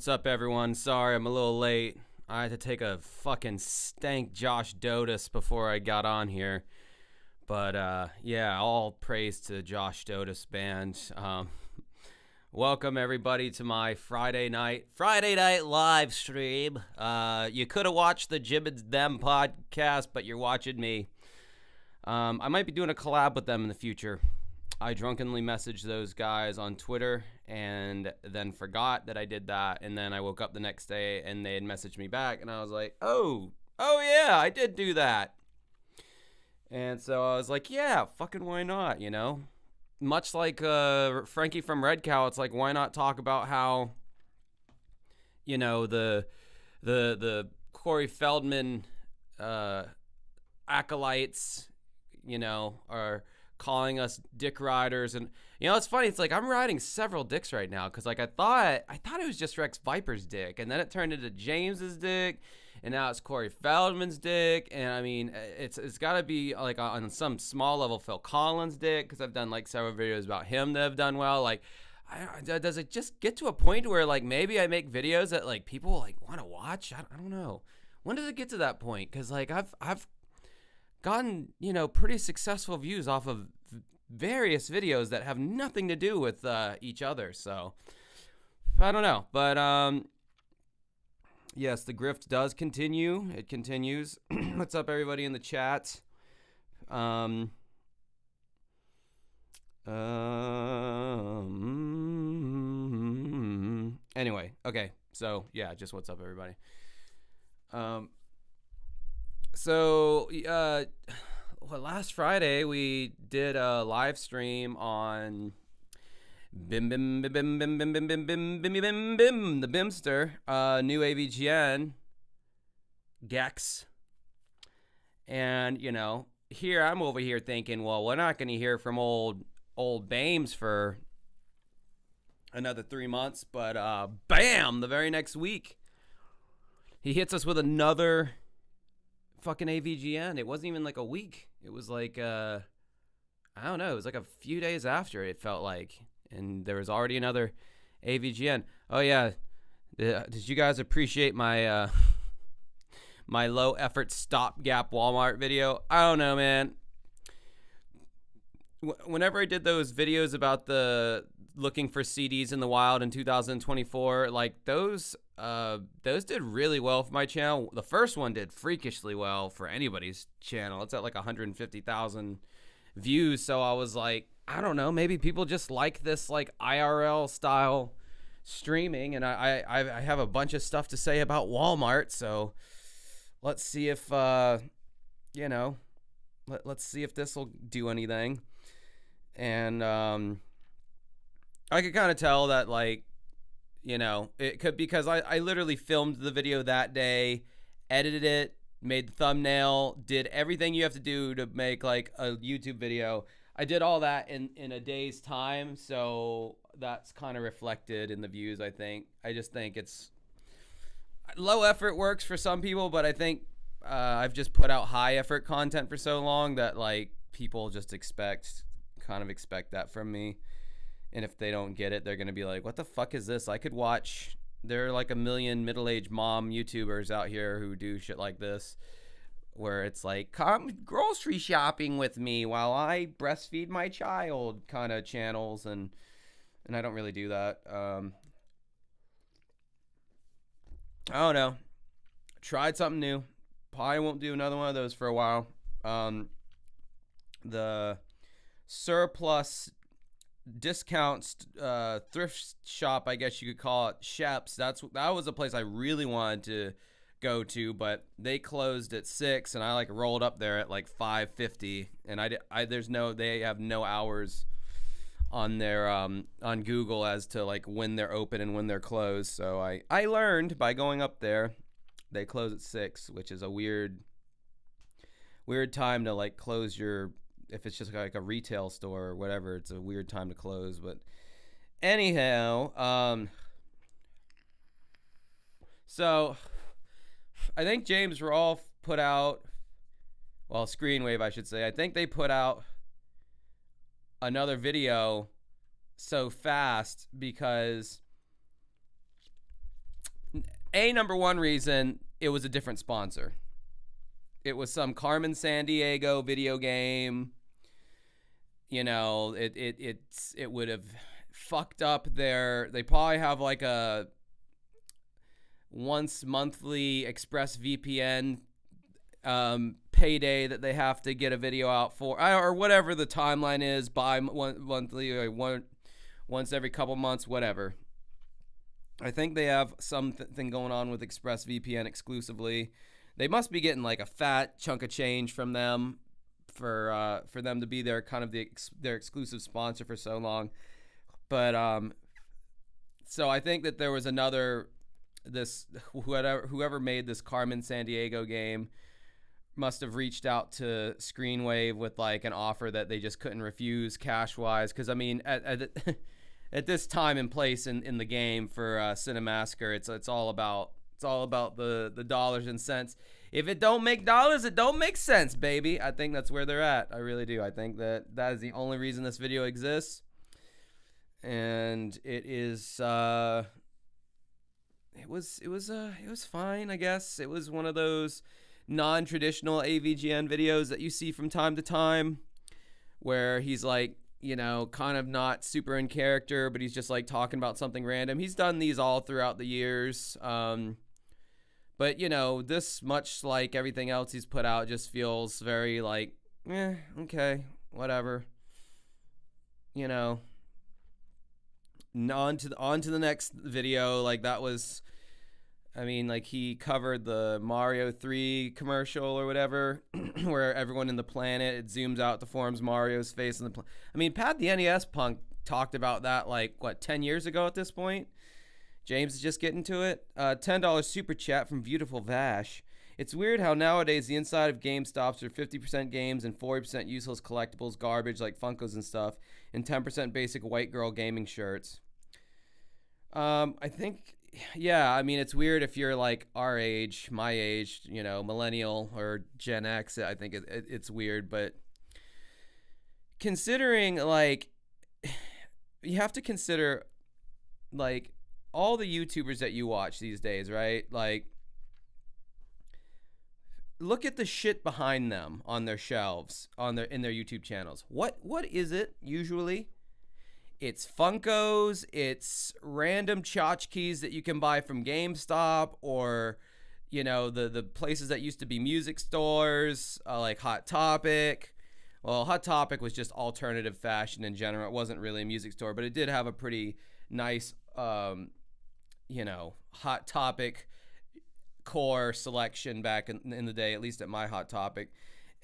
What's up, everyone? Sorry, I'm a little late. I had to take a fucking stank Josh Dodes before I got on here. But, yeah, all praise to Josh Dodes Band. Welcome, everybody, to my Friday night live stream. You could have watched the JOSH Them podcast, but you're watching me. I might be doing a collab with them in the future. I drunkenly messaged those guys on Twitter and then forgot that I did that. And then I woke up the next day and they had messaged me back and I was like, oh yeah, I did do that. And so I was like, yeah, fucking why not, you know? Much like Frankie from Red Cow, it's like, why not talk about how, you know, the Corey Feldman acolytes, you know, are calling us dick riders. And you know, it's funny, it's like I'm riding several dicks right now, because like I thought it was just Rex Viper's dick, and then it turned into James's dick, and now it's Corey Feldman's dick. And I mean, it's got to be like on some small level Phil Collins' dick, because I've done like several videos about him that have done well. Like, does it just get to a point where like maybe I make videos that like people like want to watch? I don't know. When does it get to that point? Because like I've gotten, you know, pretty successful views off of various videos that have nothing to do with each other. So I don't know, but yes, the grift does continue. It continues. What's up, everybody in the chat? Anyway, okay. So yeah, just what's up, everybody. So, last Friday we did a live stream on the Bimster, new AVGN, Gex. And, you know, here I'm over here thinking, well, we're not going to hear from old Bames for another 3 months. But, bam, the very next week, he hits us with another fucking AVGN. It wasn't even like a week. It was like I don't know, it was like a few days after, it felt like, and there was already another AVGN. Oh yeah, did you guys appreciate my my low effort stopgap Walmart video? I don't know, man. Whenever I did those videos about the looking for CDs in the wild in 2024, like those did really well for my channel. The first one did freakishly well for anybody's channel. It's at like 150,000 views. So I was like, I don't know, maybe people just like this like IRL style streaming, and I have a bunch of stuff to say about Walmart. So let's see if you know, let's see if this will do anything. And I could kind of tell that, like, you know, it could, because I literally filmed the video that day, edited it, made the thumbnail, did everything you have to do to make like a YouTube video. I did all that in a day's time, so that's kind of reflected in the views, I think. I just think it's low effort works for some people, but I think I've just put out high effort content for so long that like people just expect that from me. And if they don't get it, they're going to be like, what the fuck is this? I could watch. There are like a million middle-aged mom YouTubers out here who do shit like this, where it's like, come grocery shopping with me while I breastfeed my child kind of channels. And I don't really do that. I don't know. Tried something new. Probably won't do another one of those for a while. The surplus discounts thrift shop, I guess you could call it, Sheps. That was a place I really wanted to go to, but they closed at 6, and I like rolled up there at like 5:50, and they have no hours on their on Google as to like when they're open and when they're closed. So I learned by going up there, they close at 6, which is a weird time to like close your, if it's just like a retail store or whatever, it's a weird time to close. But anyhow, so I think James Rolfe put out, well, Screenwave, I should say. I think they put out another video so fast because Number one reason, it was a different sponsor. It was some Carmen Sandiego video game. You know, it would have fucked up they probably have like a once monthly ExpressVPN payday that they have to get a video out for, or whatever the timeline is, monthly or once every couple months, whatever. I think they have something going on with ExpressVPN exclusively. They must be getting like a fat chunk of change from them for them to be their kind of their exclusive sponsor for so long. But so I think that there was whoever made this Carmen Sandiego game must have reached out to Screenwave with like an offer that they just couldn't refuse cash wise. Because I mean, at this time and place in the game for Cinemassacre, it's all about the dollars and cents. If it don't make dollars, it don't make sense, baby. I think that's where they're at. I really do. I think that is the only reason this video exists, and it is. It was fine, I guess. It was one of those non-traditional AVGN videos that you see from time to time, where he's like, you know, kind of not super in character, but he's just like talking about something random. He's done these all throughout the years. But, you know, this, much like everything else he's put out, just feels very like, okay, whatever. You know, on to the next video. Like, that was, I mean, like, he covered the Mario 3 commercial or whatever, where everyone in the planet, it zooms out to forms Mario's face. I mean, Pat the NES Punk talked about that, like, 10 years ago at this point? James is just getting to it. $10 super chat from Beautiful Vash. It's weird how nowadays the inside of GameStops are 50% games and 40% useless collectibles, garbage like Funkos and stuff, and 10% basic white girl gaming shirts. I think, yeah, I mean, it's weird if you're like our age, my age, you know, millennial or Gen X. I think it's weird, but considering, like, you have to consider, like, all the YouTubers that you watch these days, right? Like, look at the shit behind them on their shelves, in their YouTube channels. What is it usually? It's Funkos, it's random tchotchkes that you can buy from GameStop, or, you know, the places that used to be music stores, like Hot Topic. Well, Hot Topic was just alternative fashion in general. It wasn't really a music store, but it did have a pretty nice, you know, Hot Topic core selection back in the day, at least at my Hot Topic.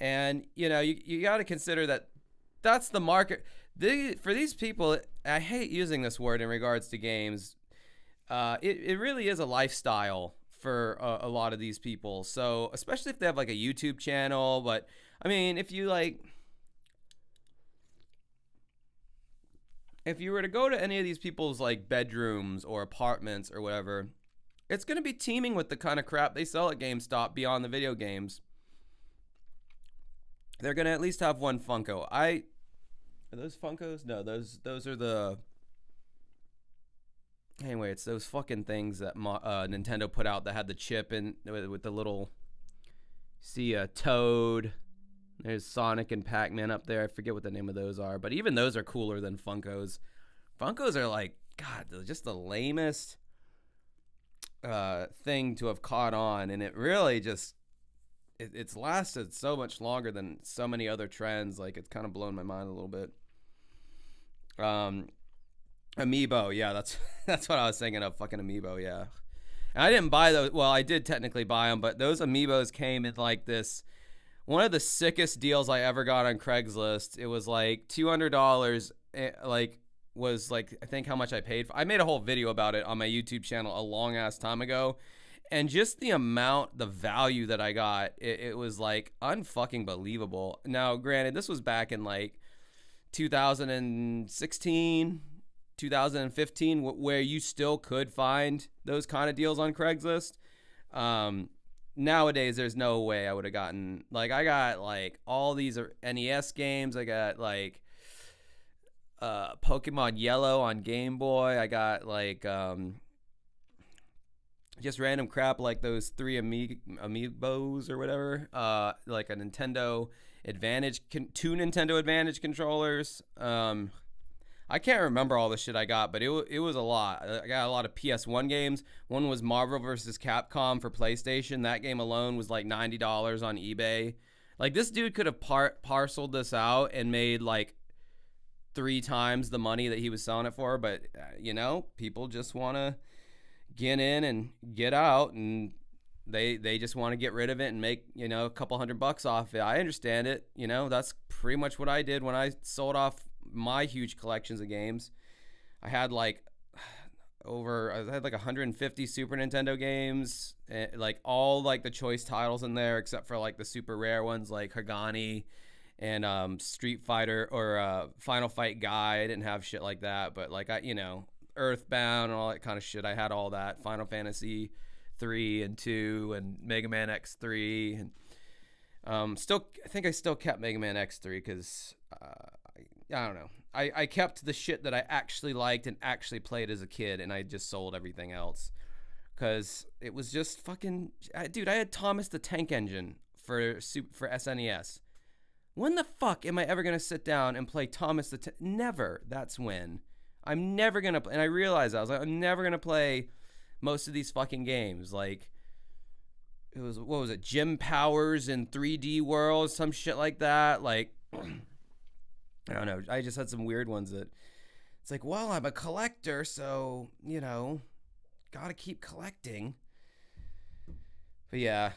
And, you know, you got to consider that that's the market. For these people, I hate using this word in regards to games. It really is a lifestyle for a lot of these people. So, especially if they have like a YouTube channel. But, I mean, if you were to go to any of these people's like bedrooms or apartments or whatever, it's going to be teeming with the kind of crap they sell at GameStop beyond the video games. They're going to at least have one Funko. Are those Funkos? No, those are the... Anyway, it's those fucking things that Nintendo put out that had the chip in with the little... See a Toad... There's Sonic and Pac-Man up there. I forget what the name of those are. But even those are cooler than Funkos. Funkos are like, God, they're just the lamest thing to have caught on. And it really just, it's lasted so much longer than so many other trends. Like, it's kind of blown my mind a little bit. Amiibo, yeah, that's what I was thinking of. Fucking Amiibo, yeah. And I didn't buy those. Well, I did technically buy them. But those Amiibos came in like this... One of the sickest deals I ever got on Craigslist. It was like $200, like, was like, I think how much I paid for. I made a whole video about it on my YouTube channel a long ass time ago. And just the value that I got, it was like unfucking believable. Now, granted, this was back in like 2016, 2015, where you still could find those kind of deals on Craigslist. Nowadays, there's no way I would have gotten, like, I got, like, all these NES games. I got, like, Pokemon Yellow on Game Boy. I got, like, just random crap like those three amiibos or whatever, like a Nintendo Advantage, two Nintendo Advantage controllers. I can't remember all the shit I got, but it was a lot. I got a lot of PS1 games. One was Marvel vs. Capcom for PlayStation. That game alone was like $90 on eBay. Like, this dude could have parceled this out and made like 3 times the money that he was selling it for, but you know, people just want to get in and get out, and they just want to get rid of it and make, you know, a couple $100 off it. I understand it. You know, that's pretty much what I did when I sold off my huge collections of games. I had like 150 Super Nintendo games, like all like the choice titles in there, except for like the super rare ones like Hagani and Street Fighter or Final Fight Guy. I didn't have shit like that, but like you know, Earthbound and all that kind of shit. I had all that. Final Fantasy 3 and 2 and Mega Man X3, and still I think I still kept Mega Man X3 because I don't know. I kept the shit that I actually liked and actually played as a kid, and I just sold everything else because it was just fucking. Dude, I had Thomas the Tank Engine for SNES. When the fuck am I ever gonna sit down and play Thomas the Tank? Never. That's when. I'm never gonna. And I realized I was like, I'm never gonna play most of these fucking games. Like, it was, what was it, Jim Powers in 3D World, some shit like that. Like, I don't know. I just had some weird ones that it's like, well, I'm a collector, so, you know, gotta keep collecting. But yeah,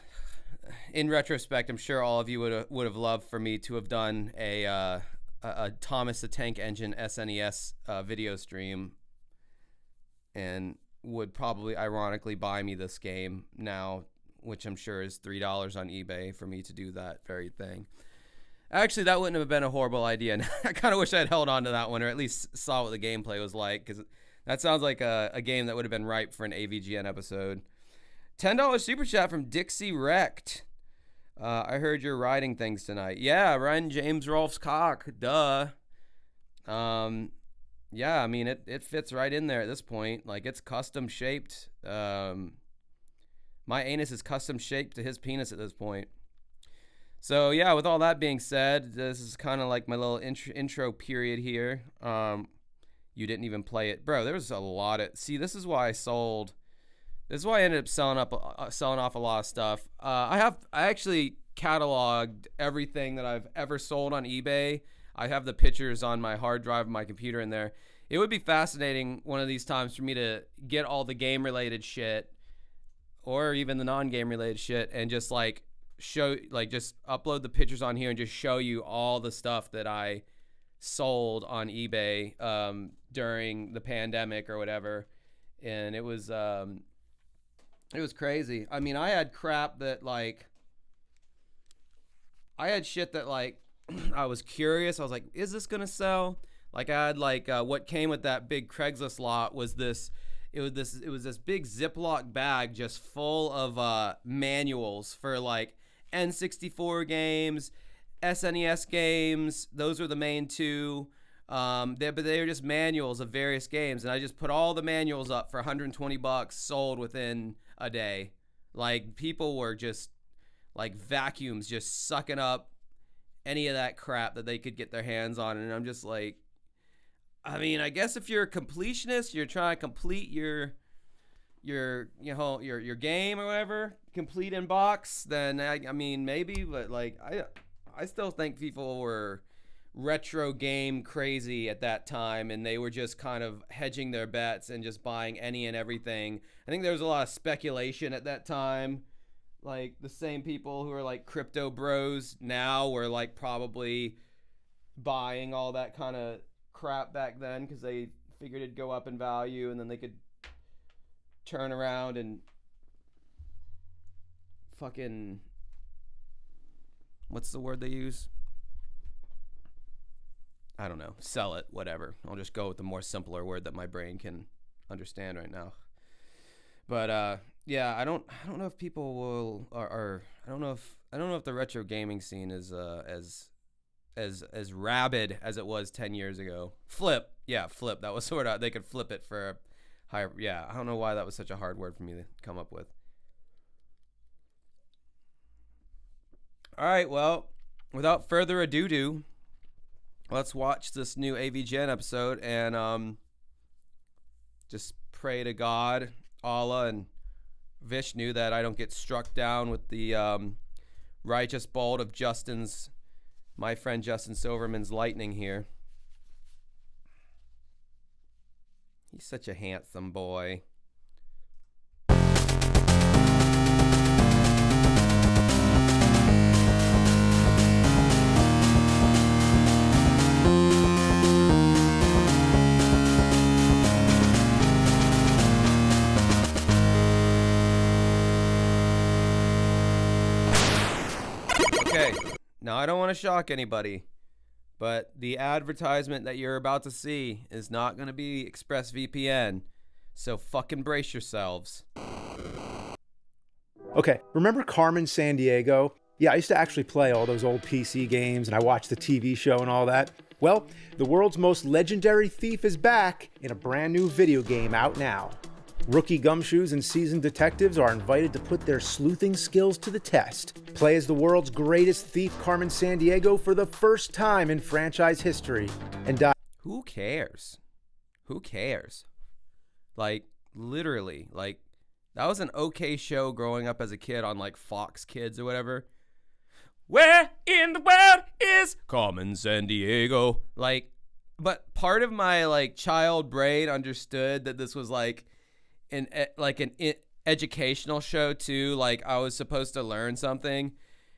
in retrospect, I'm sure all of you would have loved for me to have done a Thomas the Tank Engine SNES video stream, and would probably ironically buy me this game now, which I'm sure is $3 on eBay for me to do that very thing. Actually, that wouldn't have been a horrible idea. I kind of wish I had held on to that one, or at least saw what the gameplay was like, because that sounds like a game that would have been ripe for an AVGN episode. $10 super chat from Dixie Wrecked. I heard you're riding things tonight. Yeah, riding James Rolfe's cock. Duh. Yeah, I mean, it fits right in there at this point. Like, it's custom shaped. My anus is custom shaped to his penis at this point. So, yeah, with all that being said, this is kind of like my little intro period here. You didn't even play it. Bro, there was a lot of... See, this is why I sold... This is why I ended up selling off a lot of stuff. I actually cataloged everything that I've ever sold on eBay. I have the pictures on my hard drive of my computer in there. It would be fascinating one of these times for me to get all the game-related shit, or even the non-game related shit, and just like show, like just upload the pictures on here and just show you all the stuff that I sold on eBay during the pandemic or whatever. And it was crazy. I mean, I had crap that like, I had shit that like, I was curious. I was like, is this gonna sell? Like, I had like, what came with that big Craigslist lot was this. It was this big Ziploc bag just full of manuals for like N64 games, SNES games. Those were the main two. But they were just manuals of various games, and I just put all the manuals up for $120, sold within a day. Like, people were just like vacuums, just sucking up any of that crap that they could get their hands on. And I'm just like, I mean, I guess if you're a completionist, you're trying to complete your game or whatever, complete in box, then I mean, maybe, but like, I still think people were retro game crazy at that time, and they were just kind of hedging their bets and just buying any and everything. I think there was a lot of speculation at that time. Like, the same people who are like crypto bros now were like probably buying all that kind of crap back then because they figured it'd go up in value, and then they could turn around and fucking, what's the word they use? I don't know. Sell it, whatever. I'll just go with the more simpler word that my brain can understand right now. But yeah, I don't know if people will I don't know if the retro gaming scene is as rabid as it was 10 years ago. Flip. That was sort of, they could flip it for Yeah, I don't know why that was such a hard word for me to come up with. All right, well, without further ado, let's watch this new AVGN episode and just pray to God, Allah, and Vishnu that I don't get struck down with the righteous bolt of my friend Justin Silverman's lightning here. He's such a handsome boy. Okay, now I don't want to shock anybody, but the advertisement that you're about to see is not going to be ExpressVPN, so fucking brace yourselves. Okay, remember Carmen Sandiego? Yeah, I used to actually play all those old PC games, and I watched the TV show and all that. Well, the world's most legendary thief is back in a brand new video game out now. Rookie gumshoes and seasoned detectives are invited to put their sleuthing skills to the test. Play as the world's greatest thief, Carmen Sandiego, for the first time in franchise history. And who cares? Who cares? Like, literally, like, that was an okay show growing up as a kid on, like, Fox Kids or whatever. Where in the world is Carmen Sandiego? Like, but part of my, like, child brain understood that this was, like, an educational show too. Like, I was supposed to learn something,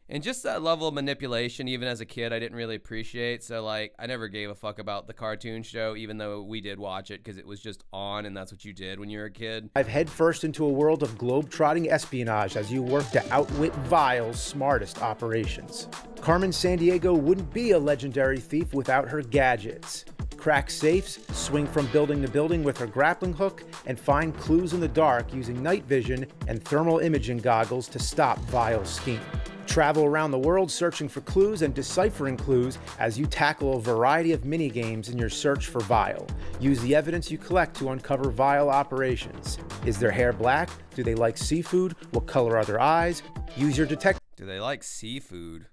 and just that level of manipulation, even as a kid, I didn't really appreciate. So, like, I never gave a fuck about the cartoon show, even though we did watch it because it was just on, and that's what you did when you were a kid. I've headfirst into a world of globe-trotting espionage as you work to outwit Vile's smartest operations. Carmen Sandiego wouldn't be a legendary thief without her gadgets. Crack safes, swing from building to building with her grappling hook, and find clues in the dark using night vision and thermal imaging goggles to stop Vile's scheme. Travel around the world searching for clues and deciphering clues as you tackle a variety of mini-games in your search for Vile. Use the evidence you collect to uncover Vile operations. Is their hair black? Do they like seafood? What color are their eyes? Use your detective... Do they like seafood?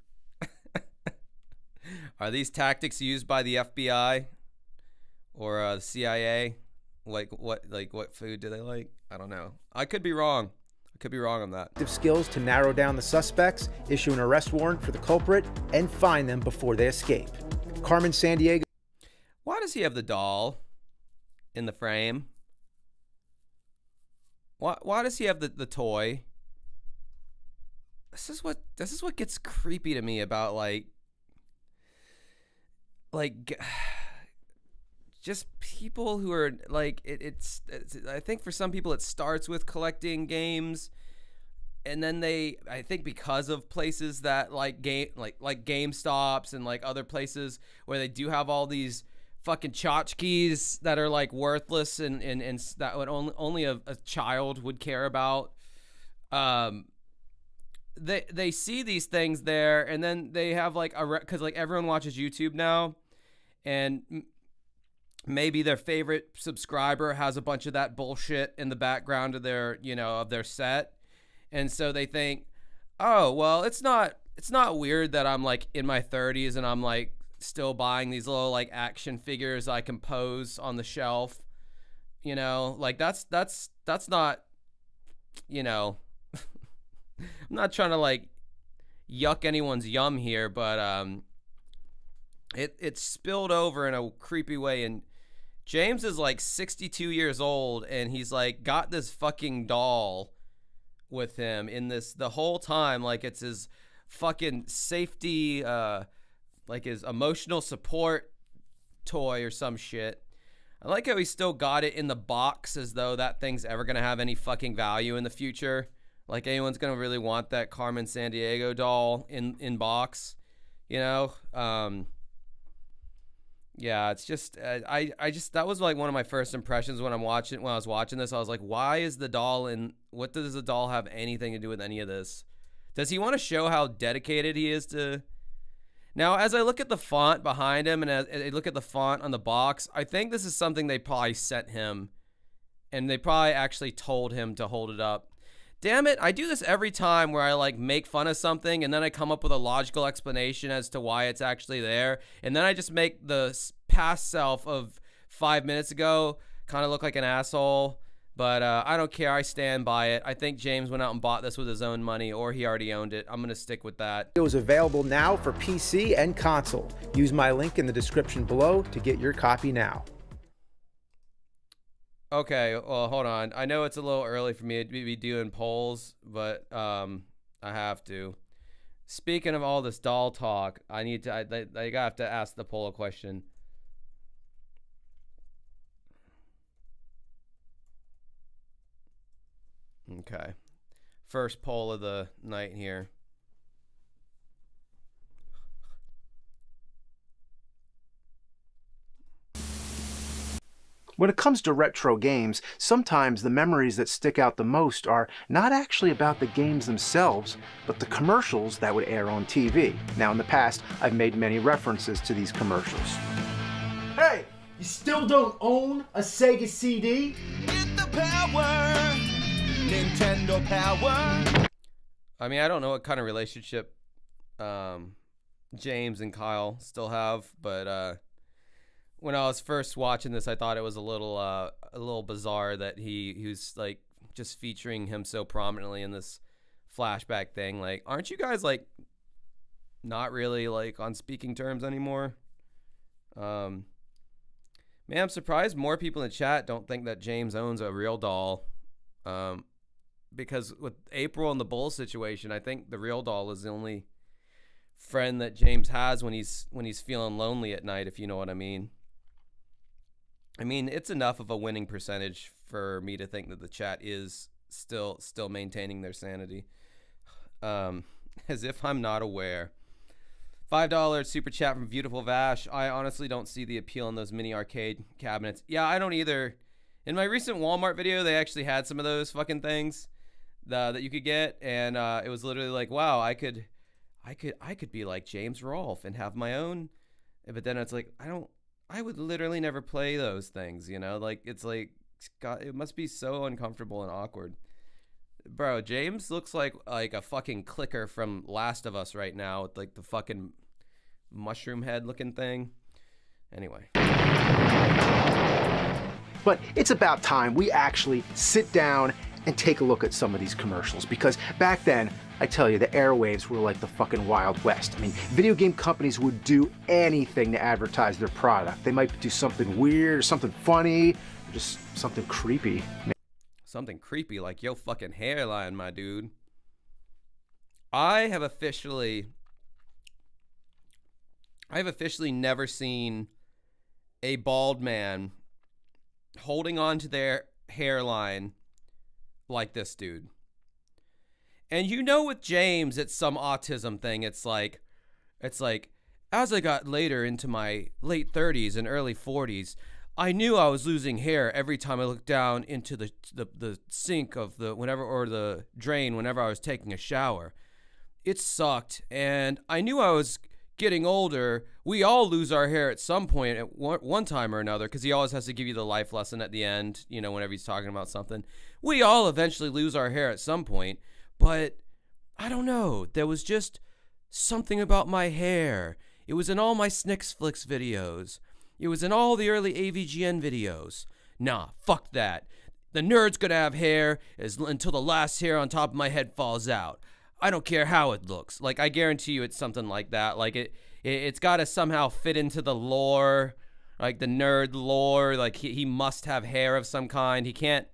Are these tactics used by the FBI? Or the CIA? Like what food do they like? I don't know. I could be wrong. I could be wrong on that. Skills to narrow down the suspects, issue an arrest warrant for the culprit, and find them before they escape. Carmen Sandiego. Why does he have the doll in the frame? Why does he have the toy? This is what gets creepy to me about like just people who are like it's I think for some people it starts with collecting games, and then I think because of places that like GameStops and like other places where they do have all these fucking tchotchkes that are like worthless and that would only a child would care about. They see these things there, and then they have like because like everyone watches YouTube now, and maybe their favorite subscriber has a bunch of that bullshit in the background of their, of their set. And so they think, oh, well, it's not weird that I'm like in my 30s and I'm like still buying these little like action figures I can pose on the shelf. Like that's not, I'm not trying to like yuck anyone's yum here, but it spilled over in a creepy way. And James is like 62 years old, and he's like got this fucking doll with him in this the whole time. Like it's his fucking safety, like his emotional support toy or some shit. I like how he still got it in the box as though that thing's ever going to have any fucking value in the future. Like anyone's going to really want that Carmen Sandiego doll in box, Yeah, it's just I just that was like one of my first impressions when I was watching this. I was like, why is the doll in? What does the doll have anything to do with any of this? Does he want to show how dedicated he is to? Now, as I look at the font behind him and as I look at the font on the box, I think this is something they probably sent him And they probably actually told him to hold it up. Damn it, I do this every time where I like make fun of something and then I come up with a logical explanation as to why it's actually there. And then I just make the past self of 5 minutes ago kind of look like an asshole. But I don't care. I stand by it. I think James went out and bought this with his own money, or he already owned it. I'm going to stick with that. It was available now for PC and console. Use my link in the description below to get your copy now. Okay, well, hold on. I know it's a little early for me to be doing polls, but I have to. Speaking of all this doll talk, I have to ask the poll a question. Okay. First poll of the night here. When it comes to retro games, sometimes the memories that stick out the most are not actually about the games themselves, but the commercials that would air on TV. Now, in the past, I've made many references to these commercials. Hey, you still don't own a Sega CD? Get the power, Nintendo power. I mean, I don't know what kind of relationship James and Kyle still have, but when I was first watching this, I thought it was a little bizarre that he was like just featuring him so prominently in this flashback thing. Like, aren't you guys like not really like on speaking terms anymore? Man, I'm surprised more people in the chat don't think that James owns a real doll. Because with April and the Bull situation, I think the real doll is the only friend that James has when he's feeling lonely at night, if you know what I mean. I mean, it's enough of a winning percentage for me to think that the chat is still maintaining their sanity. As if I'm not aware. $5 super chat from Beautiful Vash. I honestly don't see the appeal in those mini arcade cabinets. Yeah, I don't either. In my recent Walmart video, they actually had some of those fucking things that you could get, and it was literally like, wow, I could be like James Rolfe and have my own. But then it's like, I would literally never play those things, you know? Like, it's like, God, it must be so uncomfortable and awkward. Bro, James looks like a fucking clicker from Last of Us right now with like the fucking mushroom head looking thing. Anyway. But it's about time we actually sit down and take a look at some of these commercials, because back then, I tell you, the airwaves were like the fucking Wild West. I mean, video game companies would do anything to advertise their product. They might do something weird, or something funny, or just something creepy. Something creepy like yo fucking hairline, my dude. I have officially never seen a bald man holding on to their hairline like this dude. And you know, with James, it's some autism thing. It's like as I got later into my late 30s and early 40s, I knew I was losing hair every time I looked down into the sink of the drain whenever I was taking a shower. It sucked, and I knew I was getting older. We all lose our hair at some point at one time or another, because he always has to give you the life lesson at the end, you know, whenever he's talking about something. We all eventually lose our hair at some point, but I don't know. There was just something about my hair. It was in all my Snicks Flicks videos. It was in all the early AVGN videos. Nah, fuck that. The nerd's gonna have hair until the last hair on top of my head falls out. I don't care how it looks. Like, I guarantee you it's something like that. Like, it's gotta somehow fit into the lore, like the nerd lore. Like, he must have hair of some kind. He can't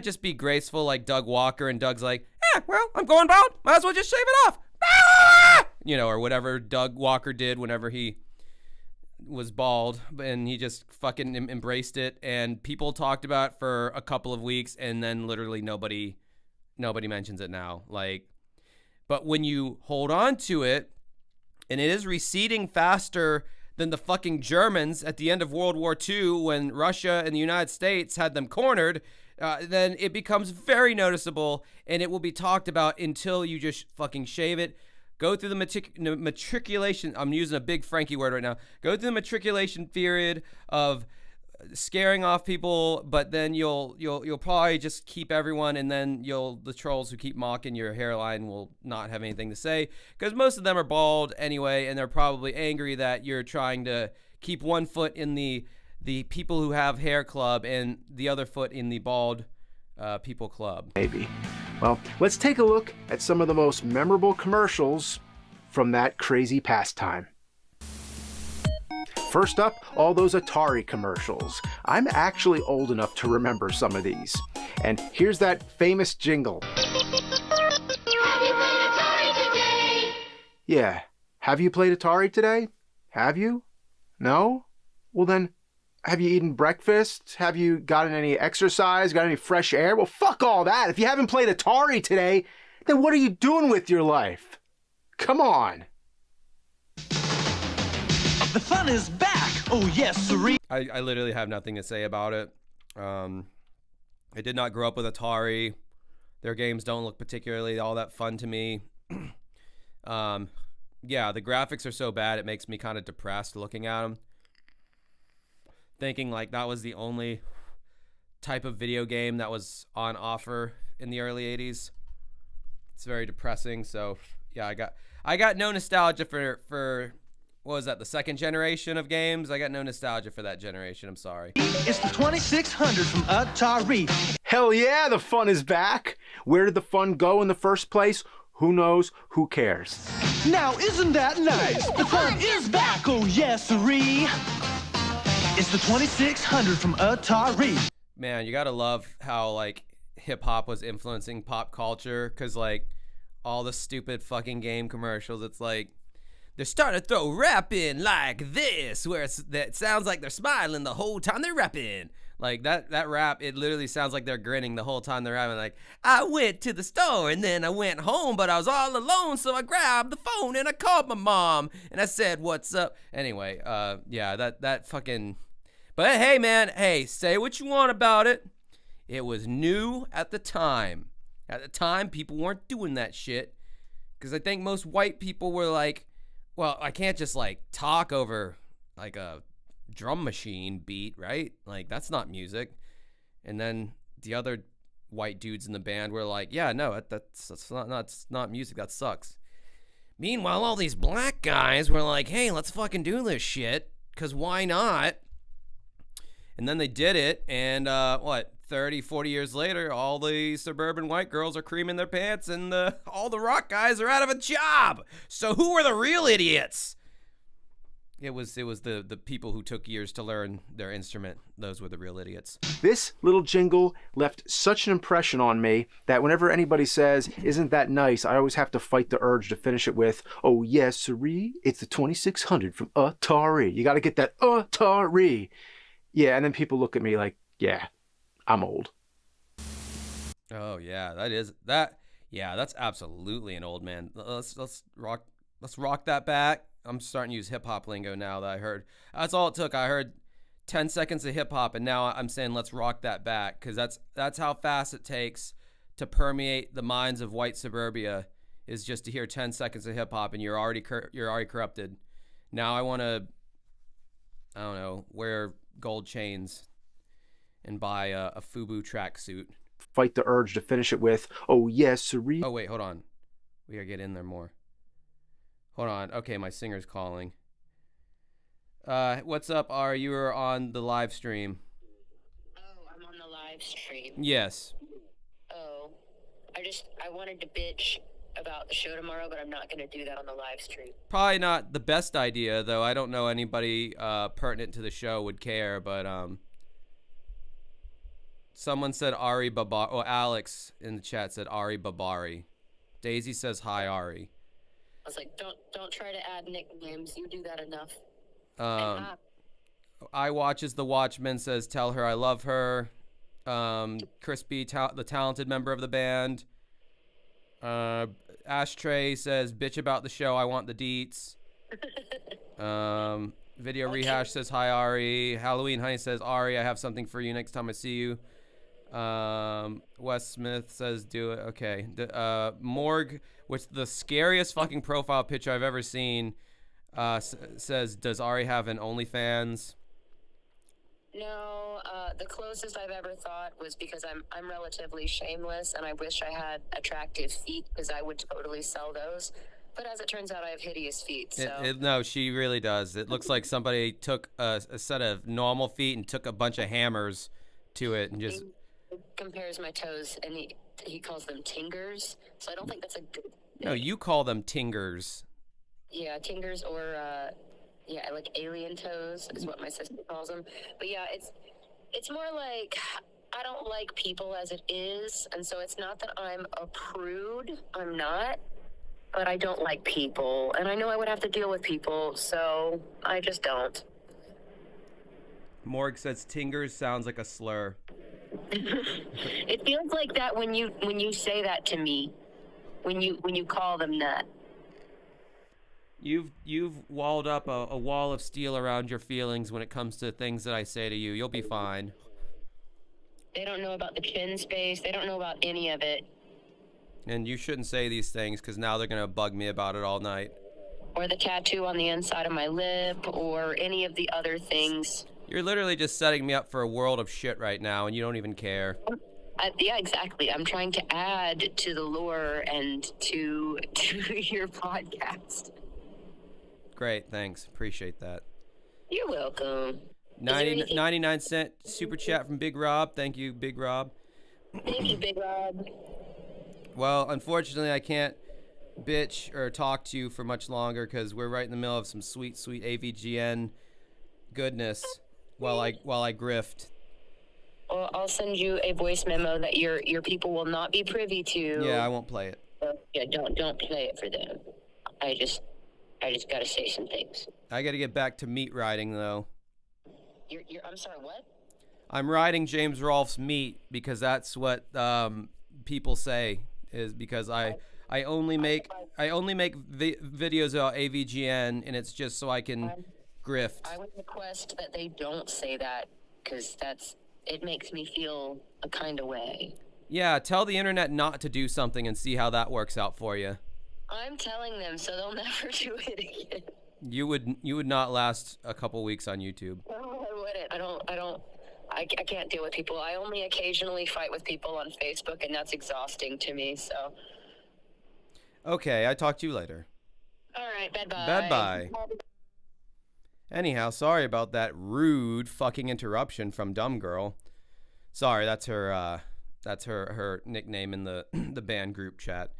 just be graceful like Doug Walker, and Doug's like, well, I'm going bald. Might as well just shave it off. Ah! You know, or whatever Doug Walker did whenever he was bald, and he just fucking embraced it, and people talked about it for a couple of weeks, and then literally nobody mentions it now. Like, but when you hold on to it, and it is receding faster than the fucking Germans at the end of World War II, when Russia and the United States had them cornered, then it becomes very noticeable, and it will be talked about until you just fucking shave it. Go through the matriculation. I'm using a big Frankie word right now. Go through the matriculation period of scaring off people, but then you'll probably just keep everyone, and then the trolls who keep mocking your hairline will not have anything to say, because most of them are bald anyway, and they're probably angry that you're trying to keep one foot in the people who have hair club and the other foot in the bald people club. Maybe. Well, let's take a look at some of the most memorable commercials from that crazy pastime. First up, all those Atari commercials. I'm actually old enough to remember some of these. And here's that famous jingle. Have you played Atari today? Yeah. Have you played Atari today? Have you? No? Well then, have you eaten breakfast? Have you gotten any exercise? Got any fresh air? Well, fuck all that. If you haven't played Atari today, then what are you doing with your life? Come on. The fun is back. Oh, yes, sirree. I literally have nothing to say about it. I did not grow up with Atari. Their games don't look particularly all that fun to me. Yeah, the graphics are so bad, it makes me kind of depressed looking at them. Thinking like that was the only type of video game that was on offer in the early 80s. It's very depressing. So yeah, I got no nostalgia for what was that, the second generation of games? I got no nostalgia for that generation. I'm sorry. It's the 2600 from Atari. Hell yeah, the fun is back. Where did the fun go in the first place? Who knows? Who cares? Now, isn't that nice? The fun is back. Oh, yes, sirree. It's the 2600 from Atari. Man, you gotta love how like hip hop was influencing pop culture, cause like all the stupid fucking game commercials, it's like they're starting to throw rap in like this, where that sounds like they're smiling the whole time they're rapping. Like that rap, it literally sounds like they're grinning the whole time they're rapping. Like, I went to the store and then I went home, but I was all alone, so I grabbed the phone and I called my mom and I said, "What's up?" Anyway, yeah, that fucking. But hey, man, hey, say what you want about it. It was new at the time. At the time, people weren't doing that shit. Because I think most white people were like, well, I can't just like talk over like a drum machine beat, right? Like, that's not music. And then the other white dudes in the band were like, yeah, no, that's not music. That sucks. Meanwhile, all these black guys were like, hey, let's fucking do this shit. Because why not? And then they did it, and 30, 40 years later, all the suburban white girls are creaming their pants, and all the rock guys are out of a job. So who are the real idiots? It was the people who took years to learn their instrument. Those were the real idiots. This little jingle left such an impression on me that whenever anybody says, "Isn't that nice?" I always have to fight the urge to finish it with, "Oh yes, sirree, it's the 2600 from Atari." You got to get that Atari. Yeah, and then people look at me like, yeah, I'm old. Oh yeah, that's absolutely an old man. Let's rock that back. I'm starting to use hip hop lingo now that I heard. That's all it took. I heard 10 seconds of hip hop, and now I'm saying let's rock that back, because that's how fast it takes to permeate the minds of white suburbia, is just to hear 10 seconds of hip hop and you're already corrupted. Now I want to, I don't know, wear gold chains and buy a FUBU tracksuit. Fight the urge to finish it with, "Oh yes, sirree." Oh wait, hold on. We gotta get in there more. Hold on. Okay, my singer's calling. What's up, Ari? You were on the live stream. Oh, I'm on the live stream. Yes. Oh, I wanted to bitch about the show tomorrow, but I'm not going to do that on the live stream. Probably not the best idea, though. I don't know anybody pertinent to the show would care, but someone said Ari Babari. Oh, Alex in the chat said Ari Babari. Daisy says hi, Ari. I was like, don't try to add nicknames. You do that enough. I watches the Watchman says tell her I love her. Crispy, the talented member of the band. Ashtray says bitch about the show. I want the deets. Video Okay. Rehash says hi, Ari. Halloween Honey says Ari, I have something for you next time I see you. Wes Smith says do it. Okay. Morg, which the scariest fucking profile picture I've ever seen, says, does Ari have an OnlyFans? No, the closest I've ever thought was because I'm relatively shameless, and I wish I had attractive feet because I would totally sell those. But as it turns out, I have hideous feet. So No, she really does. It looks like somebody took a set of normal feet and took a bunch of hammers to it and just he compares my toes, and he calls them tingers. So I don't think that's a good. No, you call them tingers. Yeah, tingers or yeah, like alien toes is what my sister calls them. But yeah, it's more like I don't like people as it is, and so it's not that I'm a prude. I'm not. But I don't like people, and I know I would have to deal with people, so I just don't. Morg says tingers sounds like a slur. It feels like that when you say that to me, when you call them that. You've walled up a wall of steel around your feelings when it comes to things that I say to you. You'll be fine. They don't know about the chin space. They don't know about any of it. And you shouldn't say these things because now they're going to bug me about it all night. Or the tattoo on the inside of my lip, or any of the other things. You're literally just setting me up for a world of shit right now, and you don't even care. Yeah, exactly. I'm trying to add to the lore and to your podcast. Great, thanks. Appreciate that. You're welcome. 99-cent super chat from Big Rob. Thank you, Big Rob. Thank you, Big Rob. Well, unfortunately, I can't bitch or talk to you for much longer because we're right in the middle of some sweet AVGN goodness while I grift. Well, I'll send you a voice memo that your people will not be privy to. Yeah, I won't play it. Yeah, don't play it for them. I just gotta say some things. I gotta get back to meat riding though. I'm sorry, what? I'm riding James Rolfe's meat because that's what people say. Is because I only make the videos about AVGN, and it's just so I can grift. I would request that they don't say that because it makes me feel a kind of way. Yeah, tell the internet not to do something and see how that works out for you. I'm telling them, so they'll never do it again. You would not last a couple weeks on YouTube. No, I wouldn't. I can't deal with people. I only occasionally fight with people on Facebook, and that's exhausting to me, so. Okay, I talk to you later. All right, bye-bye. Bye-bye. Anyhow, sorry about that rude fucking interruption from Dumb Girl. Sorry, that's her nickname in the the band group chat.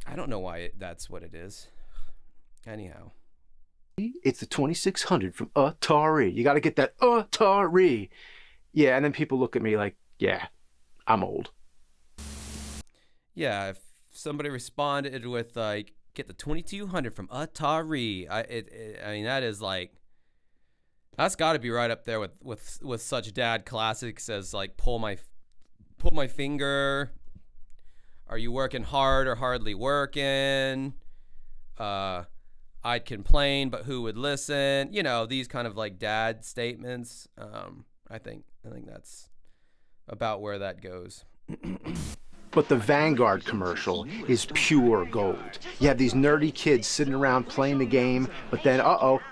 I don't know why that's what it is. Anyhow. It's the 2600 from Atari. You got to get that Atari. Yeah, and then people look at me like, yeah, I'm old. Yeah, if somebody responded with like, get the 2200 from Atari, I mean that is like, that's got to be right up there with such dad classics as like pull my finger. Are you working hard or hardly working? I'd complain, but who would listen? You know, these kind of like dad statements. I think that's about where that goes. But the Vanguard commercial is pure gold. You have these nerdy kids sitting around playing the game, but then,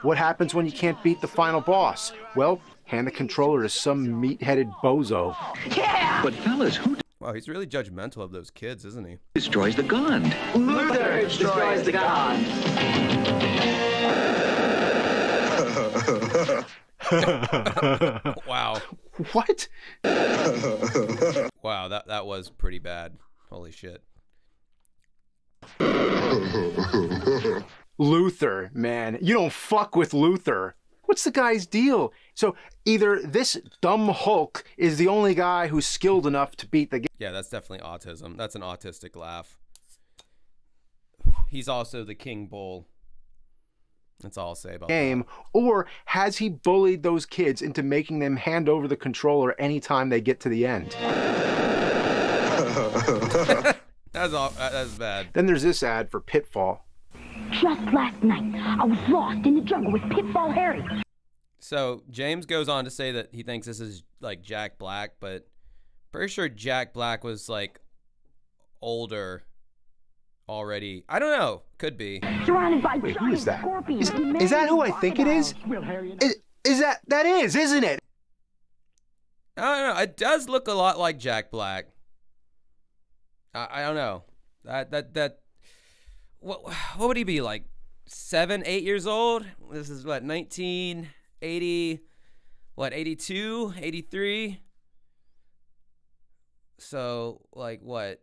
what happens when you can't beat the final boss? Well, hand the controller to some meat-headed bozo. Yeah! But fellas, who Wow, he's really judgmental of those kids, isn't he? destroys the gun? Luther destroys the god. Wow. What? Wow, that was pretty bad. Holy shit. Luther, man. You don't fuck with Luther. What's the guy's deal? So either this dumb Hulk is the only guy who's skilled enough to beat the game. Yeah, that's definitely autism. That's an autistic laugh. He's also the King Bull. That's all I'll say about Game, or has he bullied those kids into making them hand over the controller anytime they get to the end? That's bad. Then there's this ad for Pitfall. Just last night, I was lost in the jungle with Pitfall Harry. So James goes on to say that he thinks this is like Jack Black, but pretty sure Jack Black was like older already. I don't know. Could be. Surrounded by Wait, who is that? scorpions. Is that who I think it is? That is, isn't it? I don't know. It does look a lot like Jack Black. I don't know. What would he be, like 7, 8 years old? This is what, 1980, 82, 83? So, like, what?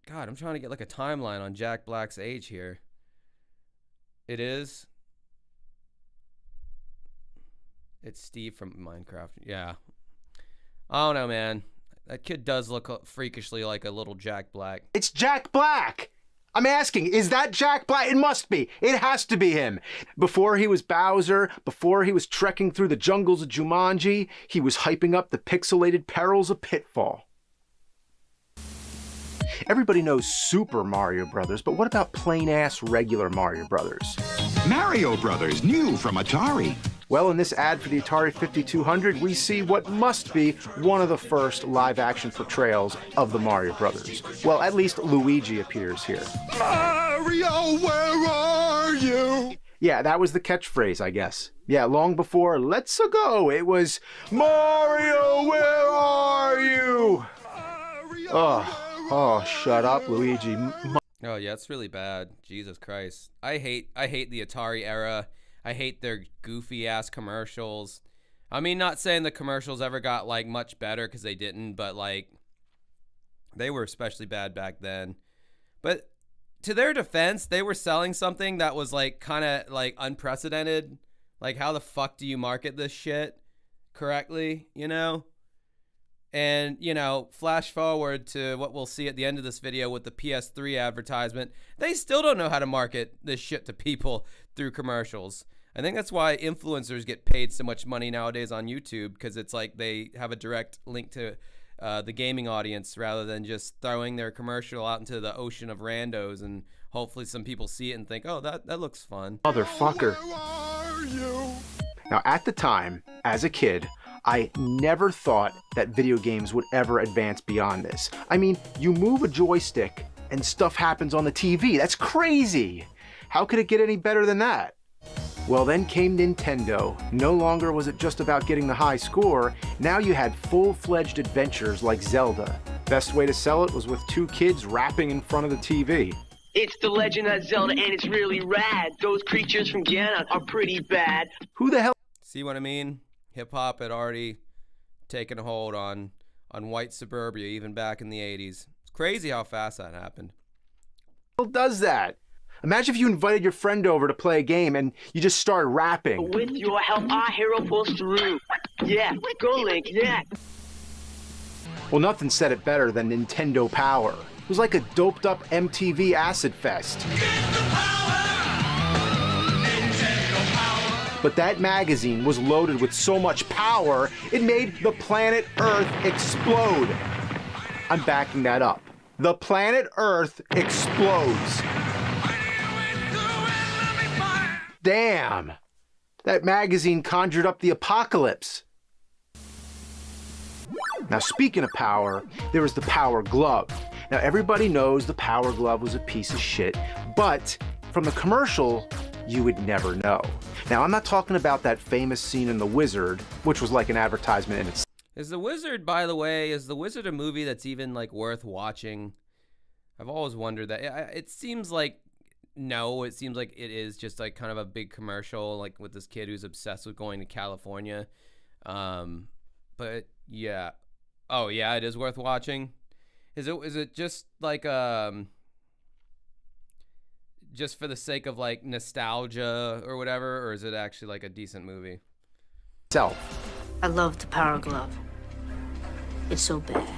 God, I'm trying to get like a timeline on Jack Black's age here. It is. It's Steve from Minecraft. Yeah. I don't know, man. That kid does look freakishly like a little Jack Black. It's Jack Black! I'm asking, is that Jack Black? It must be. It has to be him. Before he was Bowser, before he was trekking through the jungles of Jumanji, he was hyping up the pixelated perils of Pitfall. Everybody knows Super Mario Brothers, but what about plain-ass regular Mario Brothers? Mario Brothers, new from Atari. Well, in this ad for the Atari 5200, we see what must be one of the first live-action portrayals of the Mario Brothers. Well, at least Luigi appears here. Mario, where are you? Yeah, that was the catchphrase, I guess. Yeah, long before Let's Go, it was Mario, where are you? Oh, shut up, Luigi. Oh yeah, it's really bad. Jesus Christ. I hate the Atari era. I hate their goofy ass commercials. I mean, not saying the commercials ever got like much better, because they didn't, but like they were especially bad back then. But to their defense, they were selling something that was like kind of like unprecedented. Like, how the fuck do you market this shit correctly, you know? And, you know, flash forward to what we'll see at the end of this video with the PS3 advertisement. They still don't know how to market this shit to people through commercials. I think that's why influencers get paid so much money nowadays on YouTube, because it's like they have a direct link to the gaming audience, rather than just throwing their commercial out into the ocean of randos, and hopefully some people see it and think, oh, that looks fun. Motherfucker. Now, at the time, as a kid, I never thought that video games would ever advance beyond this. I mean, you move a joystick and stuff happens on the TV. That's crazy. How could it get any better than that? Well, then came Nintendo. No longer was it just about getting the high score. Now you had full-fledged adventures like Zelda. Best way to sell it was with 2 kids rapping in front of the TV. It's the Legend of Zelda, and it's really rad. Those creatures from Ganon are pretty bad. Who the hell? See what I mean? Hip-hop had already taken a hold on white suburbia, even back in the 80s. It's crazy how fast that happened. Who does that? Imagine if you invited your friend over to play a game and you just started rapping. With your help, our hero pulls through. Yeah, go Link, yeah. Well, nothing said it better than Nintendo Power. It was like a doped-up MTV acid fest. But that magazine was loaded with so much power, it made the planet Earth explode. I'm backing that up. The planet Earth explodes. Damn! That magazine conjured up the apocalypse. Now, speaking of power, there was the Power Glove. Now, everybody knows the Power Glove was a piece of shit, but from the commercial, you would never know. Now, I'm not talking about that famous scene in The Wizard, which was like an advertisement in itself. Is The Wizard, by the way, is The Wizard a movie that's even like worth watching? I've always wondered that. It seems like, no, it seems like it is just like kind of a big commercial, like with this kid who's obsessed with going to California. But yeah. Oh yeah, it is worth watching. Is it just like just for the sake of like nostalgia or whatever, or is it actually like a decent movie? I love the Power Glove. It's so bad.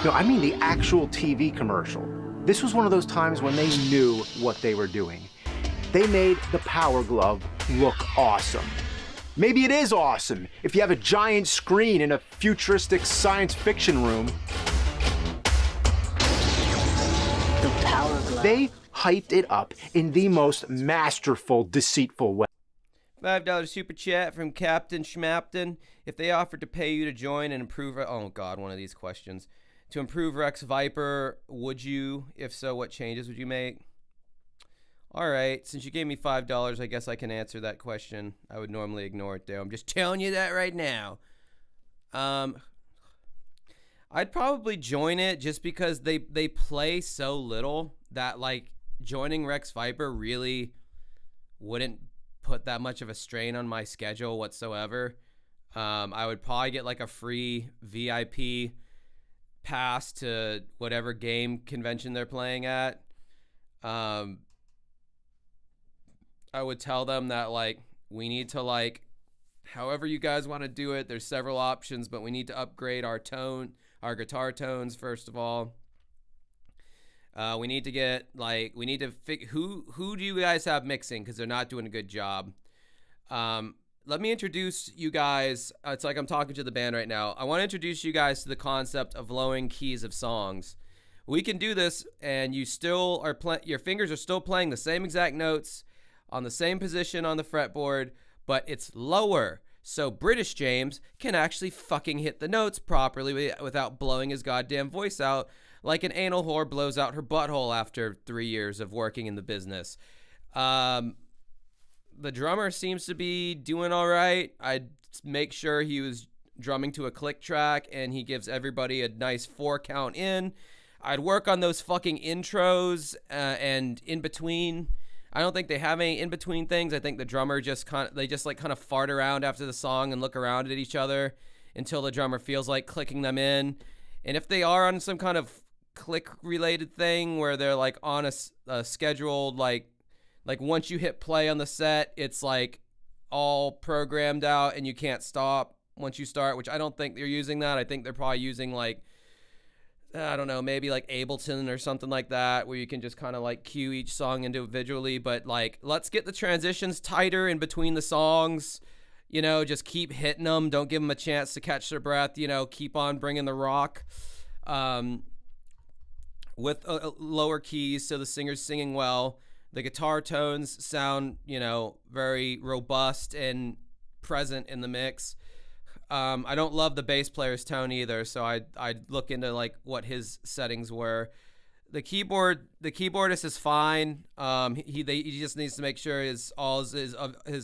No, I mean the actual TV commercial. This was one of those times when they knew what they were doing. They made the Power Glove look awesome. Maybe it is awesome if you have a giant screen in a futuristic science fiction room. The Power Glove. They hyped it up in the most masterful, deceitful way. $5 super chat from Captain Schmapton. If they offered to pay you to join and improve... Oh, God, one of these questions. To improve Rex Viper, would you? If so, what changes would you make? All right, since you gave me $5, I guess I can answer that question. I would normally ignore it, though. I'm just telling you that right now. I'd probably join it just because they play so little that, like, joining Rex Viper really wouldn't put that much of a strain on my schedule whatsoever. I would probably get, like, a free VIP pass to whatever game convention they're playing at. I would tell them that, like, we need to, like, however you guys want to do it, there's several options, but we need to upgrade our guitar tones, first of all. We need to get, like, who do you guys have mixing, because they're not doing a good job. Let me introduce you guys. It's like I'm talking to the band right now. I want to introduce you guys to the concept of lowering keys of songs. We can do this, and you still are your fingers are still playing the same exact notes on the same position on the fretboard, but it's lower. So British James can actually fucking hit the notes properly without blowing his goddamn voice out like an anal whore blows out her butthole after 3 years of working in the business. The drummer seems to be doing all right. I'd make sure he was drumming to a click track and he gives everybody a nice 4 count in. I'd work on those fucking intros and in between. I don't think they have any in between things. I think the drummer just kind of fart around after the song and look around at each other until the drummer feels like clicking them in. And if they are on some kind of click related thing where they're like on a scheduled, like once you hit play on the set, it's like all programmed out and you can't stop once you start, which I don't think they're using that. I think they're probably using, like, I don't know, maybe like Ableton or something like that, where you can just kind of like cue each song individually. But, like, let's get the transitions tighter in between the songs. You know, just keep hitting them. Don't give them a chance to catch their breath. You know, keep on bringing the rock with lower keys so the singer's singing well. The guitar tones sound, you know, very robust and present in the mix. I don't love the bass player's tone either, so I'd look into, like, what his settings were. The keyboardist is fine. He just needs to make sure his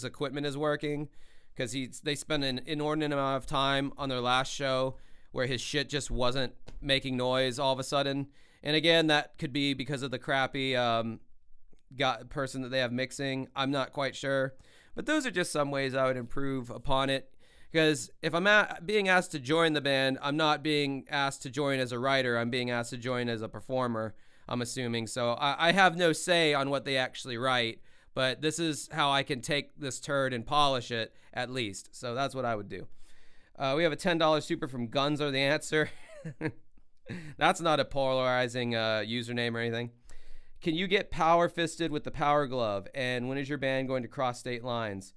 equipment is working, because they spent an inordinate amount of time on their last show where his shit just wasn't making noise all of a sudden. And again, that could be because of the crappy person that they have mixing. I'm not quite sure, but those are just some ways I would improve upon it. Because if I'm being asked to join the band, I'm not being asked to join as a writer. I'm being asked to join as a performer, I'm assuming. So I have no say on what they actually write, but this is how I can take this turd and polish it, at least. So that's what I would do. We have a $10 super from Guns Are the Answer. That's not a polarizing username or anything. Can you get power fisted with the power glove? And when is your band going to cross state lines?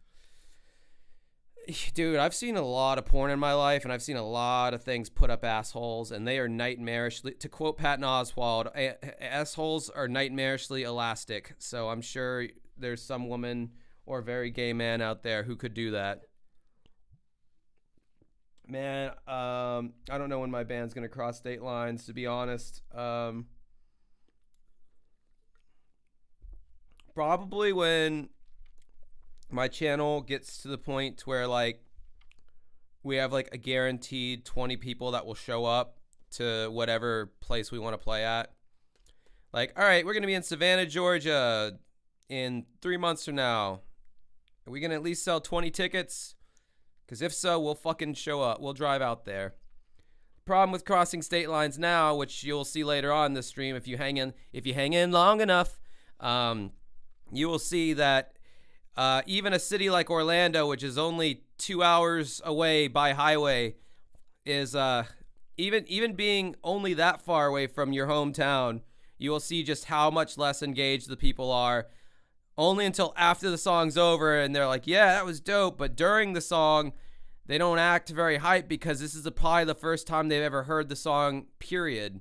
Dude, I've seen a lot of porn in my life, and I've seen a lot of things put up assholes, and they are nightmarishly, to quote Patton Oswalt, assholes are nightmarishly elastic. So I'm sure there's some woman or very gay man out there who could do that. Man, I don't know when my band's going to cross state lines, to be honest. Probably when my channel gets to the point where, like, we have, like, a guaranteed 20 people that will show up to whatever place we want to play at. Like, all right, we're going to be in Savannah, Georgia in 3 months from now. Are we going to at least sell 20 tickets? Because if so, we'll fucking show up. We'll drive out there. Problem with crossing state lines now, which you'll see later on in the stream if you hang in long enough, you will see that even a city like Orlando, which is only 2 hours away by highway, is even being only that far away from your hometown, you will see just how much less engaged the people are. Only until after the song's over and they're like, yeah, that was dope. But during the song, they don't act very hyped because this is probably the first time they've ever heard the song, period.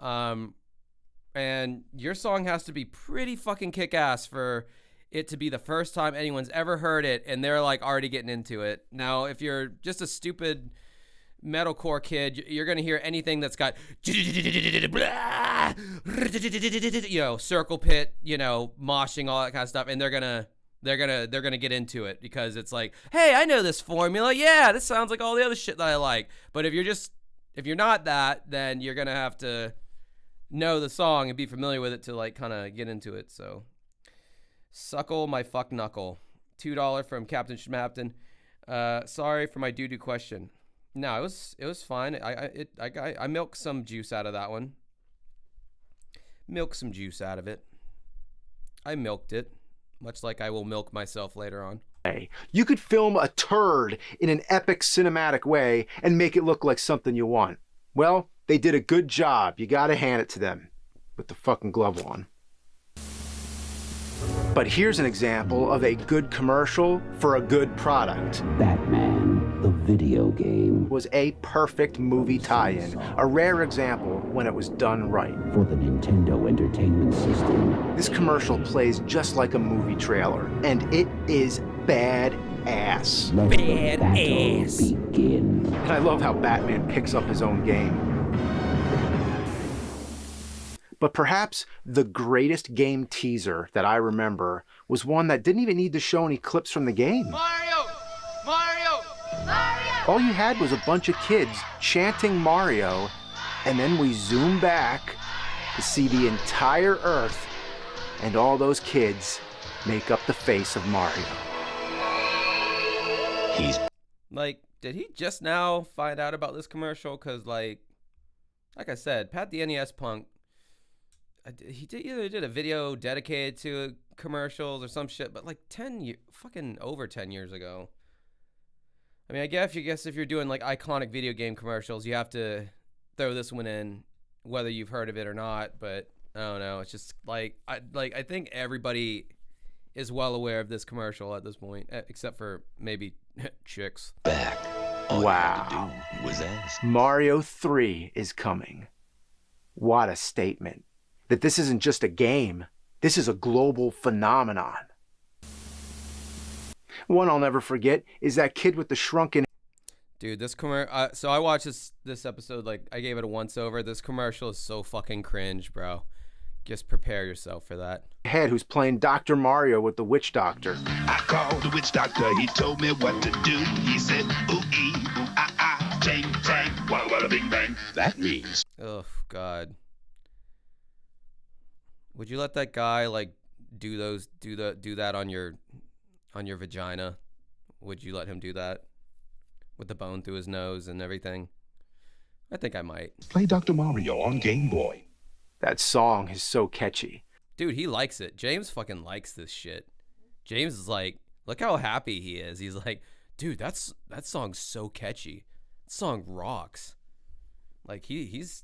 And your song has to be pretty fucking kick-ass for it to be the first time anyone's ever heard it, and they're, like, already getting into it. Now, if you're just a stupid metalcore kid, you're gonna hear anything that's got circle pit, moshing, all that kind of stuff, and they're gonna get into it because it's like, hey, I know this formula. Yeah, this sounds like all the other shit that I like. But if you're not that, then you're gonna have to know the song and be familiar with it to like kind of get into it. So, suckle my fuck knuckle. $2 from Captain Schmapton. Sorry for my doo-doo question. No, it was fine. I milked some juice out of that one. Milk some juice out of it. I milked it, much like I will milk myself later on. You could film a turd in an epic cinematic way and make it look like something you want. Well, they did a good job. You gotta hand it to them. With the fucking glove on. But here's an example of a good commercial for a good product. Batman, the video game, was a perfect movie tie-in. A rare example when it was done right. For the Nintendo Entertainment System. This commercial plays just like a movie trailer, and it is badass. Let the battle begin. And I love how Batman picks up his own game. But perhaps the greatest game teaser that I remember was one that didn't even need to show any clips from the game. Mario! Mario! Mario! All you had was a bunch of kids chanting Mario, and then we zoom back to see the entire Earth, and all those kids make up the face of Mario. Like, did he just now find out about this commercial? Because, like I said, Pat the NES Punk, he either did a video dedicated to commercials or some shit, but like fucking over 10 years ago. I mean, I guess if you're doing like iconic video game commercials, you have to throw this one in, whether you've heard of it or not. But I don't know. It's just I think everybody is well aware of this commercial at this point, except for maybe chicks. Back. Wow. Mario 3 is coming. What a statement. That this isn't just a game, this is a global phenomenon. One I'll never forget is that kid with the shrunken... Dude, this commercial... so I watched this episode, like, I gave it a once-over. This commercial is so fucking cringe, bro. Just prepare yourself for that. ...head who's playing Dr. Mario with the Witch Doctor. I called the Witch Doctor, he told me what to do. He said, ooh-ee, ooh-ah-ah, chang-chang, walla-walla, bing-bang. That means... Oh, God. Would you let that guy like do that on your vagina? Would you let him do that with the bone through his nose and everything? I think I might. Play Dr. Mario on Game Boy. That song is so catchy. Dude, he likes it. James fucking likes this shit. James is like, look how happy he is. He's like, dude, that song's so catchy. That song rocks. Like he's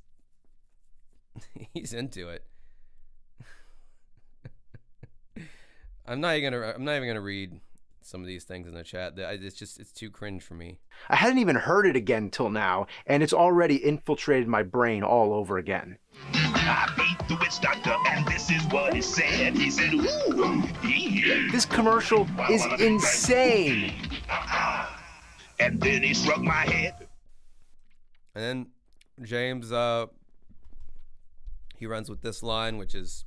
into it. I'm not even gonna read some of these things in the chat. It's too cringe for me. I hadn't even heard it again till now, and it's already infiltrated my brain all over again. I beat the Witch Doctor, and this is what he said. He said, ooh, yeah. This commercial is insane. And then he struck my head. And then James, he runs with this line, which is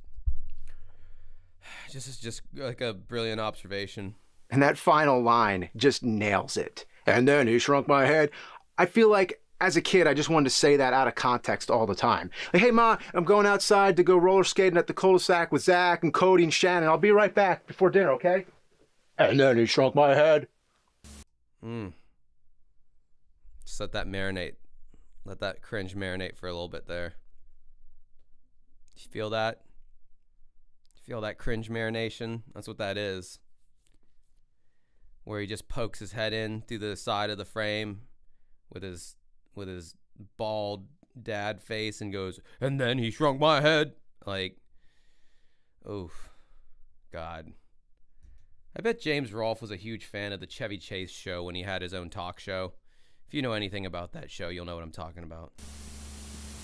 just like a brilliant observation. And that final line just nails it. And then he shrunk my head. I feel like as a kid, I just wanted to say that out of context all the time. Like, hey, Ma, I'm going outside to go roller skating at the cul-de-sac with Zach and Cody and Shannon. I'll be right back before dinner, okay? And then he shrunk my head. Just let that marinate. Let that cringe marinate for a little bit there. You feel that? Feel that cringe marination? That's what that is. Where he just pokes his head in through the side of the frame with his bald dad face and goes, and then he shrunk my head. Like, oof. God. I bet James Rolfe was a huge fan of the Chevy Chase show when he had his own talk show. If you know anything about that show, you'll know what I'm talking about.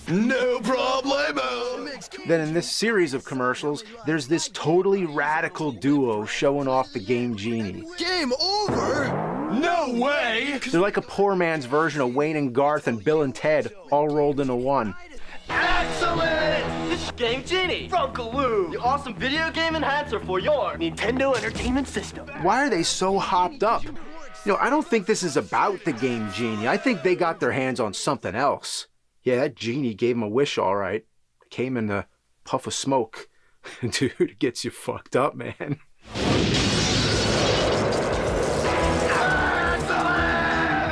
No problemo. Then in this series of commercials, there's this totally radical duo showing off the Game Genie. Game over? No way! They're like a poor man's version of Wayne and Garth and Bill and Ted all rolled into one. Excellent! This is Game Genie from Galoo, the awesome video game enhancer for your Nintendo Entertainment System. Why are they so hopped up? I don't think this is about the Game Genie. I think they got their hands on something else. Yeah, that genie gave him a wish, all right. Came in a puff of smoke. Dude, it gets you fucked up, man.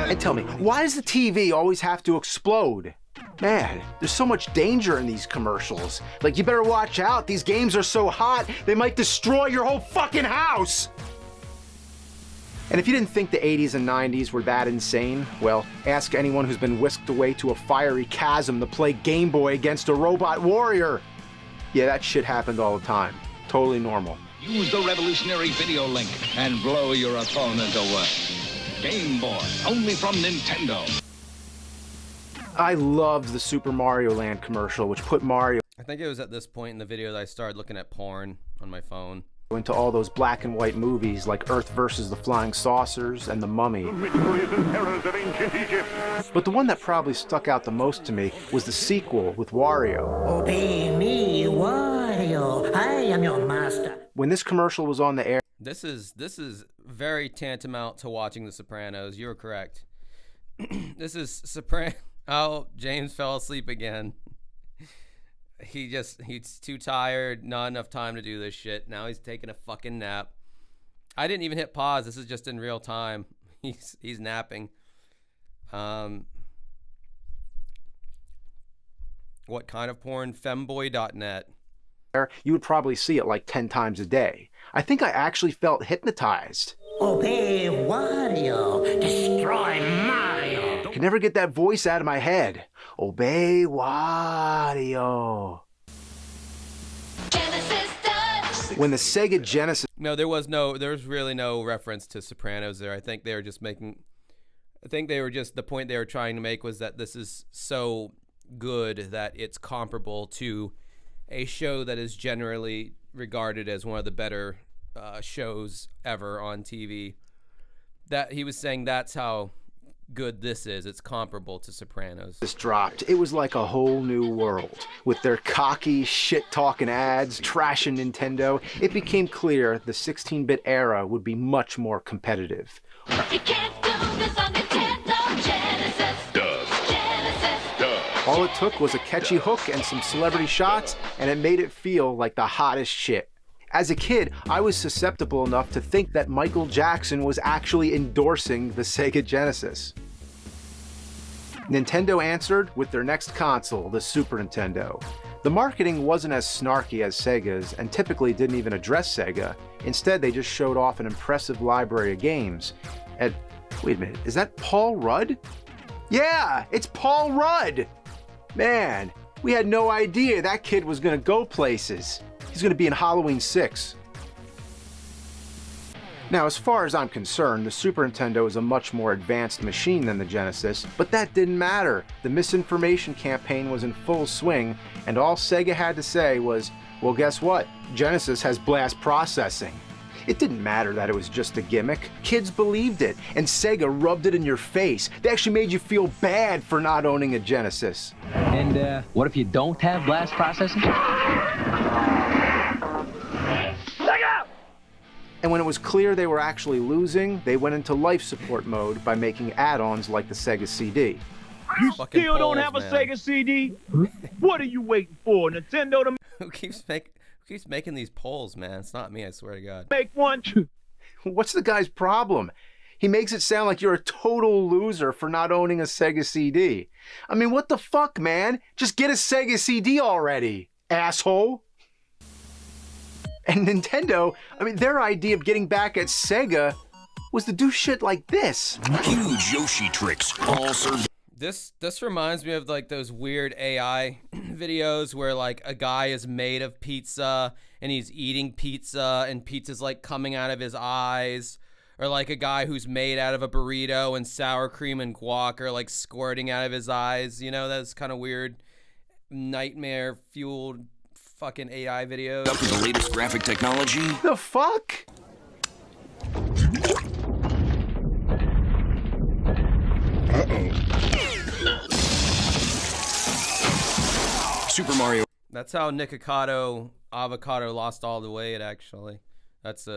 And tell me, why does the TV always have to explode? Man, there's so much danger in these commercials. Like, you better watch out. These games are so hot, they might destroy your whole fucking house. And if you didn't think the 80s and 90s were that insane, well, ask anyone who's been whisked away to a fiery chasm to play Game Boy against a robot warrior. Yeah, that shit happened all the time. Totally normal. Use the revolutionary video link and blow your opponent away. Game Boy, only from Nintendo. I loved the Super Mario Land commercial, which put Mario... I think it was at this point in the video that I started looking at porn on my phone. Into all those black and white movies like Earth vs. the Flying Saucers and The Mummy. But the one that probably stuck out the most to me was the sequel with Wario. Obey me, Wario. I am your master. When this commercial was on the air... This is very tantamount to watching The Sopranos. You were correct. This is Oh, James fell asleep again. He's too tired, not enough time to do this shit. Now he's taking a fucking nap. I didn't even hit pause. This is just in real time. He's napping. What kind of porn? Femboy.net. You would probably see it like 10 times a day. I think I actually felt hypnotized. Obey Wario. Destroy Mario. I could never get that voice out of my head. Obey Wario. When the Sega Genesis... No, there was really no reference to Sopranos there. I think they were just the point they were trying to make was that this is so good that it's comparable to a show that is generally regarded as one of the better shows ever on TV. That he was saying that's how good this is. It's comparable to Sopranos. This dropped. It was like a whole new world. With their cocky, shit-talking ads, trashing Nintendo, it became clear the 16-bit era would be much more competitive. You can't do this on Nintendo Genesis. All it took was a catchy hook and some celebrity shots, and it made it feel like the hottest shit. As a kid, I was susceptible enough to think that Michael Jackson was actually endorsing the Sega Genesis. Nintendo answered with their next console, the Super Nintendo. The marketing wasn't as snarky as Sega's and typically didn't even address Sega. Instead, they just showed off an impressive library of games. And wait a minute, is that Paul Rudd? Yeah, it's Paul Rudd! Man, we had no idea that kid was gonna go places. He's gonna be in Halloween 6. Now, as far as I'm concerned, the Super Nintendo is a much more advanced machine than the Genesis, but that didn't matter. The misinformation campaign was in full swing, and all Sega had to say was, well, guess what? Genesis has blast processing. It didn't matter that it was just a gimmick. Kids believed it, and Sega rubbed it in your face. They actually made you feel bad for not owning a Genesis. And what if you don't have blast processing? And when it was clear they were actually losing, they went into life support mode by making add-ons like the Sega CD. You still don't have a Sega CD? What are you waiting for, Nintendo to Who keeps making these polls, man? It's not me, I swear to God. make one? What's the guy's problem? He makes it sound like you're a total loser for not owning a Sega CD. I mean, what the fuck, man? Just get a Sega CD already, asshole. And Nintendo, I mean, their idea of getting back at Sega was to do shit like this. Huge Yoshi tricks, all served. This reminds me of like those weird AI videos where like a guy is made of pizza and he's eating pizza and pizza's like coming out of his eyes, or like a guy who's made out of a burrito and sour cream and guac are like squirting out of his eyes. You know, that's kind of weird, nightmare fueled fucking AI videos. Up with the latest graphic technology. The fuck? Super Mario. That's how Nikocado Avocado lost all the weight, actually. That's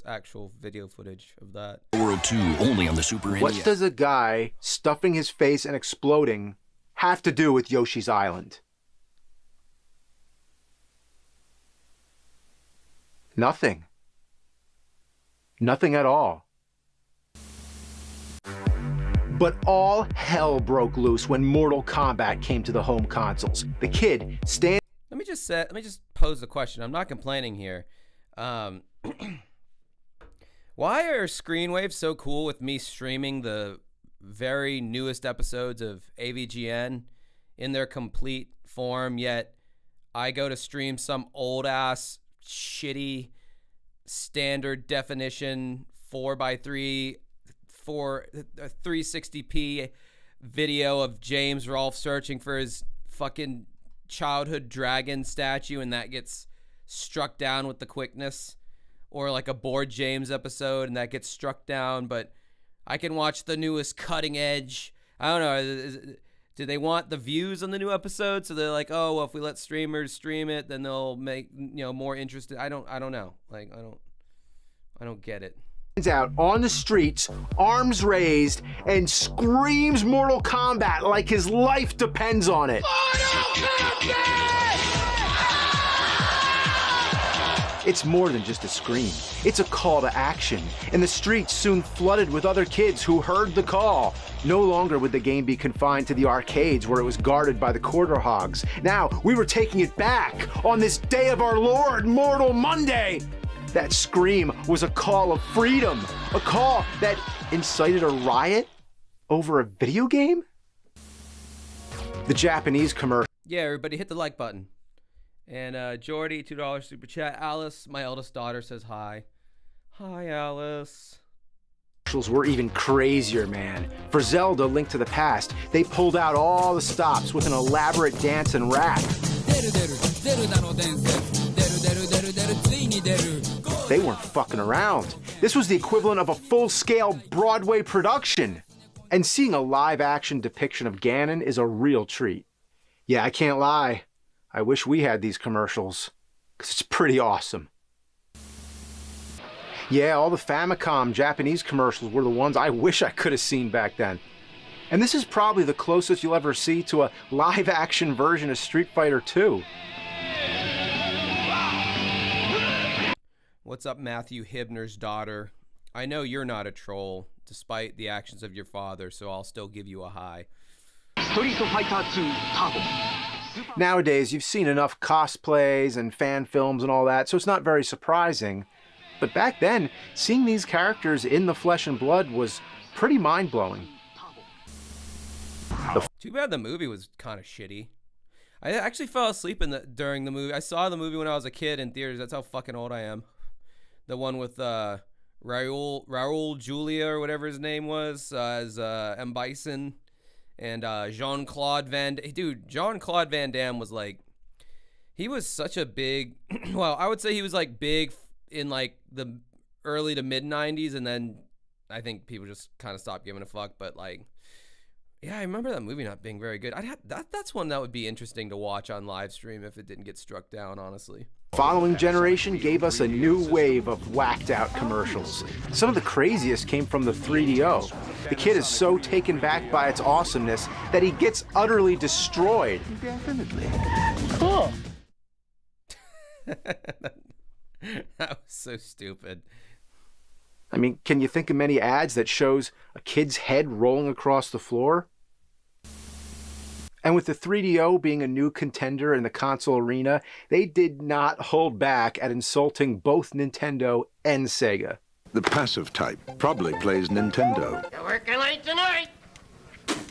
actual video footage of that. World 2, only on the Super NES. What does a guy stuffing his face and exploding have to do with Yoshi's Island? Nothing. Nothing at all. But all hell broke loose when Mortal Kombat came to the home consoles. The kid stand. Let me just pose the question. I'm not complaining here. Why are screen waves so cool with me streaming the very newest episodes of AVGN in their complete form, yet I go to stream some old ass shitty standard definition 4x3 for a 360p video of James Rolfe searching for his fucking childhood dragon statue, and that gets struck down with the quickness, or like a Bored James episode and that gets struck down, but I can watch the newest cutting edge. I don't know. Do they want the views on the new episode? So they're like, oh, well, if we let streamers stream it, then they'll make, more interested. I don't know. Like, I don't get it. Out on the streets, arms raised, and screams Mortal Kombat like his life depends on it. It's more than just a scream. It's a call to action, and the streets soon flooded with other kids who heard the call. No longer would the game be confined to the arcades where it was guarded by the quarter hogs. Now, we were taking it back on this day of our Lord, Mortal Monday. That scream was a call of freedom, a call that incited a riot over a video game? The Japanese commercial. Yeah, everybody hit the like button. And Jordy, $2 super chat. Alice, my eldest daughter, says hi. Hi, Alice. Commercials were even crazier, man. For Zelda: Link to the Past, they pulled out all the stops with an elaborate dance and rap. They weren't fucking around. This was the equivalent of a full-scale Broadway production. And seeing a live-action depiction of Ganon is a real treat. Yeah, I can't lie. I wish we had these commercials, because it's pretty awesome. Yeah, all the Famicom Japanese commercials were the ones I wish I could have seen back then. And this is probably the closest you'll ever see to a live-action version of Street Fighter 2. What's up, Matthew Hibner's daughter? I know you're not a troll, despite the actions of your father, so I'll still give you a hi. Street Fighter 2 Turbo. Nowadays, you've seen enough cosplays and fan films and all that, so it's not very surprising. But back then, seeing these characters in the flesh and blood was pretty mind-blowing. Too bad the movie was kind of shitty. I actually fell asleep during the movie. I saw the movie when I was a kid in theaters. That's how fucking old I am. The one with Raul Julia or whatever his name was as M. Bison. And Jean-Claude Van Damme. Dude, Jean-Claude Van Damme was like, he was such a big, well, I would say he was like big in like the early to mid 90s, and then I think people just kind of stopped giving a fuck. But like, yeah, I remember that movie not being very good. That's one that would be interesting to watch on live stream if it didn't get struck down, honestly. Following generation gave us a new wave of whacked out commercials. Some of the craziest came from the 3DO. The kid is so taken back by its awesomeness that he gets utterly destroyed. Definitely. Cool. That was so stupid. I mean, can you think of many ads that shows a kid's head rolling across the floor? And with the 3DO being a new contender in the console arena, they did not hold back at insulting both Nintendo and Sega. The passive type probably plays Nintendo. You're working late tonight.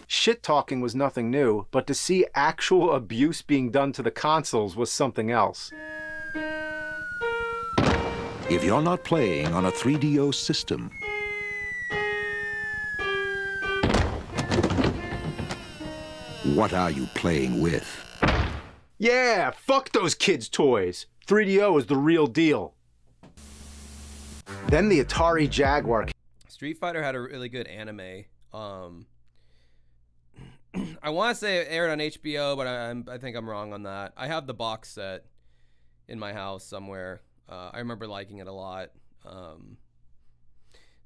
Shit-talking was nothing new, but to see actual abuse being done to the consoles was something else. If you're not playing on a 3DO system, what are you playing with? Yeah, fuck those kids' toys. 3DO is the real deal. Then the Atari Jaguar. Street Fighter had a really good anime. I I want to say it aired on HBO, but I think I'm wrong on that. I have the box set in my house somewhere. I remember liking it a lot.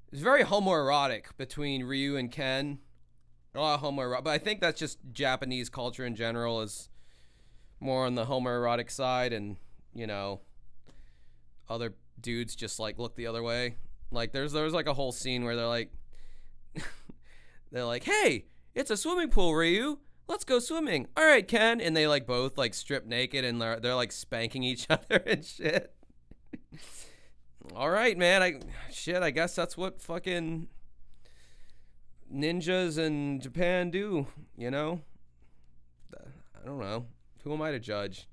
It's very homoerotic between Ryu and Ken. A lot of homoerotic, but I think that's just Japanese culture in general is more on the homoerotic side, and you know, other dudes just like look the other way. Like there's like a whole scene where they're like, hey, it's a swimming pool, Ryu. Let's go swimming. All right, Ken. And they like both like strip naked and they're like spanking each other and shit. All right, man. I guess that's what fucking ninjas in Japan do, you know? I don't know. Who am I to judge?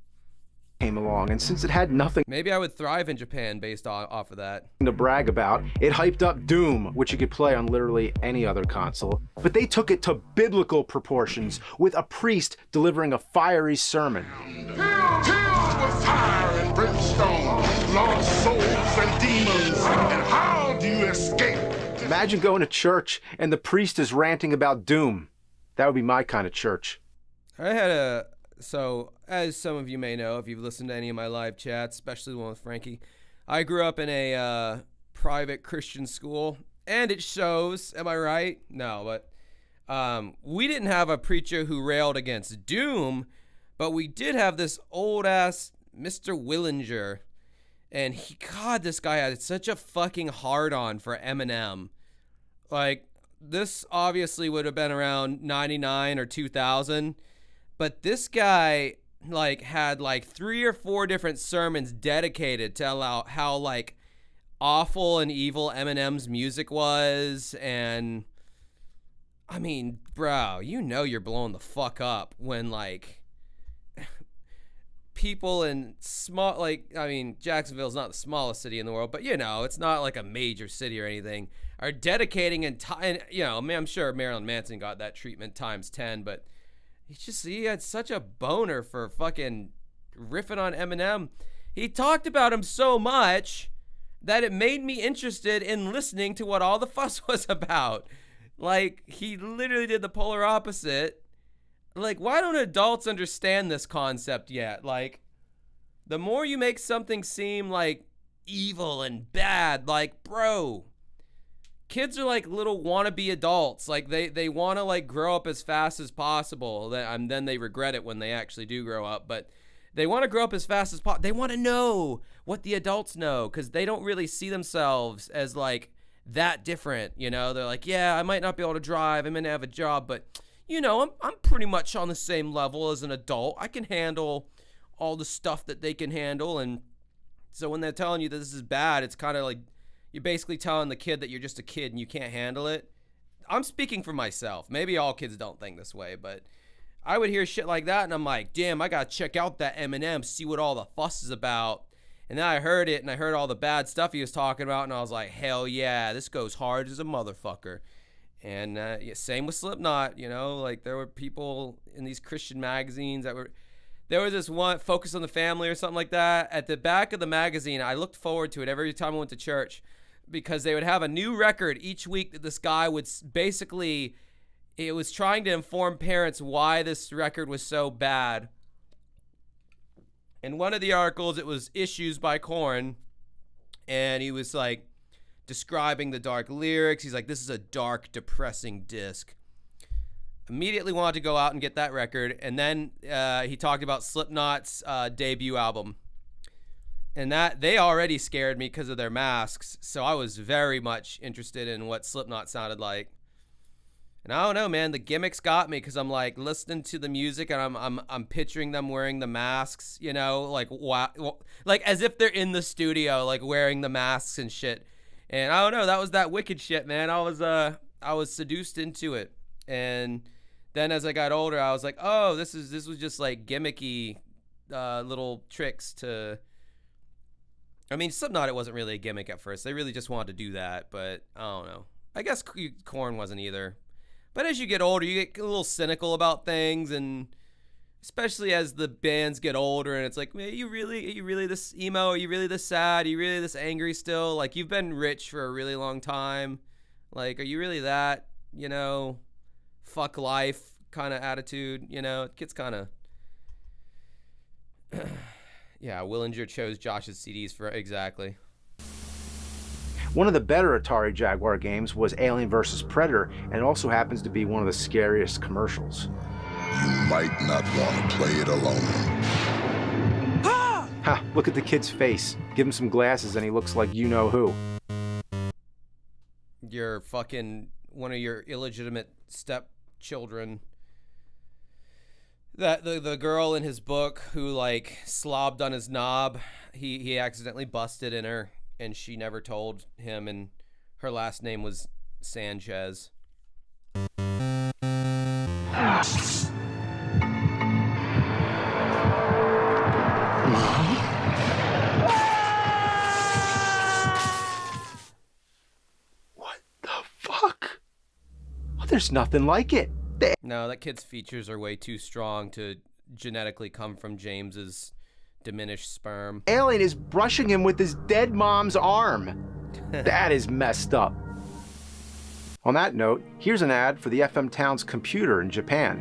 Came along, and since it had nothing Maybe I would thrive in Japan based off of that. to brag about, it hyped up Doom, which you could play on literally any other console. But they took it to biblical proportions, with a priest delivering a fiery sermon. Filled with fire and brimstone, lost souls and demons, and how do you escape? Imagine going to church and the priest is ranting about Doom. That would be my kind of church. So, as some of you may know, if you've listened to any of my live chats, especially the one with Frankie, I grew up in a private Christian school, and it shows, am I right? No, but we didn't have a preacher who railed against Doom, but we did have this old-ass Mr. Willinger, and God, this guy had such a fucking hard-on for Eminem. Like, this obviously would have been around 99 or 2000, but this guy, like, had, like, 3 or 4 different sermons dedicated to how like, awful and evil Eminem's music was, and, I mean, bro, you know you're blowing the fuck up when, like, people in small, like, I mean, Jacksonville's not the smallest city in the world, but, you know, it's not, like, a major city or anything, are dedicating and, you know, I'm sure Marilyn Manson got that treatment times 10, but he had such a boner for fucking riffing on Eminem. He talked about him so much that it made me interested in listening to what all the fuss was about. Like, he literally did the polar opposite. Like, why don't adults understand this concept yet? Like, the more you make something seem like evil and bad, like, bro, kids are like little wannabe adults. Like they want to like grow up as fast as possible. Then they regret it when they actually do grow up. But they want to grow up as fast as possible. They want to know what the adults know because they don't really see themselves as like that different. You know, they're like, yeah, I might not be able to drive. I'm gonna have a job, but you know, I'm pretty much on the same level as an adult. I can handle all the stuff that they can handle. And so when they're telling you that this is bad, it's kind of like you're basically telling the kid that you're just a kid and you can't handle it. I'm speaking for myself. Maybe all kids don't think this way, but I would hear shit like that and I'm like, damn, I gotta check out that Eminem, see what all the fuss is about. And then I heard it and I heard all the bad stuff he was talking about and I was like, hell yeah, this goes hard as a motherfucker. And yeah, same with Slipknot, you know, like there were people in these Christian magazines that were, there was this one, Focus on the Family or something like that. At the back of the magazine, I looked forward to it every time I went to church because they would have a new record each week that this guy would basically, it was trying to inform parents why this record was so bad. In one of the articles, it was Issues by Korn, and he was like describing the dark lyrics. He's like, this is a dark, depressing disc. Immediately wanted to go out and get that record, and then he talked about Slipknot's debut album. And that they already scared me because of their masks, so I was very much interested in what Slipknot sounded like. And I don't know, man, the gimmicks got me because I'm like listening to the music and I'm picturing them wearing the masks, you know, like like as if they're in the studio, like wearing the masks and shit. And I don't know, that was that wicked shit, man. I was seduced into it. And then as I got older, I was like, oh, this was just like gimmicky little tricks to. I mean, Slipknot, it wasn't really a gimmick at first. They really just wanted to do that, but I don't know. I guess Korn wasn't either. But as you get older, you get a little cynical about things, and especially as the bands get older, and it's like, man, are you really this emo? Are you really this sad? Are you really this angry still? Like, you've been rich for a really long time. Like, are you really that, you know, fuck life kind of attitude, you know, it gets kind of. Yeah, Willinger chose Josh's CDs for exactly. One of the better Atari Jaguar games was Alien vs. Predator, and it also happens to be one of the scariest commercials. You might not want to play it alone. Ha! Look at the kid's face. Give him some glasses and he looks like you know who. Your fucking one of your illegitimate stepchildren. That the girl in his book who like slobbed on his knob, he accidentally busted in her, and she never told him, and her last name was Sanchez. What the fuck? Oh, there's nothing like it. No, that kid's features are way too strong to genetically come from James's diminished sperm. Alien is brushing him with his dead mom's arm. That is messed up. On that note, here's an ad for the FM Towns computer in Japan.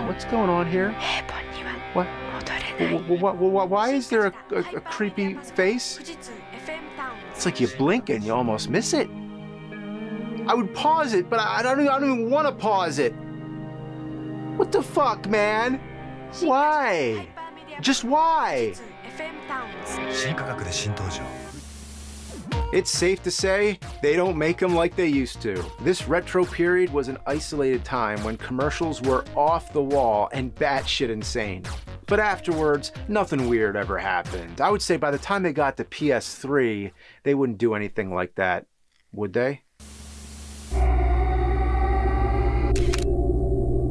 What's going on here? What? Why is there a creepy face? It's like you blink and you almost miss it. I would pause it, but I don't even want to pause it. What the fuck, man? Why? Just why? It's safe to say they don't make them like they used to. This retro period was an isolated time when commercials were off the wall and batshit insane. But afterwards, nothing weird ever happened. I would say by the time they got to PS3, they wouldn't do anything like that, would they? I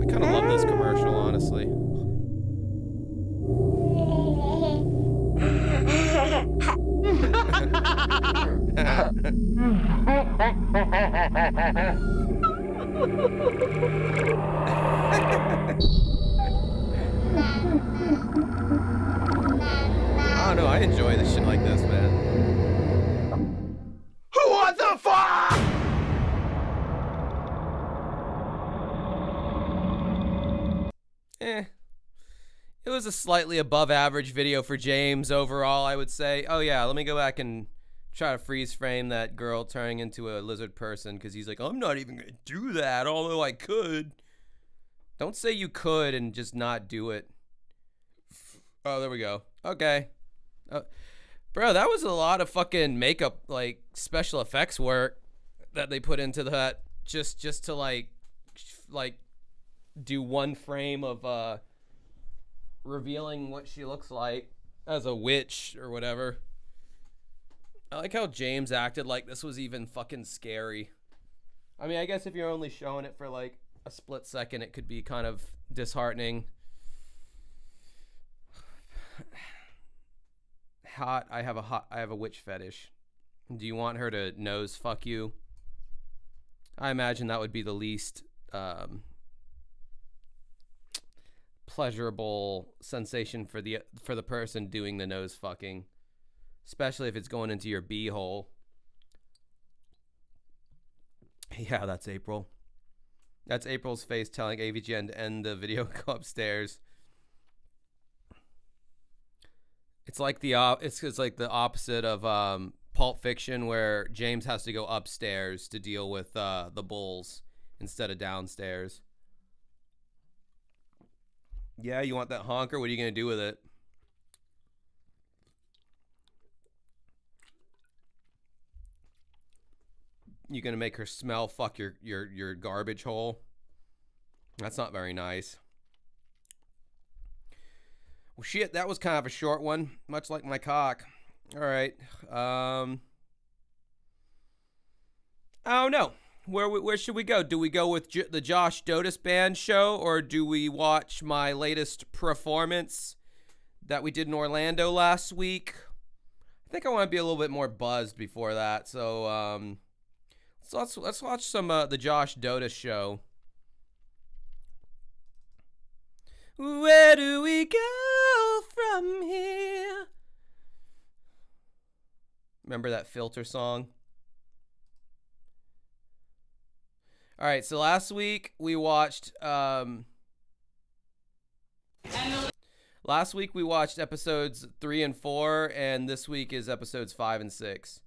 kind of love this commercial, honestly. I don't know, I enjoy this shit like this, man. What the fuck? It was a slightly above average video for James overall, I would say. Oh yeah, let me go back and try to freeze frame that girl turning into a lizard person, because he's like, I'm not even gonna do that, although I could. Don't say you could and just not do it. Oh, there we go. Okay. Bro, that was a lot of fucking makeup, like special effects work that they put into that just to like do one frame of revealing what she looks like as a witch or whatever. I like how James acted like this was even fucking scary. I mean, I guess if you're only showing it for like a split second, it could be kind of disheartening. I have a witch fetish. Do you want her to nose fuck you? I imagine that would be the least pleasurable sensation for the person doing the nose fucking, especially if it's going into your b-hole. Yeah, that's April. That's April's face telling AVGN to end the video, go upstairs. It's like it's like the opposite of Pulp Fiction, where James has to go upstairs to deal with the bulls instead of downstairs. Yeah, you want that honker? What are you gonna do with it? You gonna make her smell fuck your garbage hole? That's not very nice. Well, shit, that was kind of a short one, much like my cock. All right. I don't know. Where should we go? Do we go with the Josh Dodes Band show, or do we watch my latest performance that we did in Orlando last week? I think I want to be a little bit more buzzed before that. So let's watch some the Josh Dodes show. Where do we go from here? Remember that Filter song? All right, so last week we watched episodes 3 and 4, and this week is episodes 5 and 6.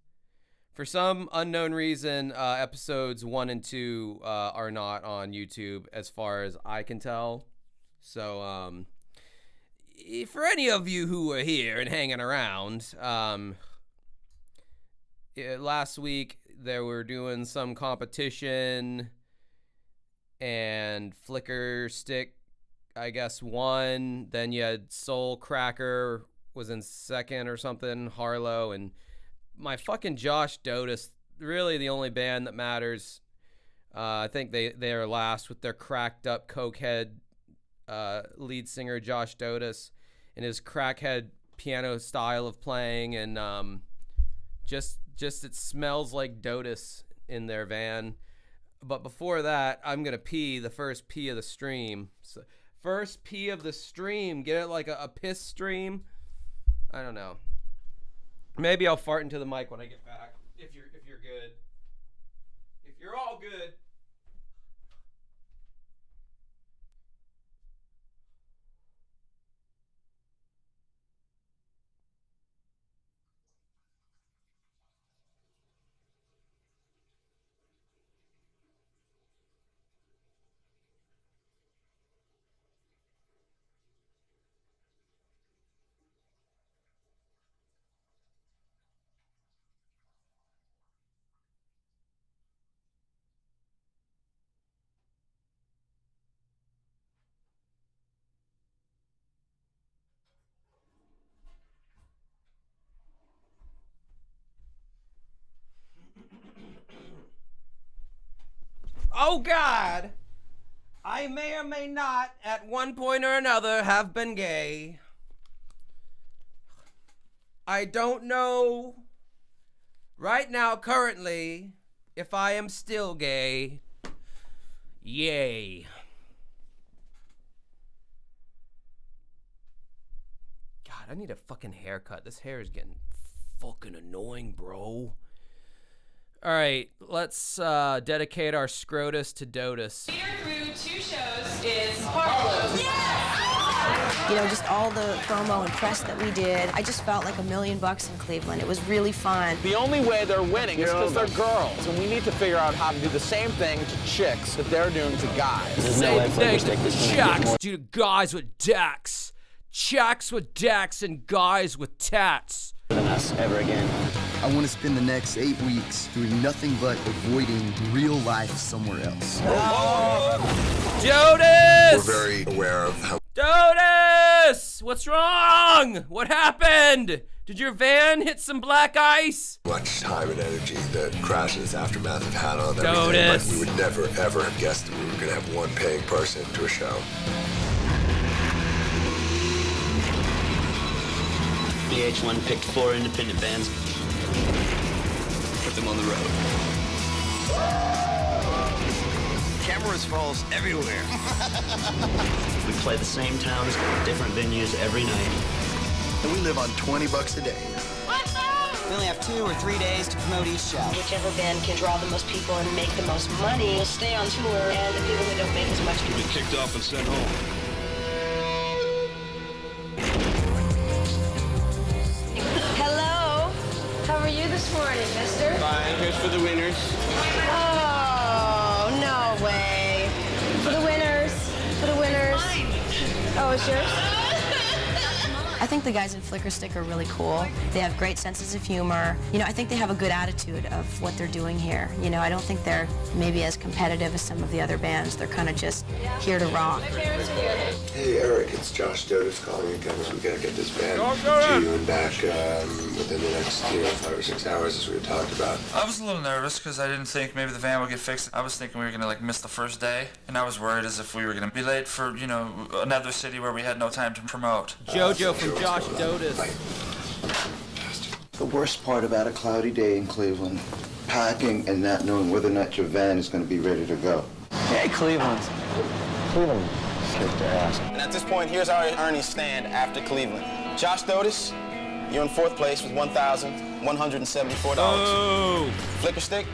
For some unknown reason, episodes 1 and 2 are not on YouTube as far as I can tell. So for any of you who were here and hanging around, last week they were doing some competition, and Flicker Stick, I guess, won. Then you had Soul Cracker was in second or something, Harlow, and my fucking Josh Dodes, really the only band that matters. I think they are last with their cracked up cokehead lead singer Josh Dodes and his crackhead piano style of playing, and just it smells like Dodes in their van. But before that, I'm gonna pee the first pee of the stream. So, first pee of the stream. Get it like a piss stream? I don't know. Maybe I'll fart into the mic when I get back. If you're good. If you're all good. Oh God, I may or may not at one point or another have been gay. I don't know right now currently if I am still gay. Yay. God, I need a fucking haircut. This hair is getting fucking annoying, bro. All right, let's dedicate our Scrotus to Dodes. Leader through 2 shows is Harlow. You know, just all the promo and press that we did, I just felt like $1 million in Cleveland. It was really fun. The only way they're winning is because they're girls, and we need to figure out how to do the same thing to chicks that they're doing to guys. Same thing to chicks do to guys with decks. Chicks with decks and guys with tats. Than us ever again. I want to spend the next 8 weeks doing nothing but avoiding real life somewhere else. Dodes! We're very aware of how... Dodes! What's wrong? What happened? Did your van hit some black ice? much time and energy that Crash and its aftermath have had on everything. Dodes! Like, we would never, ever have guessed that we were going to have one paying person to a show. VH1 picked 4 independent bands. Put them on the road. Cameras falls everywhere. We play the same towns, different venues every night. And we live on $20 a day. We only have 2 or 3 days to promote each show. Whichever band can draw the most people and make the most money will stay on tour, and the people that don't make as much will be kicked off and sent home. Hello. How are you this morning, mister? Fine. Here's for the winners. Oh, no way. For the winners. For the winners. Oh, it's yours? I think the guys in Flicker Stick are really cool. They have great senses of humor. You know, I think they have a good attitude of what they're doing here. You know, I don't think they're maybe as competitive as some of the other bands. They're kind of just here to rock. Hey, Eric, it's Josh Dodes calling again. We gotta get this band to you and back within the next 5 or 6 hours, as we had talked about. I was a little nervous because I didn't think maybe the van would get fixed. I was thinking we were gonna miss the first day, and I was worried as if we were gonna be late for another city where we had no time to promote. JoJo from Josh Dodes. The worst part about a cloudy day in Cleveland, packing and not knowing whether or not your van is going to be ready to go. Hey, Cleveland kicked their ass. And at this point, here's how our earnings stand after Cleveland. Josh Dodes, you're in 4th place with 1,000. $174. Oh. Flicker Stick,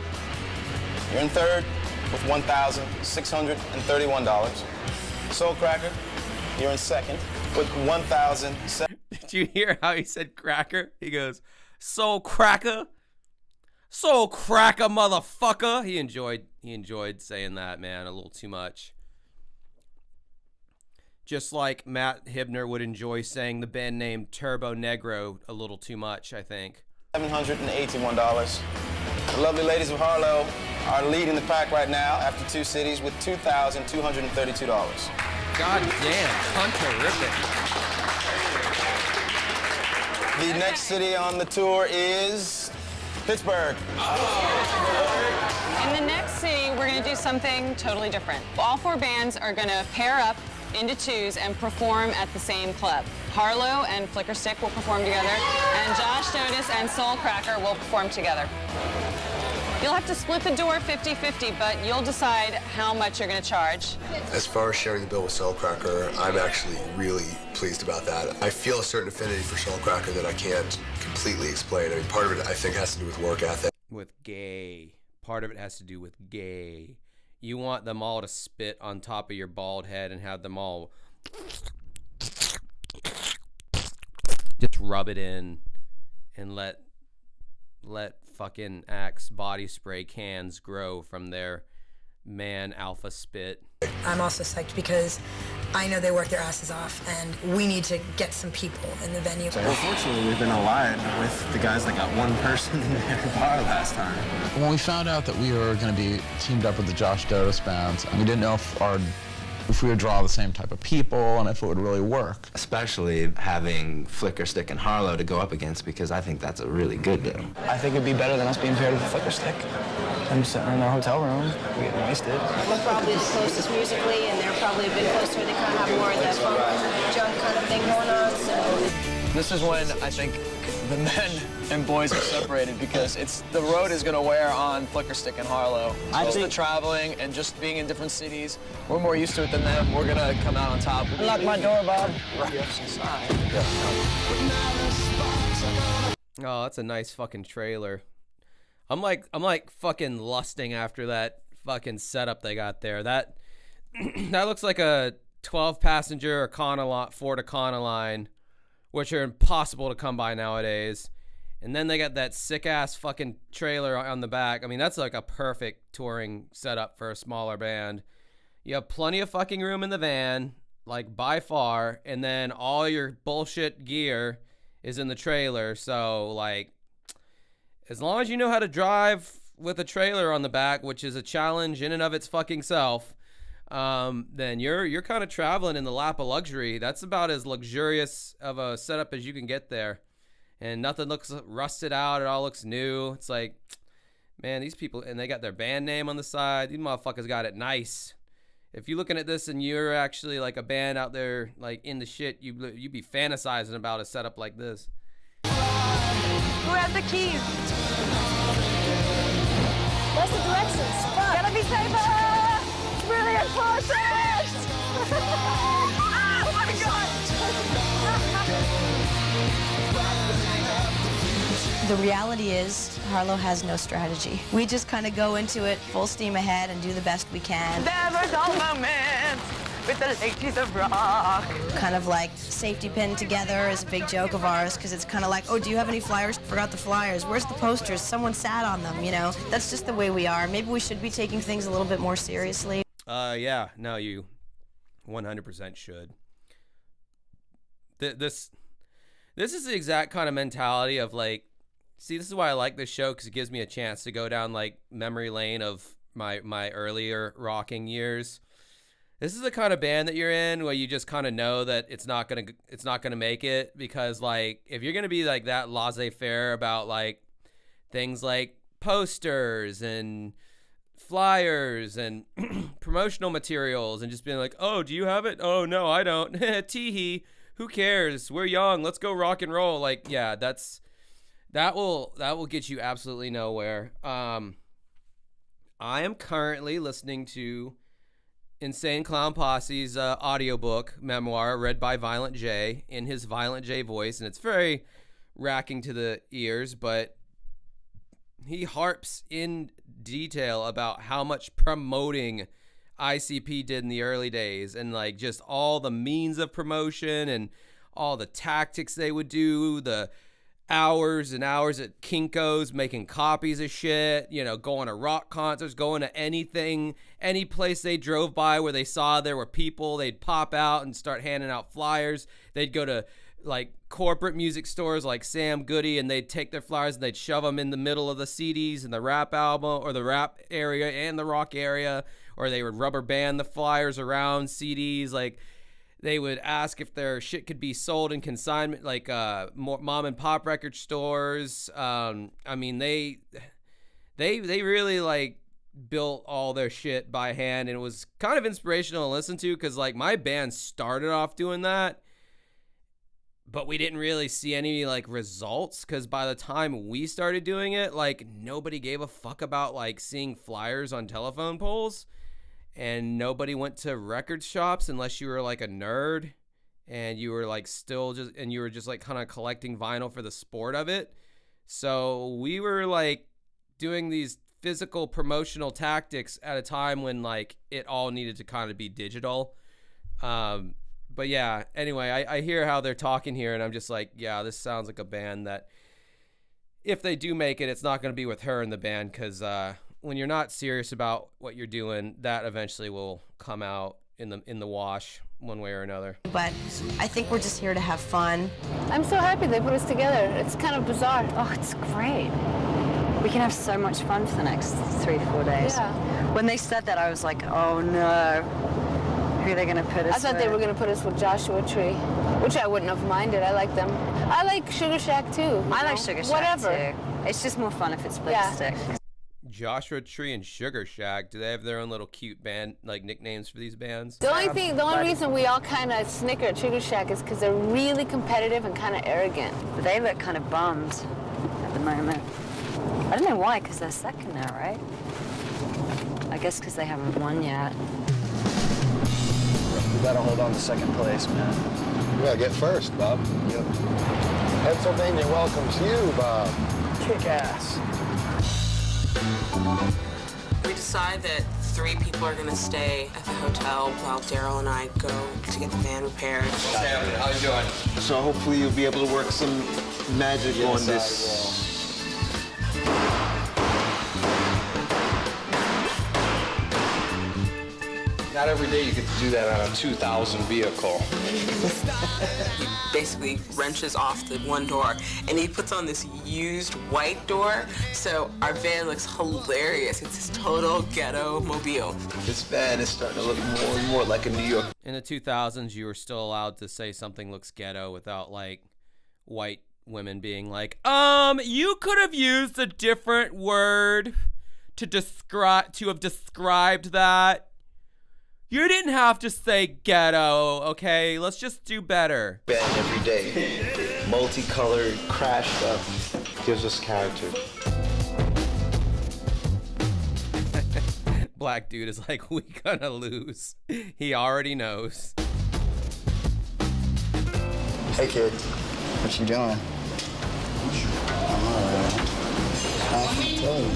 you're in third with $1,631. Soul Cracker, you're in second with $1,007. Did you hear how he said cracker? He goes, Soul Cracker? Soul Cracker, motherfucker. He enjoyed saying that, man, a little too much. Just like Matt Hibner would enjoy saying the band name Turbo Negro a little too much, I think. $781. The lovely ladies of Harlow are leading the pack right now after 2 cities with $2,232. God damn, Hunterific. The next city on the tour is Pittsburgh. In the next city, we're going to do something totally different. All 4 bands are going to pair up into 2s and perform at the same club. Harlow and Flicker Stick will perform together, and Josh Dodis and Soul Cracker will perform together. You'll have to split the door 50-50, but you'll decide how much you're going to charge. As far as sharing the bill with Soul Cracker, I'm actually really pleased about that. I feel a certain affinity for Soul Cracker that I can't completely explain. I mean, part of it, I think, has to do with work ethic. With gay. Part of it has to do with gay. You want them all to spit on top of your bald head and have them all just rub it in and let fucking Axe body spray cans grow from their man alpha spit. I'm also psyched because I know they work their asses off, and we need to get some people in the venue. Unfortunately, we've been allied with the guys that got one person in their bar last time. When we found out that we were going to be teamed up with the Josh Dodis Band, we didn't know if we would draw the same type of people and if it would really work. Especially having Flicker Stick and Harlow to go up against, because I think that's a really good deal. I think it'd be better than us being paired with a Flicker Stick. I'm sitting in our hotel room, we're getting wasted. We're probably the closest musically, and they're probably a bit closer. They kind of have more of the funk, junk kind of thing going on, so. This is when I think the men and boys are separated, because the road is going to wear on Flicker Stick and Harlow. Just the traveling and just being in different cities, we're more used to it than them. We're going to come out on top. Unlock my door, Bob. Oh, that's a nice fucking trailer. I'm like fucking lusting after that fucking setup they got there. That that looks like a 12-passenger Ford Econoline, which are impossible to come by nowadays. And then they got that sick-ass fucking trailer on the back. I mean, that's like a perfect touring setup for a smaller band. You have plenty of fucking room in the van, like by far, and then all your bullshit gear is in the trailer. So, like, as long as you know how to drive with a trailer on the back, which is a challenge in and of its fucking self, then you're kind of traveling in the lap of luxury. That's about as luxurious of a setup as you can get there. And nothing looks rusted out. It all looks new. It's like, man, these people, and they got their band name on the side. These motherfuckers got it nice. If you're looking at this and you're actually like a band out there, like in the shit, you'd be fantasizing about a setup like this. Who has the keys? What's the directions? Fuck. Gotta be safer! It's really important! Oh my god! The reality is, Harlow has no strategy. We just kind of go into it full steam ahead and do the best we can. Never dull moments with the ladies of rock. Kind of like safety pin together is a big joke of ours, because it's kind of like, oh, do you have any flyers? Forgot the flyers. Where's the posters? Someone sat on them, you know? That's just the way we are. Maybe we should be taking things a little bit more seriously. Yeah, no, you 100% should. This is the exact kind of mentality of like, see, this is why I like this show, because it gives me a chance to go down like memory lane of my earlier rocking years. This is the kind of band that you're in where you just kind of know that it's not gonna make it, because like if you're gonna be like that laissez-faire about like things like posters and flyers and promotional materials and just being like, oh, do you have it? Oh no, I don't. Tee-hee. Who cares? We're young. Let's go rock and roll. Like, yeah, that will get you absolutely nowhere. I am currently listening to Insane Clown Posse's audiobook memoir read by Violent J in his Violent J voice, and it's very racking to the ears, but he harps in detail about how much promoting ICP did in the early days, and like just all the means of promotion and all the tactics they would do, the hours and hours at Kinko's making copies of shit, you know, going to rock concerts, going to anything, any place they drove by where they saw there were people, they'd pop out and start handing out flyers. They'd go to like corporate music stores like Sam Goody, and they'd take their flyers and they'd shove them in the middle of the CDs and the rap album, or the rap area and the rock area, or they would rubber band the flyers around CDs. Like, they would ask if their shit could be sold in consignment, like mom and pop record stores. I mean, they really like built all their shit by hand, and it was kind of inspirational to listen to, because like my band started off doing that, but we didn't really see any like results, because by the time we started doing it, like nobody gave a fuck about like seeing flyers on telephone poles. And nobody went to record shops unless you were like a nerd and you were like you were just like kind of collecting vinyl for the sport of it. So we were like doing these physical promotional tactics at a time when like it all needed to kind of be digital. But yeah, anyway, I hear how they're talking here, and I'm just like, yeah, this sounds like a band that if they do make it, it's not going to be with her in the band, because when you're not serious about what you're doing, that eventually will come out in the wash one way or another. But I think we're just here to have fun. I'm so happy they put us together. It's kind of bizarre. Oh, it's great. We can have so much fun for the next 3 to 4 days. Yeah. When they said that, I was like, oh no. Who are they going to put us I thought with? they were going to put us with Joshua Tree, which I wouldn't have minded. I like them. I like Sugar Shack too. I like Sugar Shack too. It's just more fun if it's Flicker Stick. Joshua Tree and Sugar Shack, do they have their own little cute band like nicknames for these bands? The only reason we all kind of snicker at Sugar Shack is because they're really competitive and kind of arrogant. But they look kind of bummed at the moment. I don't know why, because they're second now, right? I guess because they haven't won yet. We gotta hold on to second place, man. We gotta get first, Bob. Yep. Pennsylvania welcomes you, Bob. Kick ass. We decide that 3 people are going to stay at the hotel while Daryl and I go to get the van repaired. Sam, how you doing? So hopefully you'll be able to work some magic on this. Not every day you get to do that on a 2000 vehicle. He basically wrenches off the one door, and he puts on this used white door, so our van looks hilarious. It's this total ghetto mobile. This van is starting to look more and more like a New York. In the 2000s, you were still allowed to say something looks ghetto without like white women being like, you could have used a different word to have described that. You didn't have to say ghetto, okay? Let's just do better. Band every day. Multicolored, crashed up. Gives us character. Black dude is like, we gonna lose. He already knows. Hey, kid. What you doing? I'm alright. I can tell you.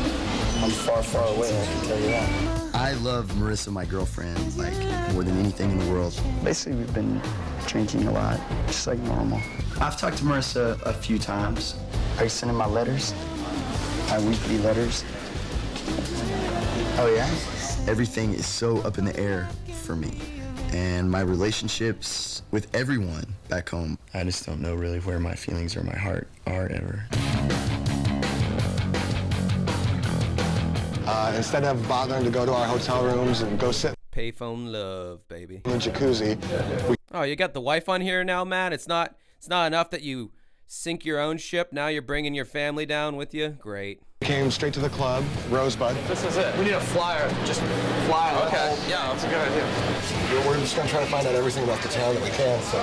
I'm far, far away, I can tell you that. I love Marissa, my girlfriend, like more than anything in the world. Basically, we've been drinking a lot, just like normal. I've talked to Marissa a few times. Are you sending my letters? My weekly letters? Oh, yeah? Everything is so up in the air for me. And my relationships with everyone back home. I just don't know really where my feelings or my heart are ever. Instead of bothering to go to our hotel rooms and go sit Payphone love, baby. in the jacuzzi, Oh, you got the wife on here now, Matt? It's not enough that you sink your own ship. Now you're bringing your family down with you? Great. came straight to the club, Rosebud. This is it. We need a flyer. Just fly on. Okay. Yeah, that's a good idea. We're just going to try to find out everything about the town that we can. So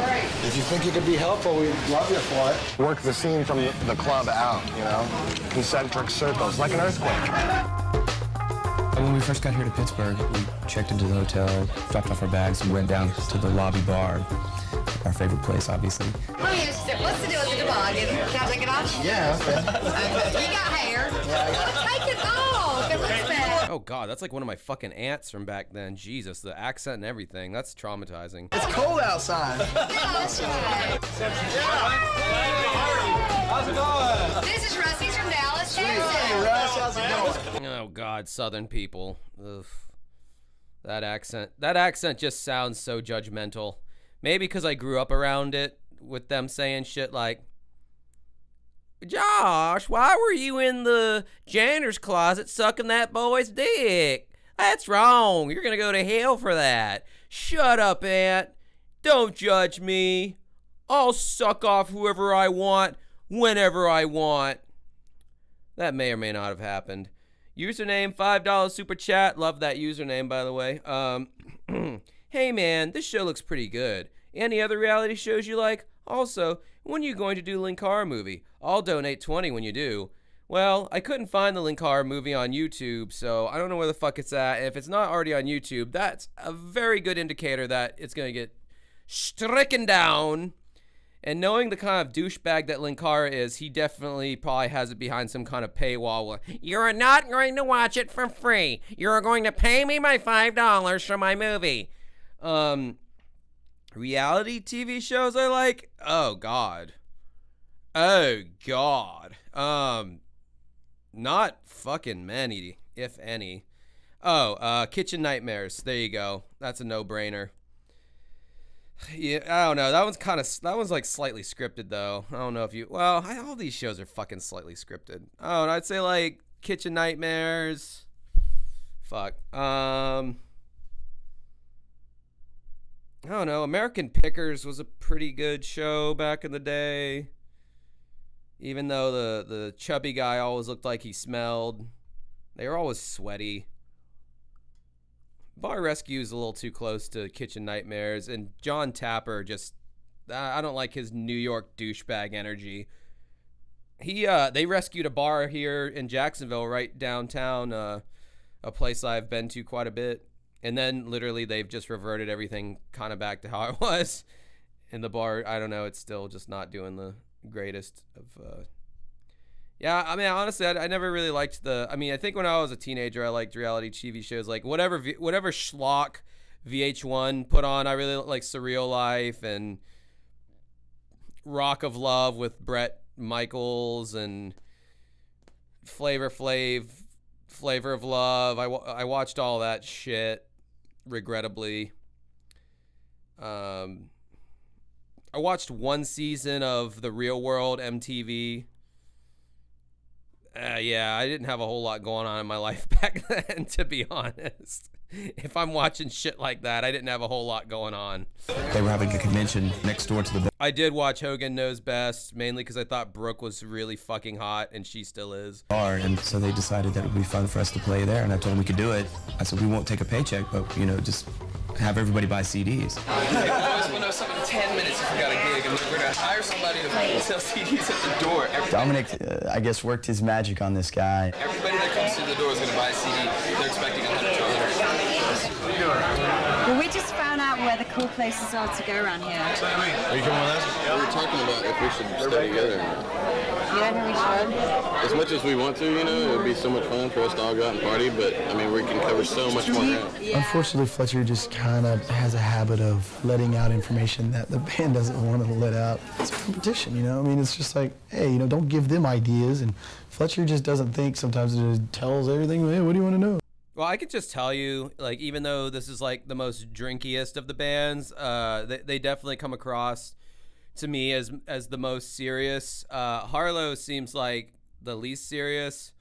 if you think you could be helpful, we'd love you for it. Work the scene from the club out, you know, concentric circles, like an earthquake. When we first got here to Pittsburgh, we checked into the hotel, dropped off our bags, and went down to the lobby bar. our favorite place, obviously. What's the deal with the toboggan? Can I take it off? Yeah, okay. You got hair. Take it off. It looks bad. Oh God, that's like one of my fucking aunts from back then. Jesus, the accent and everything. That's traumatizing. It's cold outside. How's it going? This is Russ. He's from Dallas, Texas. Hey, Russ, how's it going? Oh God, Southern people. Ugh. That accent just sounds so judgmental. Maybe because I grew up around it with them saying shit like, Josh, why were you in the janitor's closet sucking that boy's dick? That's wrong. You're going to go to hell for that. Shut up, Aunt. Don't judge me. I'll suck off whoever I want, whenever I want. That may or may not have happened. Username, $5 super chat. Love that username, by the way. Hey, man, this show looks pretty good. Any other reality shows you like? Also, when are you going to do Linkara movie? I'll donate 20 when you do. Well, I couldn't find the Linkara movie on YouTube, so I don't know where the fuck it's at. If it's not already on YouTube, that's a very good indicator that it's going to get stricken down. And knowing the kind of douchebag that Linkara is, he definitely probably has it behind some kind of paywall where you're not going to watch it for free. You're going to pay me my $5 for my movie. Reality TV shows I like? Oh God. Not fucking many, if any. Kitchen Nightmares. There you go. That's a no-brainer. Yeah, I don't know. That one's like slightly scripted though. I don't know if you. Well, all these shows are fucking slightly scripted. Oh, I'd say like Kitchen Nightmares. Fuck. I don't know. American Pickers was a pretty good show back in the day. Even though the chubby guy always looked like he smelled. They were always sweaty. Bar Rescue is a little too close to Kitchen Nightmares, and John Tapper just, I don't like his New York douchebag energy. They rescued a bar here in Jacksonville, right downtown, a place I've been to quite a bit, and then literally they've just reverted everything kind of back to how it was. And the bar, I don't know, it's still just not doing the greatest of. Yeah, I mean, honestly, I never really liked I think when I was a teenager, I liked reality TV shows. Like, whatever schlock VH1 put on, I really like Surreal Life and Rock of Love with Bret Michaels and Flavor of Love. I watched all that shit, regrettably. I watched one season of The Real World MTV. Yeah, I didn't have a whole lot going on in my life back then, to be honest. If I'm watching shit like that, I didn't have a whole lot going on. They were having a convention next door to the... I did watch Hogan Knows Best, mainly because I thought Brooke was really fucking hot, and she still is. And so they decided that it would be fun for us to play there, and I told them we could do it. I said, we won't take a paycheck, but, just have everybody buy CDs. We'll know something in 10 minutes if we got a gig, and we're going to hire somebody to sell CDs at the door. Dominic, I guess, worked his magic on this guy. Everybody that comes through the door is going to buy a CD. They're expecting 100 to 100. Well, we just found out where the cool places are to go around here. Are you coming with us? We were talking about if we should stay together. You don't think we should? As much as we want to, it would be so much fun for us to all go out and party, but, we can cover so much more ground. Yeah. Unfortunately, Fletcher just kind of has a habit of letting out information that the band doesn't want to let out. It's a competition, it's just like, hey, don't give them ideas, and Fletcher just doesn't think sometimes. It just tells everything, hey, what do you want to know? Well, I could just tell you, like, even though this is like the most drinkiest of the bands, they definitely come across to me as the most serious. Harlow seems like the least serious.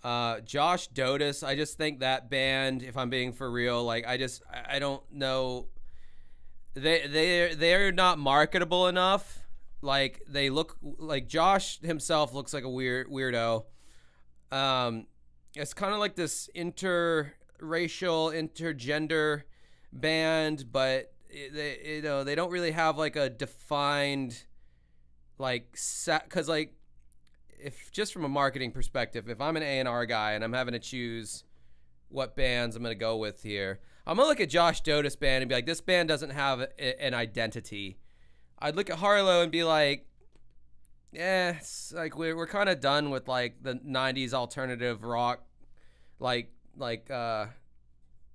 Josh Dodes, I just think that band, if I'm being for real, like, I don't know. They're not marketable enough. Like, they look like Josh himself looks like a weirdo. It's kind of like this interracial, intergender band, but they don't really have like a defined like set, because like if just from a marketing perspective, if I'm an A&R guy and I'm having to choose what bands I'm going to go with here, I'm going to look at Josh Dodes Band and be like, this band doesn't have an identity. I'd look at Harlow and be like, yeah, it's like we're kind of done with like the 90s alternative rock, like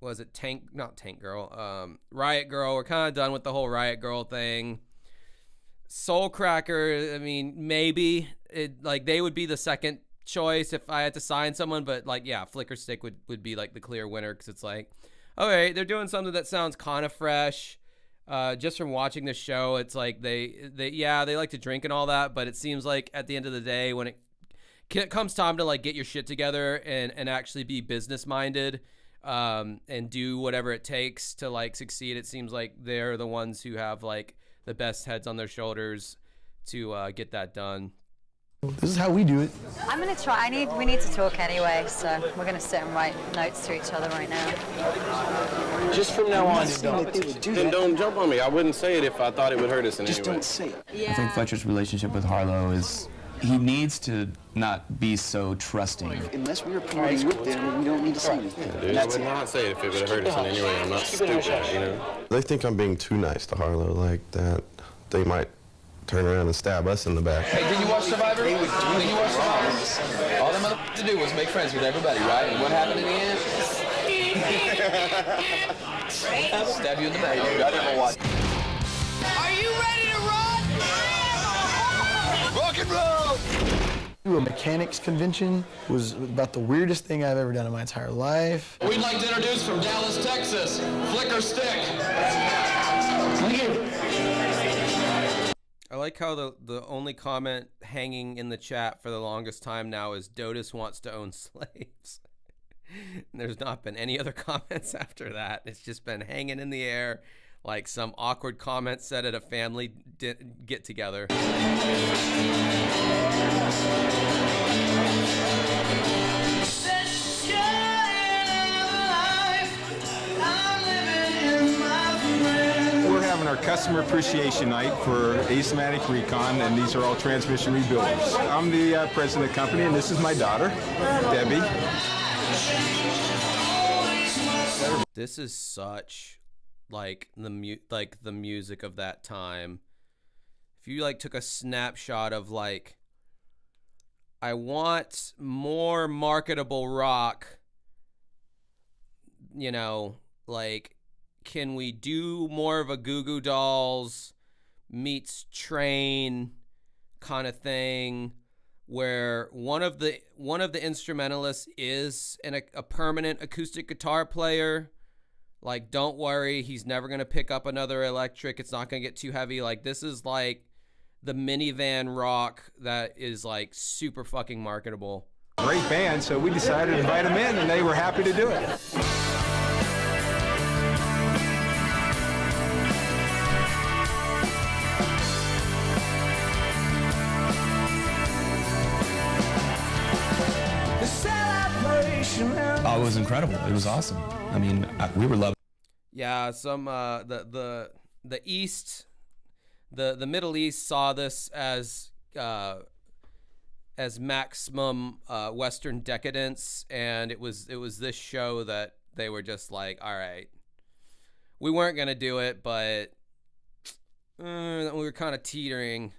was it not Tank Girl, Riot Girl. We're kind of done with the whole Riot Girl thing. Soulcracker, I mean, maybe like they would be the second choice if I had to sign someone, but like, yeah, Flicker Stick would be like the clear winner, because it's like, okay, they're doing something that sounds kind of fresh. Just from watching the show, it's like they like to drink and all that, but it seems like at the end of the day, when it comes time to like get your shit together and actually be business minded, and do whatever it takes to like succeed, it seems like they're the ones who have like the best heads on their shoulders to get that done. This is how we do it. I'm gonna try. We need to talk anyway, so we're gonna sit and write notes to each other right now. Just from now on, then don't jump on me. I wouldn't say it if I thought it would hurt us in any way. Just don't say it. Yeah. I think Fletcher's relationship with Harlow is, he needs to not be so trusting. Unless we were partying with them, we don't need to say anything. Yeah, dude, I would not say it if it would hurt us in any way. I'm not stupid, you know? They think I'm being too nice to Harlow, like that they might turn around and stab us in the back. Hey, did you watch Survivor? Did you watch Survivor? All them motherfuckers to do was make friends with everybody, right? And what happened in the end? Stab you in the back. I never watched. Are you ready to run? Rock and roll! A mechanics convention was about the weirdest thing I've ever done in my entire life. We'd like to introduce from Dallas, Texas, Flicker Stick. I like how the only comment hanging in the chat for the longest time now is Dodus wants to own slaves. There's not been any other comments after that. It's just been hanging in the air like some awkward comment said at a family get-together. We're having our customer appreciation night for Asematic Recon, and these are all transmission rebuilders. I'm the president of the company, and this is my daughter, Debbie. This is such like the music of that time. If you like took a snapshot of like, I want more marketable rock, you know, like, can we do more of a Goo Goo Dolls meets Train kind of thing, where one of the instrumentalists is a permanent acoustic guitar player? Like, don't worry, he's never gonna pick up another electric. It's not gonna get too heavy. Like, this is like the minivan rock that is like super fucking marketable. Great band, so we decided to invite them in, and they were happy to do it. Oh, it was incredible. It was awesome. I mean, we were loving. Yeah, some the East, the Middle East saw this as maximum Western decadence, and it was this show that they were just like, all right, we weren't gonna do it, but we were kind of teetering.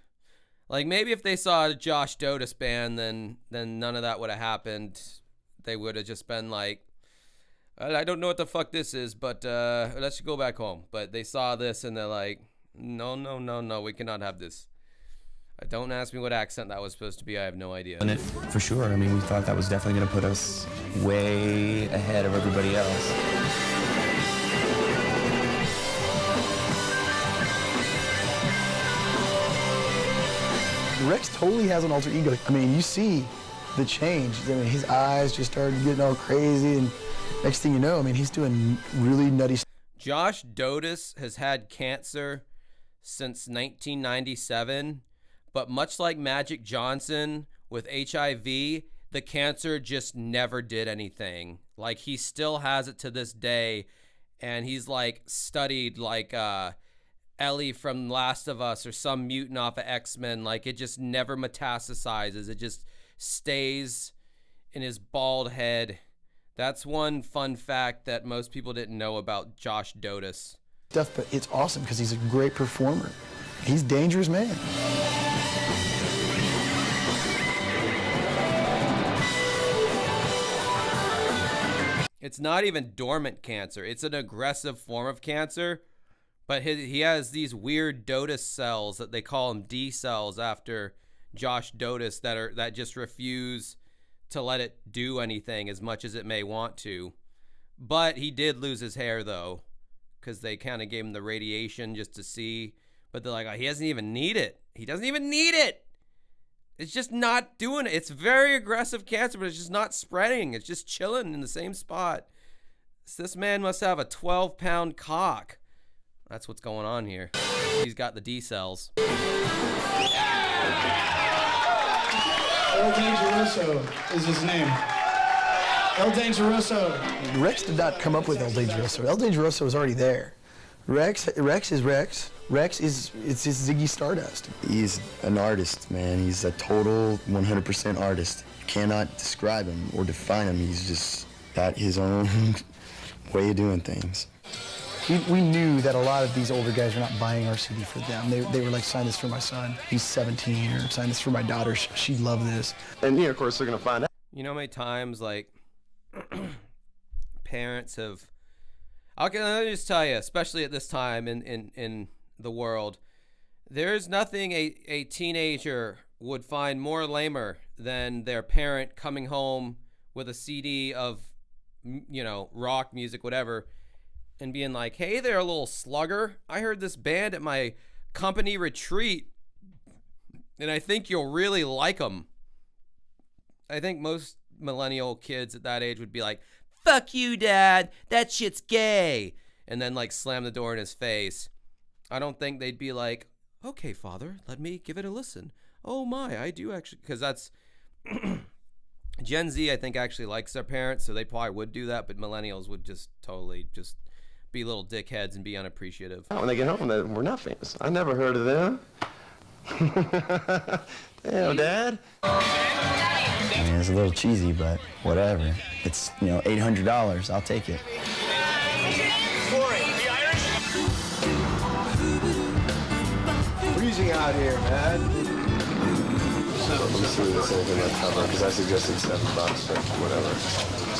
Like, maybe if they saw a Josh Dodus band, then none of that would have happened. They would have just been like, I don't know what the fuck this is, but let's go back home. But they saw this and they're like, no, we cannot have this. Don't ask me what accent that was supposed to be. I have no idea. And it, for sure. I mean, we thought that was definitely going to put us way ahead of everybody else. Rex totally has an alter ego. I mean, you see the change. I mean, his eyes just started getting all crazy, and next thing you know, I mean, he's doing really nutty stuff. Josh Dodus has had cancer since 1997, but much like Magic Johnson with HIV, the cancer just never did anything. Like, he still has it to this day, and he's like studied like Ellie from Last of Us or some mutant off of X-Men. Like, it just never metastasizes. It just stays in his bald head. That's one fun fact that most people didn't know about Josh Dodus. But it's awesome because he's a great performer. He's a dangerous man. It's not even dormant cancer. It's an aggressive form of cancer, but he has these weird DODES cells that they call them D cells after Josh Dodes that just refuse to let it do anything as much as it may want to. But he did lose his hair though, because they kind of gave him the radiation just to see. But they're like, oh, he doesn't even need it. He doesn't even need it. It's just not doing it. It's very aggressive cancer, but it's just not spreading. It's just chilling in the same spot. So this man must have a 12-pound cock. That's what's going on here. He's got the D cells. El Dangeroso is his name. El Dangeroso. Rex did not come up with El Dangeroso. El Dangeroso was already there. Rex is Rex. Rex is his Ziggy Stardust. He's an artist, man. He's a total 100% artist. You cannot describe him or define him. He's just got his own way of doing things. We knew that a lot of these older guys were not buying our CD for them. They were like, sign this for my son. He's 17, or sign this for my daughter. She'd love this. And yeah, of course, they're going to find out. You know how many times, like, parents have... Okay, let me just tell you, especially at this time in the world, there's nothing a teenager would find more lamer than their parent coming home with a CD of, you know, rock music, whatever, and being like, hey there, little slugger. I heard this band at my company retreat, and I think you'll really like them. I think most millennial kids at that age would be like, fuck you, Dad, that shit's gay, and then like slam the door in his face. I don't think they'd be like, okay, Father, let me give it a listen. Oh my, I do actually, because that's Gen Z, I think, actually likes their parents, so they probably would do that, but millennials would just totally just be little dickheads and be unappreciative. When they get home, we're not famous. I never heard of them. Damn, Dad. I mean, it's a little cheesy, but whatever. It's, you know, $800. I'll take it. Freezing out here, man. Let me see this anything that cover, because I suggested $7 or whatever.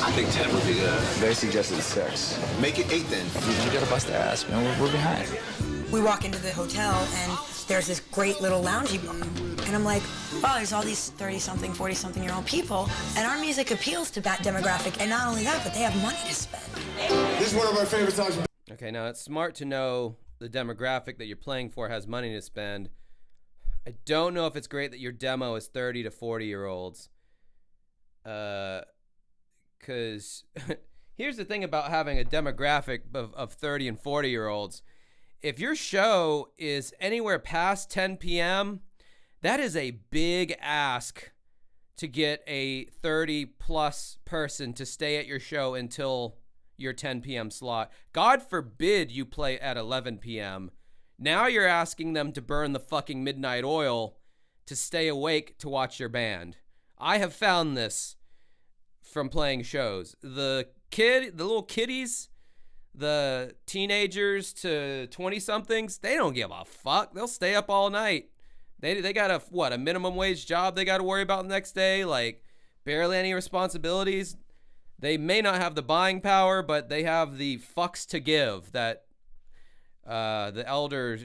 I think 10 would be good. They suggested 6. Make it 8 then. You gotta bust their ass, man. We're behind. We walk into the hotel, and there's this great little loungy bar. And I'm like, oh, there's all these 30-something, 40-something-year-old people, and our music appeals to that demographic. And not only that, but they have money to spend. This is one of our favorite songs. Okay, now it's smart to know the demographic that you're playing for has money to spend. I don't know if it's great that your demo is 30 to 40-year-olds. Because here's the thing about having a demographic of 30 and 40-year-olds. If your show is anywhere past 10 p.m., that is a big ask to get a 30-plus person to stay at your show until your 10 p.m. slot. God forbid you play at 11 p.m. Now you're asking them to burn the fucking midnight oil to stay awake to watch your band. I have found this from playing shows. The little kiddies, the teenagers to 20-somethings, they don't give a fuck. They'll stay up all night. They got a minimum wage job they got to worry about the next day, like barely any responsibilities. They may not have the buying power, but they have the fucks to give that the elder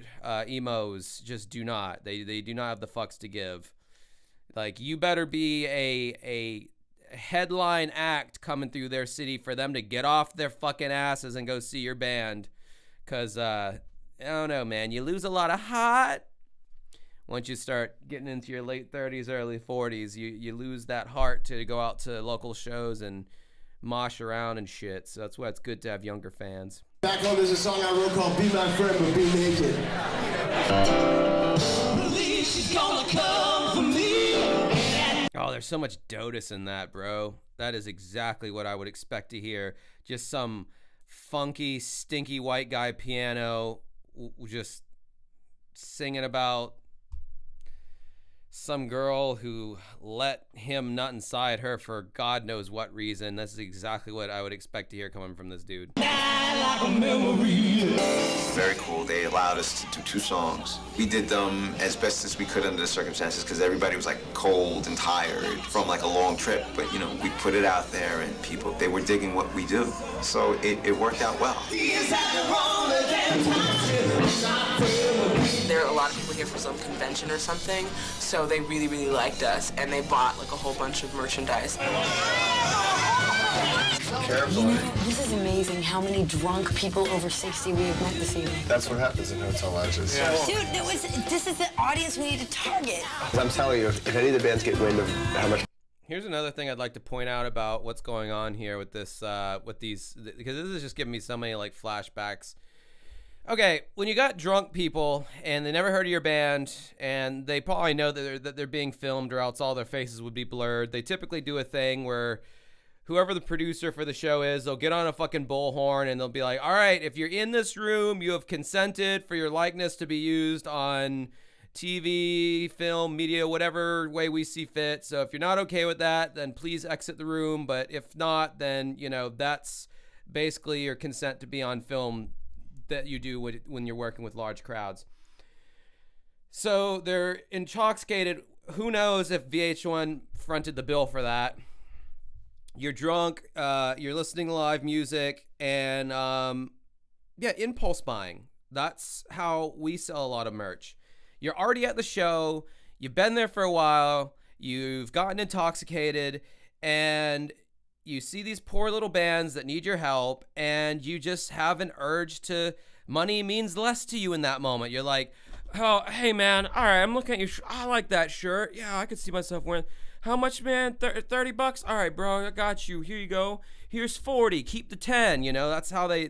emos just do not. They do not have the fucks to give. Like, you better be a headline act coming through their city for them to get off their fucking asses and go see your band. Because, I don't know, man. You lose a lot of hot. Once you start getting into your late 30s, early 40s, you lose that heart to go out to local shows and mosh around and shit. So that's why it's good to have younger fans. Back home, there's a song I wrote called Be My Friend, But Be Naked. Oh, there's so much Dotus in that, bro. That is exactly what I would expect to hear. Just some funky, stinky white guy piano just singing about some girl who let him nut inside her for God knows what reason. This is exactly what I would expect to hear coming from this dude. Very cool. They allowed us to do 2 songs. We did them as best as we could under the circumstances because everybody was like cold and tired from like a long trip. But you know, we put it out there and people, they were digging what we do. So it worked out well. There are a lot of people here for some convention or something, so they really, really liked us, and they bought like a whole bunch of merchandise. Careful. This is amazing how many drunk people over 60 we have met this evening. That's what happens in hotel lounges. Yeah. Dude, this is the audience we need to target. I'm telling you, if any of the bands get wind of how much... Here's another thing I'd like to point out about what's going on here with this, with these, because this is just giving me so many like flashbacks. Okay, when you got drunk people and they never heard of your band and they probably know that they're being filmed or else all their faces would be blurred, they typically do a thing where whoever the producer for the show is, they'll get on a fucking bullhorn and they'll be like, all right, if you're in this room, you have consented for your likeness to be used on TV, film, media, whatever way we see fit. So if you're not okay with that, then please exit the room. But if not, then, you know, that's basically your consent to be on film that you do when you're working with large crowds. So they're intoxicated. Who knows if VH1 fronted the bill for that? You're drunk, you're listening to live music, and yeah, impulse buying. That's how we sell a lot of merch. You're already at the show, you've been there for a while, you've gotten intoxicated, and you see these poor little bands that need your help, and you just have an urge to, money means less to you in that moment. You're like, oh, hey man, all right, I'm looking at your I like that shirt. Yeah, I could see myself wearing. How much, man? 30 bucks? All right, bro, I got you. Here you go. Here's 40. Keep the 10. You know, that's how they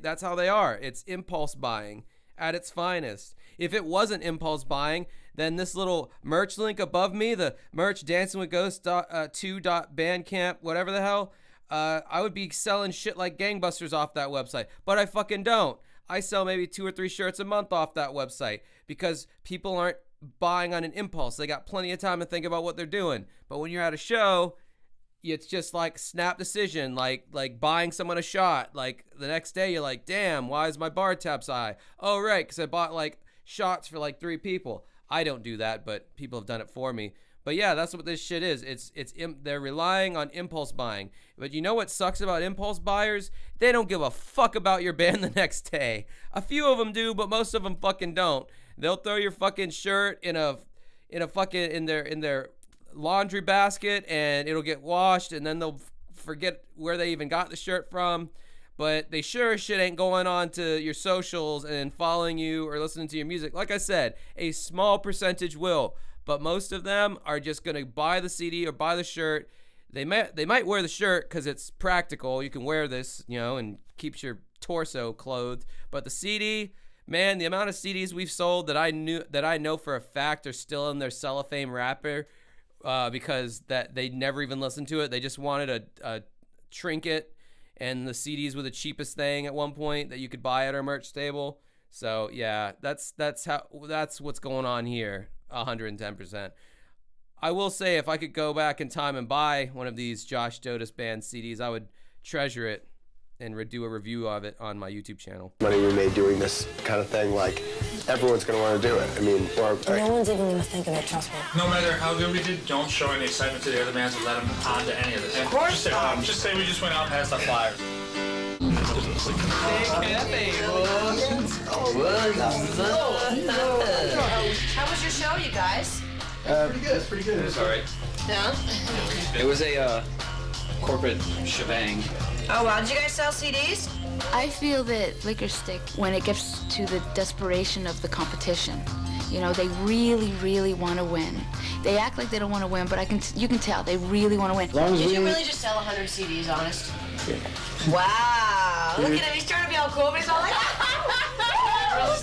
are. It's impulse buying at its finest. If it wasn't impulse buying, then this little merch link above me, the merch dancingwithghosts.2.bandcamp, whatever the hell, I would be selling shit like gangbusters off that website. But I fucking don't. I sell maybe 2 or 3 shirts a month off that website because people aren't buying on an impulse. They got plenty of time to think about what they're doing. But when you're at a show, it's just like snap decision, like buying someone a shot. Like the next day, you're like, damn, why is my bar tab so high? Oh, right, because I bought like shots for like 3 people. I don't do that, but people have done it for me. But yeah, that's what this shit is. They're relying on impulse buying. But you know what sucks about impulse buyers? They don't give a fuck about your band the next day. A few of them do, but most of them fucking don't. They'll throw your fucking shirt in their laundry basket and it'll get washed, and then they'll forget where they even got the shirt from. But they sure as shit ain't going on to your socials and following you or listening to your music. Like I said, a small percentage will, but most of them are just gonna buy the CD or buy the shirt. They might wear the shirt because it's practical. You can wear this, you know, and keeps your torso clothed. But the CD, man, the amount of CDs we've sold that I know for a fact are still in their cellophane wrapper because that they never even listened to it. They just wanted a trinket, and the CDs were the cheapest thing at one point that you could buy at our merch table. So yeah, that's what's going on here. 110%. I will say, if I could go back in time and buy one of these Josh Dodes Band CDs, I would treasure it and do a review of it on my YouTube channel. Money we made doing this kind of thing, like, everyone's going to want to do it. I mean, no one's even going to think of it, trust me. No matter how good we did, don't show any excitement to the other bands or let them on to any of this. Of course not. Just say we just went out and passed the flyers. How was your show, you guys? Pretty good. It's pretty good. It was all right. Yeah? It was a corporate shebang. Oh, wow. Did you guys sell CDs? I feel that Liquor Stick, when it gets to the desperation of the competition, you know, they really, really want to win. They act like they don't want to win, but you can tell they really want to win. Did you really just sell 100 CDs, honest? Yeah. Wow. Look at him. He's trying to be all cool, but he's all like...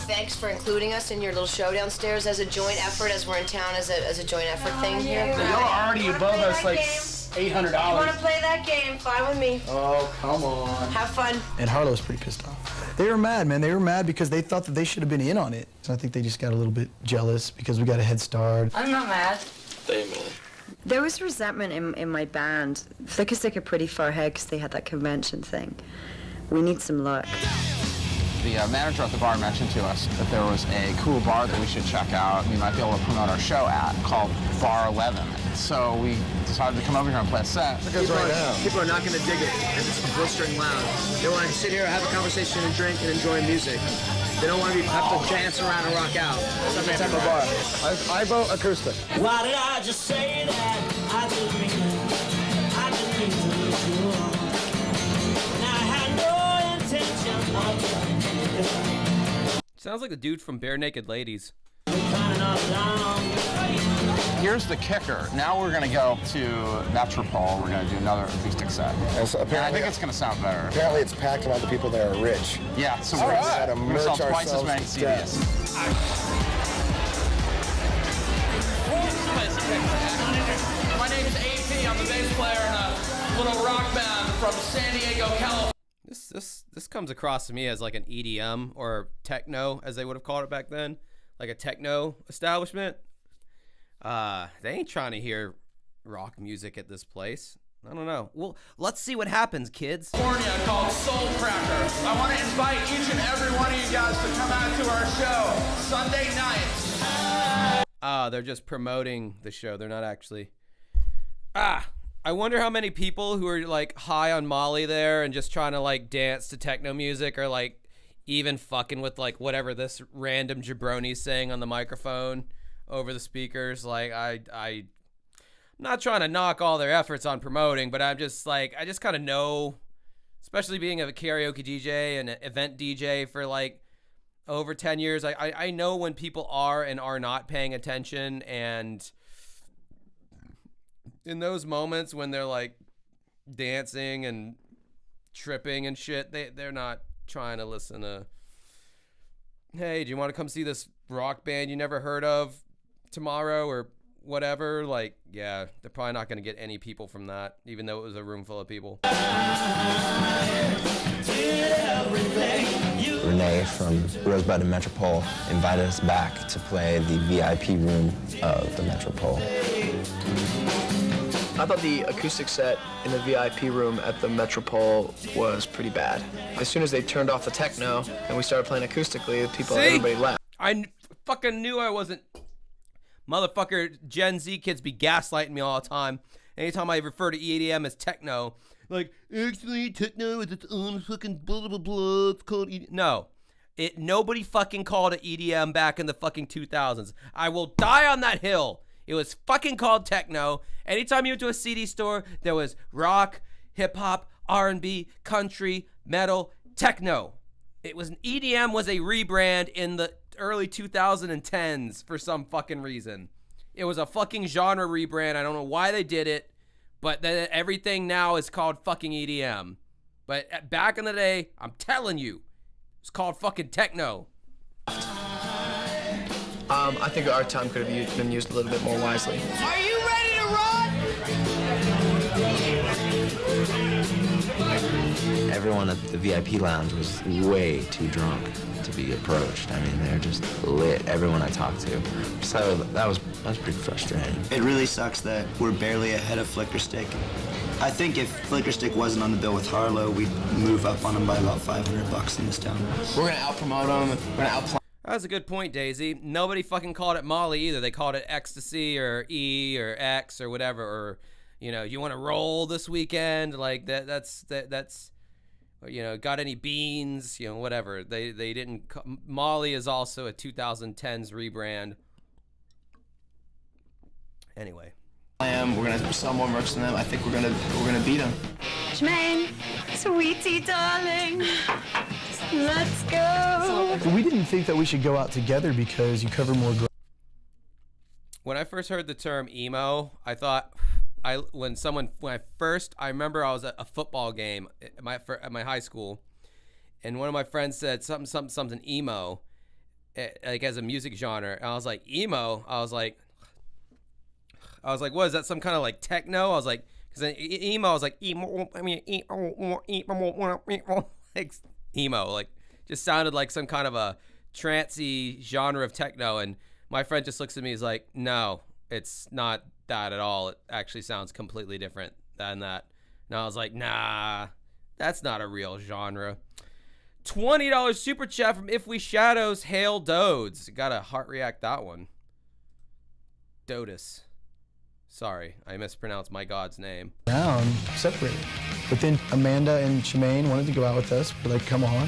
Thanks for including us in your little show downstairs as a joint effort, as we're in town as a joint effort thing here. Y'all are already above us like $800. You want to play that game? Fine with me. Oh, come on. Have fun. And Harlow's pretty pissed off. They were mad, man. They were mad because they thought that they should have been in on it. So I think they just got a little bit jealous because we got a head start. I'm not mad. man. There was resentment in my band. Flicker Stick are pretty far ahead because they had that convention thing. We need some luck. The manager at the bar mentioned to us that there was a cool bar that we should check out. We might be able to promote our show at, called Bar 11. So we decided to come over here and play a set. People are not going to dig it, and it's blistering loud. They want to sit here, have a conversation, and drink, and enjoy music. They don't want to have to dance around and rock out. That's the type of bar. I vote acoustic. Why did I just say that? I didn't mean to lose you. And I had no intention of. Sounds like the dude from Bare Naked Ladies. Here's the kicker. Now we're going to go to Metropole. We're going to do another acoustic set. And so and I think it's going to sound better. Apparently it's packed and all the people there are rich. Yeah, so All we're right. going to sell twice as many CDs. My name is AP. I'm the bass player in a little rock band from San Diego, California. This comes across to me as like an EDM or techno, as they would have called it back then, like a techno establishment. They ain't trying to hear rock music at this place. I don't know. Well, let's see what happens, kids. California called Soul Cracker. I want to invite each and every one of you guys to come out to our show Sunday night. They're just promoting the show. They're not actually. I wonder how many people who are like high on Molly there and just trying to like dance to techno music are like even fucking with like whatever this random jabroni's saying on the microphone over the speakers. Like I'm not trying to knock all their efforts on promoting, but I'm just like, I just kind of know, especially being a karaoke DJ and an event DJ for like over 10 years, I know when people are and are not paying attention, and in those moments when they're like dancing and tripping and shit, they're not trying to listen to, hey, do you want to come see this rock band you never heard of tomorrow or whatever? Like, yeah, they're probably not going to get any people from that, even though it was a room full of people. Renee from Rosebud and Metropole invited us back to play the VIP room of the Metropole. I thought the acoustic set in the VIP room at the Metropole was pretty bad. As soon as they turned off the techno and we started playing acoustically, everybody left. I fucking knew I wasn't. Motherfucker, Gen Z kids be gaslighting me all the time. Anytime I refer to EDM as techno, like, actually, techno is its own fucking blah, blah, blah, it's called EDM. No. Nobody fucking called it EDM back in the fucking 2000s. I will die on that hill. It was fucking called techno. Anytime you went to a CD store, there was rock, hip-hop, R&B, country, metal, techno. EDM was a rebrand in the early 2010s for some fucking reason. It was a fucking genre rebrand. I don't know why they did it, but everything now is called fucking EDM. But back in the day, I'm telling you, it's called fucking techno. I think our time could have been used a little bit more wisely. Are you ready to run? Everyone at the VIP lounge was way too drunk to be approached. I mean, they're just lit, everyone I talked to. So that was pretty frustrating. It really sucks that we're barely ahead of Flicker Stick. I think if Flicker Stick wasn't on the bill with Harlow, we'd move up on them by about $500 in this town. We're gonna outpromote them. We're gonna outplay. That's a good point, Daisy. Nobody fucking called it Molly either. They called it Ecstasy or E or X or whatever. Or, you know, you want to roll this weekend? Like that's you know, got any beans? You know, whatever. They didn't. Molly is also a 2010s rebrand. Anyway. We're gonna sell more merch than them. I think we're gonna beat them. Shmaine, sweetie darling, let's go. We didn't think that we should go out together because you cover more ground. When I first heard the term emo, I thought I remember I was at a football game at my high school, and one of my friends said something emo, like as a music genre, and I was like, emo. I was like, what is that? Some kind of like techno? I was like, because emo, I was like, emo. I mean, like emo, like just sounded like some kind of a trancey genre of techno. And my friend just looks at me, he's like, no, it's not that at all. It actually sounds completely different than that. And I was like, nah, that's not a real genre. $20 super chat from If We Shadows. Hail Dodes. Gotta heart react that one. Dodes. Sorry, I mispronounced my god's name. Around, separated. But then Amanda and Shemaine wanted to go out with us. We're like, come on.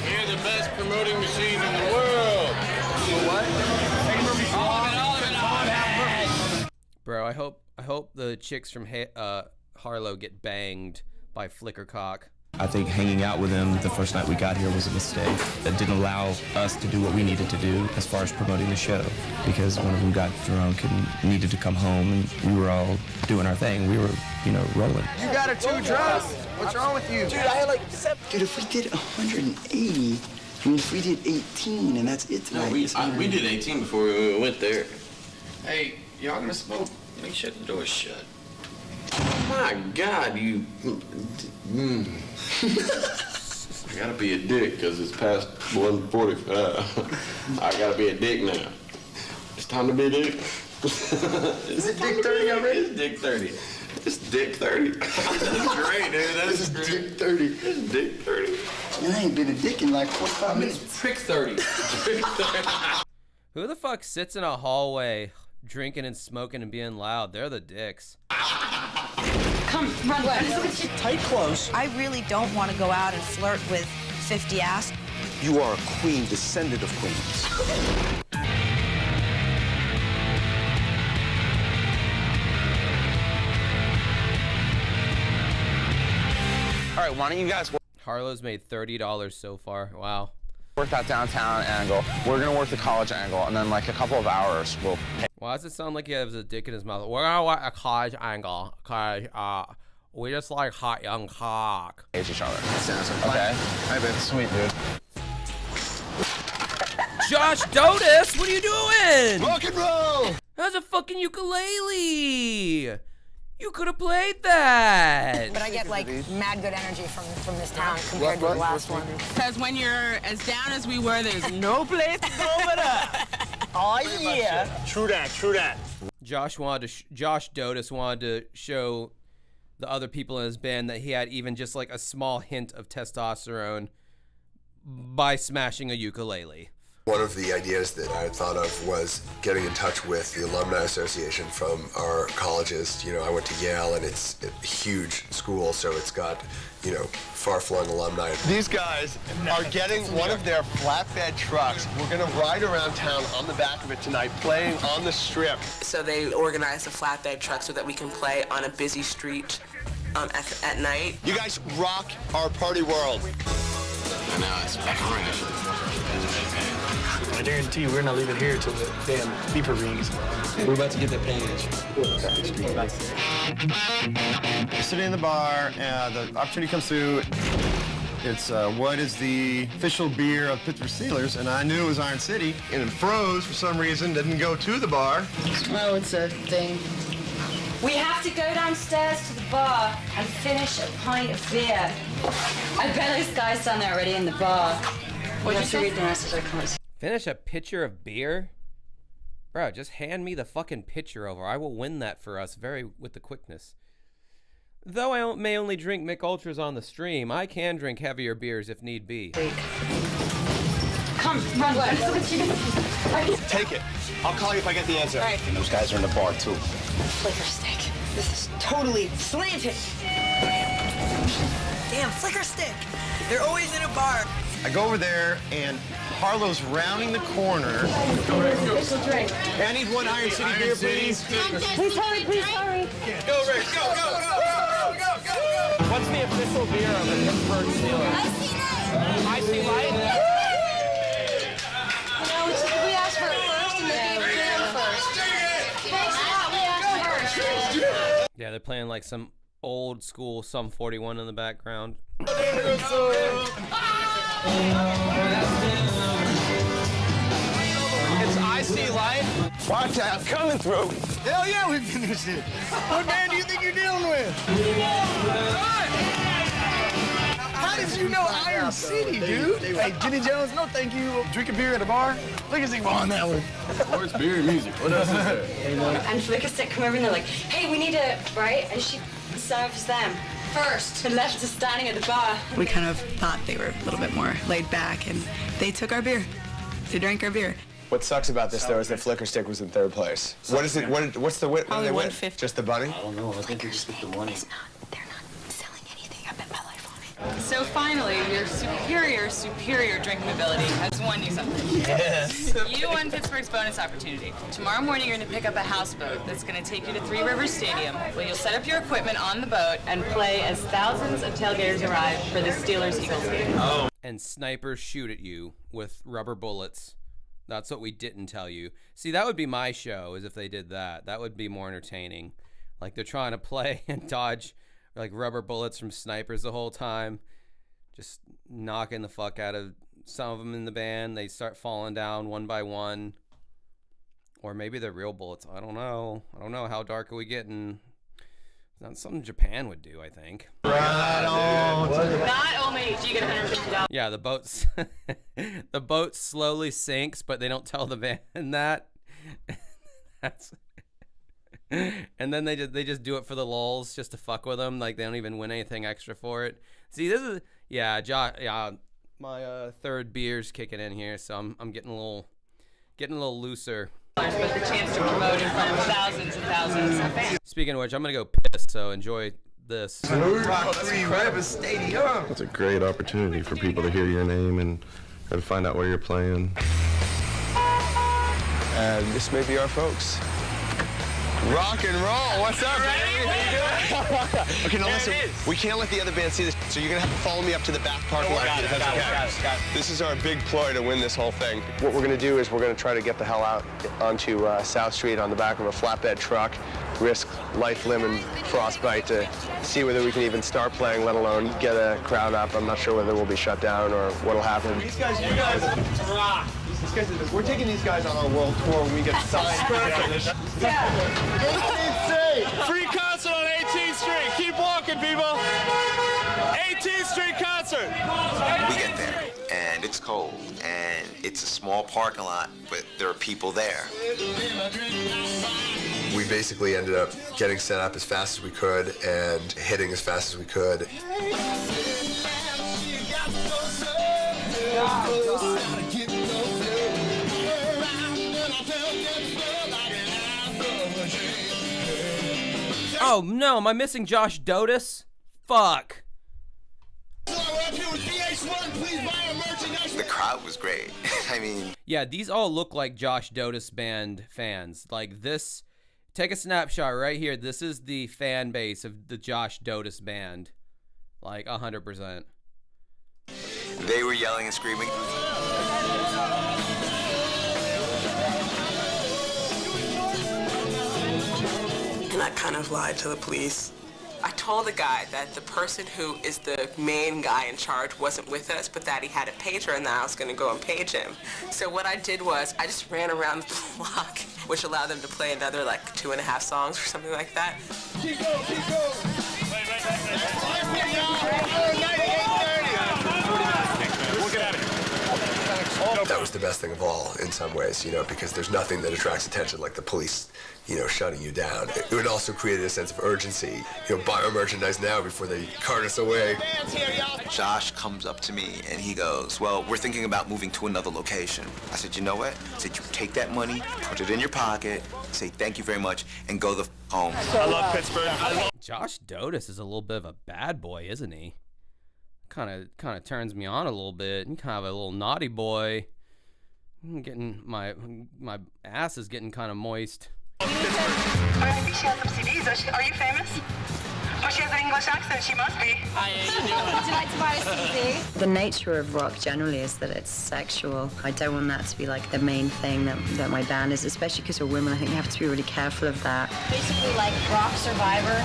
You're the best promoting machine in the world. What? Bro, I hope the chicks from Harlow get banged by Flickercock. I think hanging out with them the first night we got here was a mistake. That didn't allow us to do what we needed to do as far as promoting the show, because one of them got drunk and needed to come home, and we were all doing our thing. We were, you know, rolling. You got her too drunk. What's wrong with you? Dude, I had like 7. Dude, if we did 180, I mean, if we did 18 and that's it tonight. No, we did 18 before we went there. Hey, y'all gonna smoke? Make sure the door's shut. My God, you... I gotta be a dick because it's past 1:45. I gotta be a dick now. It's time to be a dick. Is it dick 30 already? It's dick 30. It's dick 30. That's great, dude. That's great. Dick 30. It's dick 30. Man, I ain't been a dick in like 45 minutes. Prick 30. Who the fuck sits in a hallway drinking and smoking and being loud? They're the dicks. Come, run. Tight close. I really don't want to go out and flirt with 50 ass. You are a queen, descendant of queens. All right, why don't you guys Harlow's made $30 so far. Wow. work that downtown angle. We're gonna work the college angle, and then like a couple of hours we'll pay. Why does it sound like he has a dick in his mouth? We're gonna work a college angle, cause we just like hot young cock. Each other. Sounds like okay. I bet. Sweet, dude. Josh Dodes, what are you doing? Rock and roll! That's a fucking ukulele. You could have played that. But I get like mad good energy from this town compared to the last one. Because when you're as down as we were, there's no place to go but up. Oh yeah. True that, true that. Josh Dodes wanted to show the other people in his band that he had even just like a small hint of testosterone by smashing a ukulele. One of the ideas that I had thought of was getting in touch with the Alumni Association from our colleges. You know, I went to Yale, and it's a huge school, so it's got, you know, far-flung alumni. These guys are getting one of their flatbed trucks. We're gonna ride around town on the back of it tonight, playing on the strip. So they organized a flatbed truck so that we can play on a busy street at night. You guys rock our party world. And now it's back around. I guarantee you we're not leaving here till the damn beeper rings. We're about to get that page. We're sitting in the bar, and the opportunity comes through. It's what is the official beer of Pittsburgh Steelers, and I knew it was Iron City, and it froze for some reason, didn't go to the bar. Oh, it's a thing. We have to go downstairs to the bar and finish a pint of beer. I bet those guys down there already in the bar. We have to read the rest of their comments. Finish a pitcher of beer? Bro, just hand me the fucking pitcher over. I will win that for us with the quickness. Though I may only drink Mick Ultras on the stream, I can drink heavier beers if need be. Come, run. Take it. I'll call you if I get the answer. All right. And those guys are in the bar, too. Flicker stick. This is totally slanted. Damn, flicker stick. They're always in a bar. I go over there, and Harlow's rounding the corner. I need one Iron City beer, please. Please hurry, please hurry. Go, Rick, go, go, go, go, go, go. What's the official beer of the Pittsburgh Steelers? Icy Light. We asked for it first, and they gave it to them first. Thanks a lot, we asked first. Yeah, they're playing like some old school Sum 41 in the background. It's Icy Light. Watch out, coming through. Hell yeah, we finished it. What band do you think you're dealing with? How did you know Iron Orange City, dude. Hey, Jenny Jones, no thank you. Drink a beer at a bar. Look at on that one. Where's beer and music? What else is there? And Flicker Stick come over and they're like, hey, we need to, right? And she serves them first and left us standing at the bar. We kind of thought they were a little bit more laid back, and they took our beer. They drank our beer. What sucks about this, though, is that Flicker Stick was in third place. What is it? What's the win? What do they win? Just the bunny? I don't know. I think you just get the money. So finally, your superior drinking ability has won you something. Yes. You won Pittsburgh's bonus opportunity. Tomorrow morning, you're going to pick up a houseboat that's going to take you to Three Rivers Stadium, where you'll set up your equipment on the boat and play as thousands of tailgaters arrive for the Steelers-Eagles game. Oh. And snipers shoot at you with rubber bullets. That's what we didn't tell you. See, that would be my show, is if they did that. That would be more entertaining. Like, they're trying to play and dodge like rubber bullets from snipers the whole time, just knocking the fuck out of some of them in the band. They start falling down one by one, or maybe they're real bullets. I don't know. How dark are we getting? That's something Japan would do, I think. Right on. Not only do you get $150. Yeah, the boat slowly sinks, but they don't tell the band that. That's. And then they just do it for the lulz, just to fuck with them. Like, they don't even win anything extra for it. See, this is my third beer's kicking in here, so I'm getting a little looser. But the chance to promote in front of thousands and thousands of fans. Speaking of which, I'm gonna go piss. So enjoy this. Three Rivers Stadium. It's a great opportunity for people to hear your name and find out where you're playing. And this may be our folks. Rock and roll. What's up, baby? Okay, now listen. We can't let the other band see this, so you're gonna have to follow me up to the back parking lot. Got it. This is our big ploy to win this whole thing. What we're gonna do is we're gonna try to get the hell out onto South Street on the back of a flatbed truck, risk life, limb, and frostbite to see whether we can even start playing, let alone get a crowd up. I'm not sure whether we'll be shut down or what'll happen. You guys rock. We're taking these guys on our world tour when we get signed. Free concert on 18th Street. Keep walking, people. 18th Street concert. We get there, and it's cold, and it's a small parking lot, but there are people there. We basically ended up getting set up as fast as we could and hitting as fast as we could. Oh no, am I missing Josh Dodes? Fuck. The crowd was great. I mean... Yeah, these all look like Josh Dodes Band fans. Like this, take a snapshot right here. This is the fan base of the Josh Dodes Band. Like 100%. They were yelling and screaming. And I kind of lied to the police. I told the guy that the person who is the main guy in charge wasn't with us, but that he had a pager and that I was going to go and page him. So what I did was I just ran around the block, which allowed them to play another like 2.5 songs or something like that. Keep going, keep going. We'll get out of here. That was the best thing of all in some ways, you know, because there's nothing that attracts attention like the police, you know, shutting you down. It would also create a sense of urgency. You know, buy our merchandise now before they cart us away. Josh comes up to me and he goes, well, we're thinking about moving to another location. I said, you know what? I said, you take that money, put it in your pocket, say thank you very much, and go the home. I love Pittsburgh. Josh Dodes is a little bit of a bad boy, isn't he? Kind of turns me on a little bit. And kind of a little naughty boy. I'm getting my ass is getting kind of moist. I think she has some CDs. Are you famous? Oh, she has an English accent. She must be. Would you like to buy a CD? The nature of rock generally is that it's sexual. I don't want that to be like the main thing that my band is, especially because we're women. I think you have to be really careful of that. Basically like rock survivor,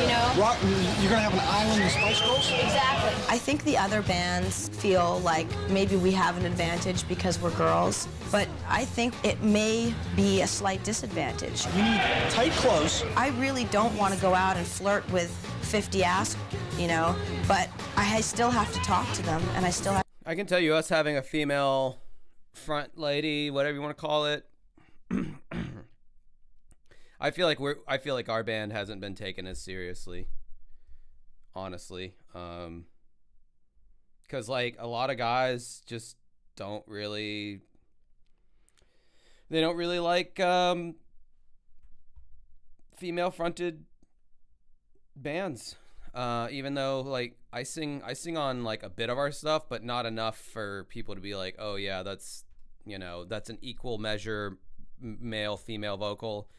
you know? Rock, you're gonna have an island of Spice Girls? Exactly. I think the other bands feel like maybe we have an advantage because we're girls, but I think it may be a slight disadvantage. You need tight clothes. I really don't want to go out and flirt with 50 ask, you know, but I still have to talk to them, and I still have. I can tell you, us having a female front lady, whatever you want to call it, I feel like our band hasn't been taken as seriously, honestly, because like a lot of guys just don't really like female fronted bands, even though like I sing on like a bit of our stuff, but not enough for people to be like, oh yeah, that's an equal measure male female vocal.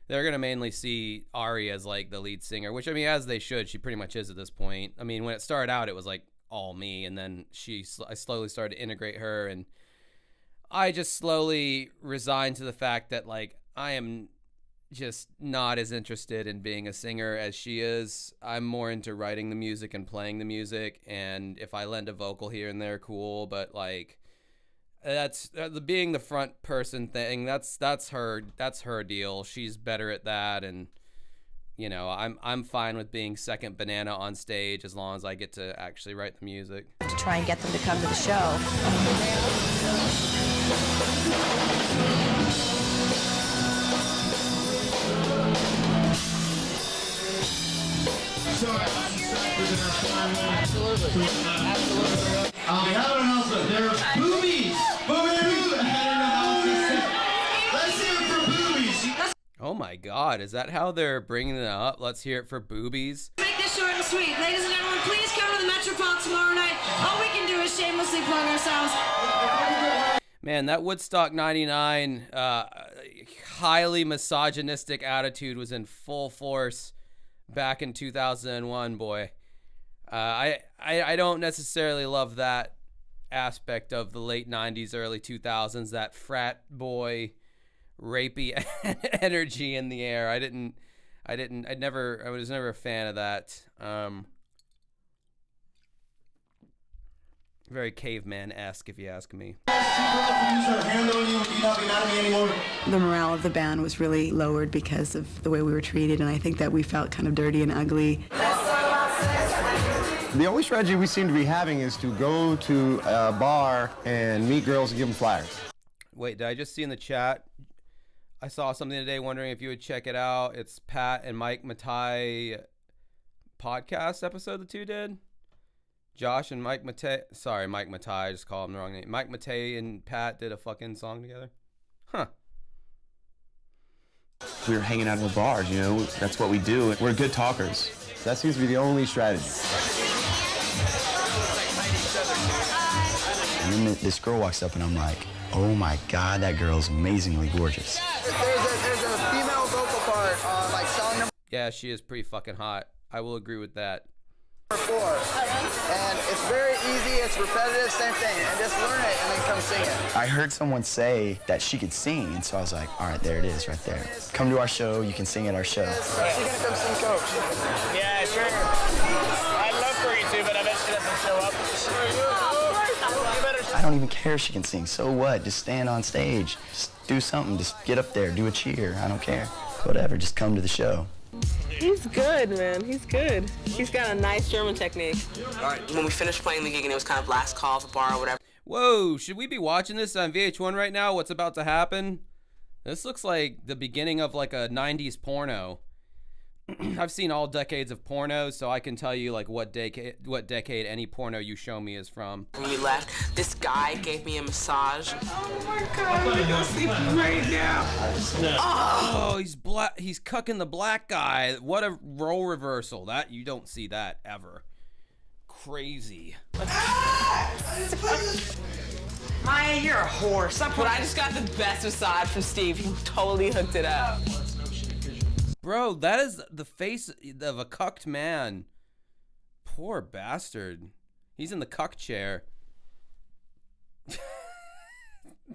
They're gonna mainly see Ari as like the lead singer, which I mean, as they should. She pretty much is at this point. I mean, when it started out, it was like all me, and then I slowly started to integrate her, and I just slowly resigned to the fact that like I am just not as interested in being a singer as she is. I'm more into writing the music and playing the music, and if I lend a vocal here and there, cool, but like that's being the front person thing, that's her deal. She's better at that, and I'm fine with being second banana on stage as long as I get to actually write the music. To try and get them to come to the show. Absolutely. We have an announcement. There are boobies. Let's hear it for boobies. Oh my God, is that how they're bringing it up? Let's hear it for boobies. Make this short and sweet. Ladies and gentlemen, please come to the Metropole tomorrow night. All we can do is shamelessly plug ourselves. Man, that Woodstock 99 highly misogynistic attitude was in full force back in 2001, boy. I don't necessarily love that aspect of the late 90s, early 2000s, that frat boy rapey energy in the air. I was never a fan of that. Very caveman-esque, if you ask me. The morale of the band was really lowered because of the way we were treated, and I think that we felt kind of dirty and ugly. The only strategy we seem to be having is to go to a bar and meet girls and give them flyers. Wait, did I just see in the chat? I saw something today wondering if you would check it out. It's Pat and Mike Matai podcast episode the two did. Josh and Mike Matai. Sorry, Mike Matai. I just called him the wrong name. Mike Matai and Pat did a fucking song together. Huh. We were hanging out in the bars, That's what we do. We're good talkers. That seems to be the only strategy. And then this girl walks up and I'm like, oh my God, that girl's amazingly gorgeous. There's a female vocal part on like song number. Yeah, she is pretty fucking hot. I will agree with that. 4. And it's very easy, it's repetitive, same thing. And just learn it and then come sing it. I heard someone say that she could sing, and so I was like, all right, there it is right there. Come to our show, you can sing at our show. She's gonna come sing Coach. Yeah, sure. I'd love for you to, but I bet she doesn't show up. I don't even care if she can sing. So what? Just stand on stage. Just do something. Just get up there. Do a cheer. I don't care. Whatever. Just come to the show. He's good, man. He's good. He's got a nice German technique. All right, when we finished playing the gig and it was kind of last call at the bar or whatever. Whoa, should we be watching this on VH1 right now? What's about to happen? This looks like the beginning of like a 90s porno. I've seen all decades of porno, so I can tell you like what decade any porno you show me is from. When we left, this guy gave me a massage. Oh my God, I'm gonna sleep right now. Oh, he's black. He's cucking the black guy. What a role reversal. That you don't see that ever. Crazy. Maya, you're a whore. But I just got the best massage from Steve. He totally hooked it up. Bro, that is the face of a cucked man. Poor bastard. He's in the cuck chair.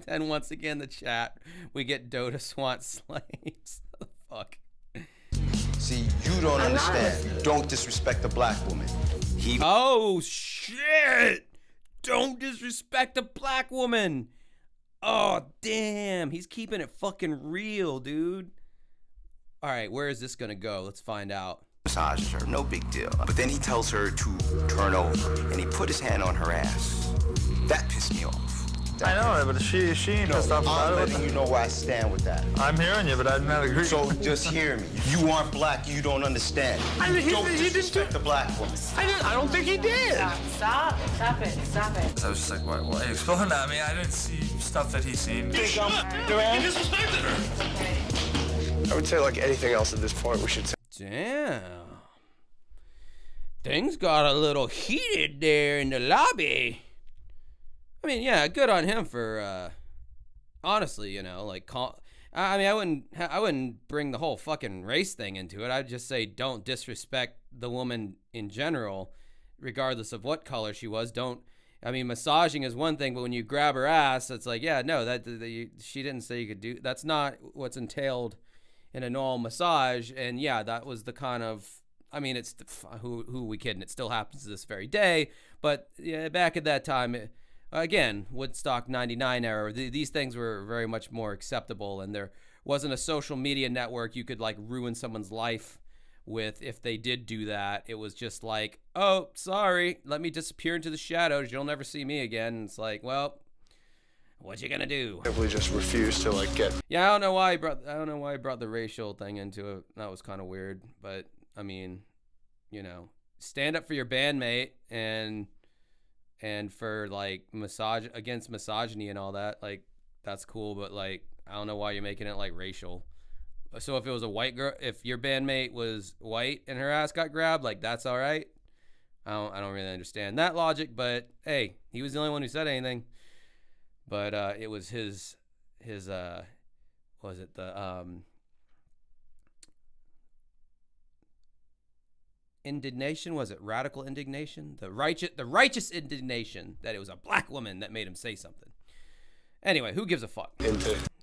And once again, the chat, we get Dota Swant slaves. Fuck. See, you don't understand. Don't disrespect a black woman. Oh, shit. Don't disrespect a black woman. Oh, damn. He's keeping it fucking real, dude. All right, where is this going to go? Let's find out. massages her, no big deal. But then he tells her to turn over, and he put his hand on her ass. That pissed me off. I know, but she ain't pissed off about I'm it. letting you know where I stand with that. I'm hearing you, but I'm not agreeing. So just hear me. You aren't black, you don't understand. You don't disrespect the black woman. I don't think he did. Stop it. I was just like, why explain that? I mean, I didn't see stuff that he's seen. He disrespected her. I would say like anything else at this point, we should say. Damn. Things got a little heated there in the lobby. I mean, yeah, good on him for, honestly, you know, like, I mean, I wouldn't bring the whole fucking race thing into it. I'd just say don't disrespect the woman in general, regardless of what color she was. I mean, massaging is one thing, but when you grab her ass, it's like, yeah, no, she didn't say you could do, that's not what's entailed in a normal massage. And yeah, that was the kind of, I mean, it's, who we kidding? It still happens to this very day, but yeah, back at that time, again, Woodstock 99 era, these things were very much more acceptable, and there wasn't a social media network you could like ruin someone's life with if they did do that. It was just like, oh, sorry, let me disappear into the shadows. You'll never see me again. And it's like, well, what you gonna do? Simply just refuse to like get. Yeah, I don't know why he brought the racial thing into it. That was kind of weird, but I mean, you know, stand up for your bandmate and for like against misogyny and all that, like that's cool, but like I don't know why you're making it like racial. So if it was a white girl, if your bandmate was white and her ass got grabbed, like that's all right. I don't really understand that logic, but hey, he was the only one who said anything. But it was his was it the indignation? Was it radical indignation? The righteous indignation that it was a black woman that made him say something. Anyway, who gives a fuck?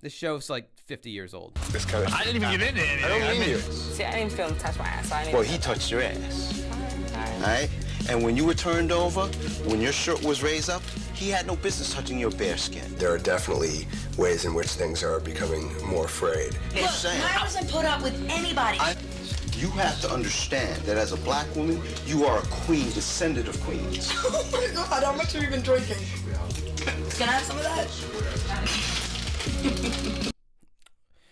This show's like 50 years old. I didn't even get into anything. I don't mean you. See, I didn't feel him touch my ass. Well, he touched your ass. All right? And when you were turned over, when your shirt was raised up, he had no business touching your bare skin. There are definitely ways in which things are becoming more frayed. Look, I wasn't put up with anybody. You have to understand that as a black woman, you are a queen, descendant of queens. Oh my God, how much have you been drinking? Can I have some of that?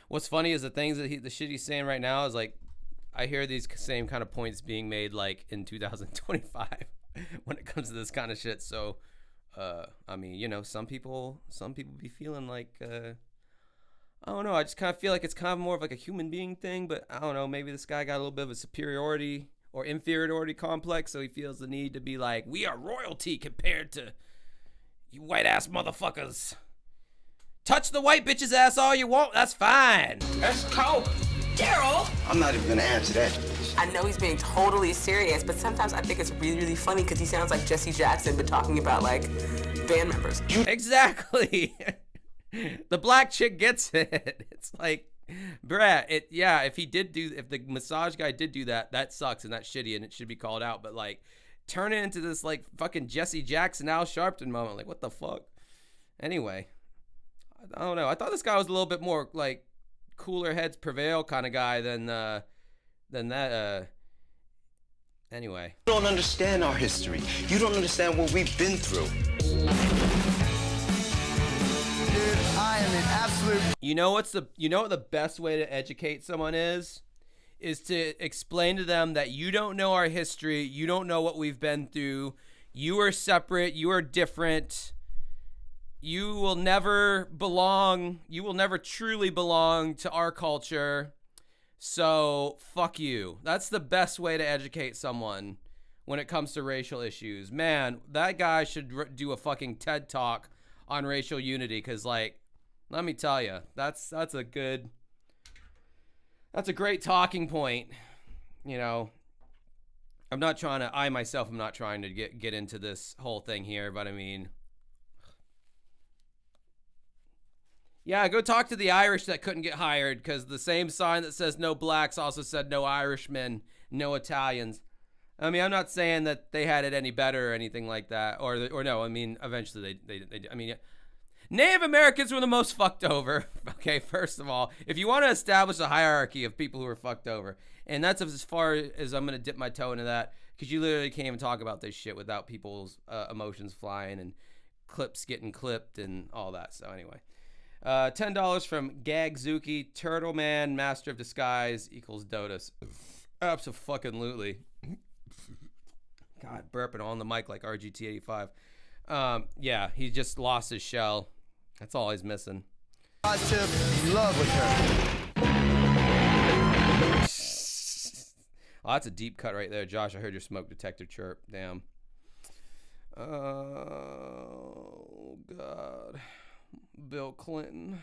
What's funny is the things that the shit he's saying right now is like, I hear these same kind of points being made like in 2025 when it comes to this kind of shit. So, I mean, you know, some people be feeling like, I don't know. I just kind of feel like it's kind of more of like a human being thing, but I don't know. Maybe this guy got a little bit of a superiority or inferiority complex, so he feels the need to be like, we are royalty compared to you white ass motherfuckers. Touch the white bitch's ass all you want. That's fine. That's cold. Daryl! I'm not even gonna answer that. I know he's being totally serious, but sometimes I think it's really, really funny because he sounds like Jesse Jackson, but talking about like band members. Exactly. The black chick gets it. It's like, bruh, if the massage guy did do that, that sucks and that's shitty and it should be called out. But like, turn it into this like fucking Jesse Jackson, Al Sharpton moment. Like, what the fuck? Anyway, I don't know. I thought this guy was a little bit more like cooler heads prevail kind of guy than that. Anyway. You don't understand our history. You don't understand what we've been through. Dude, I am an absolute. You know what the best way to educate someone is to explain to them that you don't know our history, you don't know what we've been through, you are separate, you are different. You will never truly belong to our culture. So, fuck you. That's the best way to educate someone when it comes to racial issues. Man, that guy should do a fucking TED Talk on racial unity, because, like, let me tell you, that's a great talking point. You know, I'm not trying to get into this whole thing here, but I mean, yeah, go talk to the Irish that couldn't get hired because the same sign that says no blacks also said no Irishmen, no Italians. I mean, I'm not saying that they had it any better or anything like that, or no. I mean, eventually they I mean, Native Americans were the most fucked over. Okay, first of all, if you want to establish a hierarchy of people who are fucked over, and that's as far as I'm going to dip my toe into that, because you literally can't even talk about this shit without people's emotions flying and clips getting clipped and all that. So anyway, $10 from Gagzuki, Turtle Man, Master of Disguise equals Dotus. Abso-fucking-lutely. God, burping on the mic like RGT85. Yeah, he just lost his shell. That's all he's missing. Positive love with her. Oh, that's a deep cut right there, Josh. I heard your smoke detector chirp. Damn. Oh, God. Bill Clinton.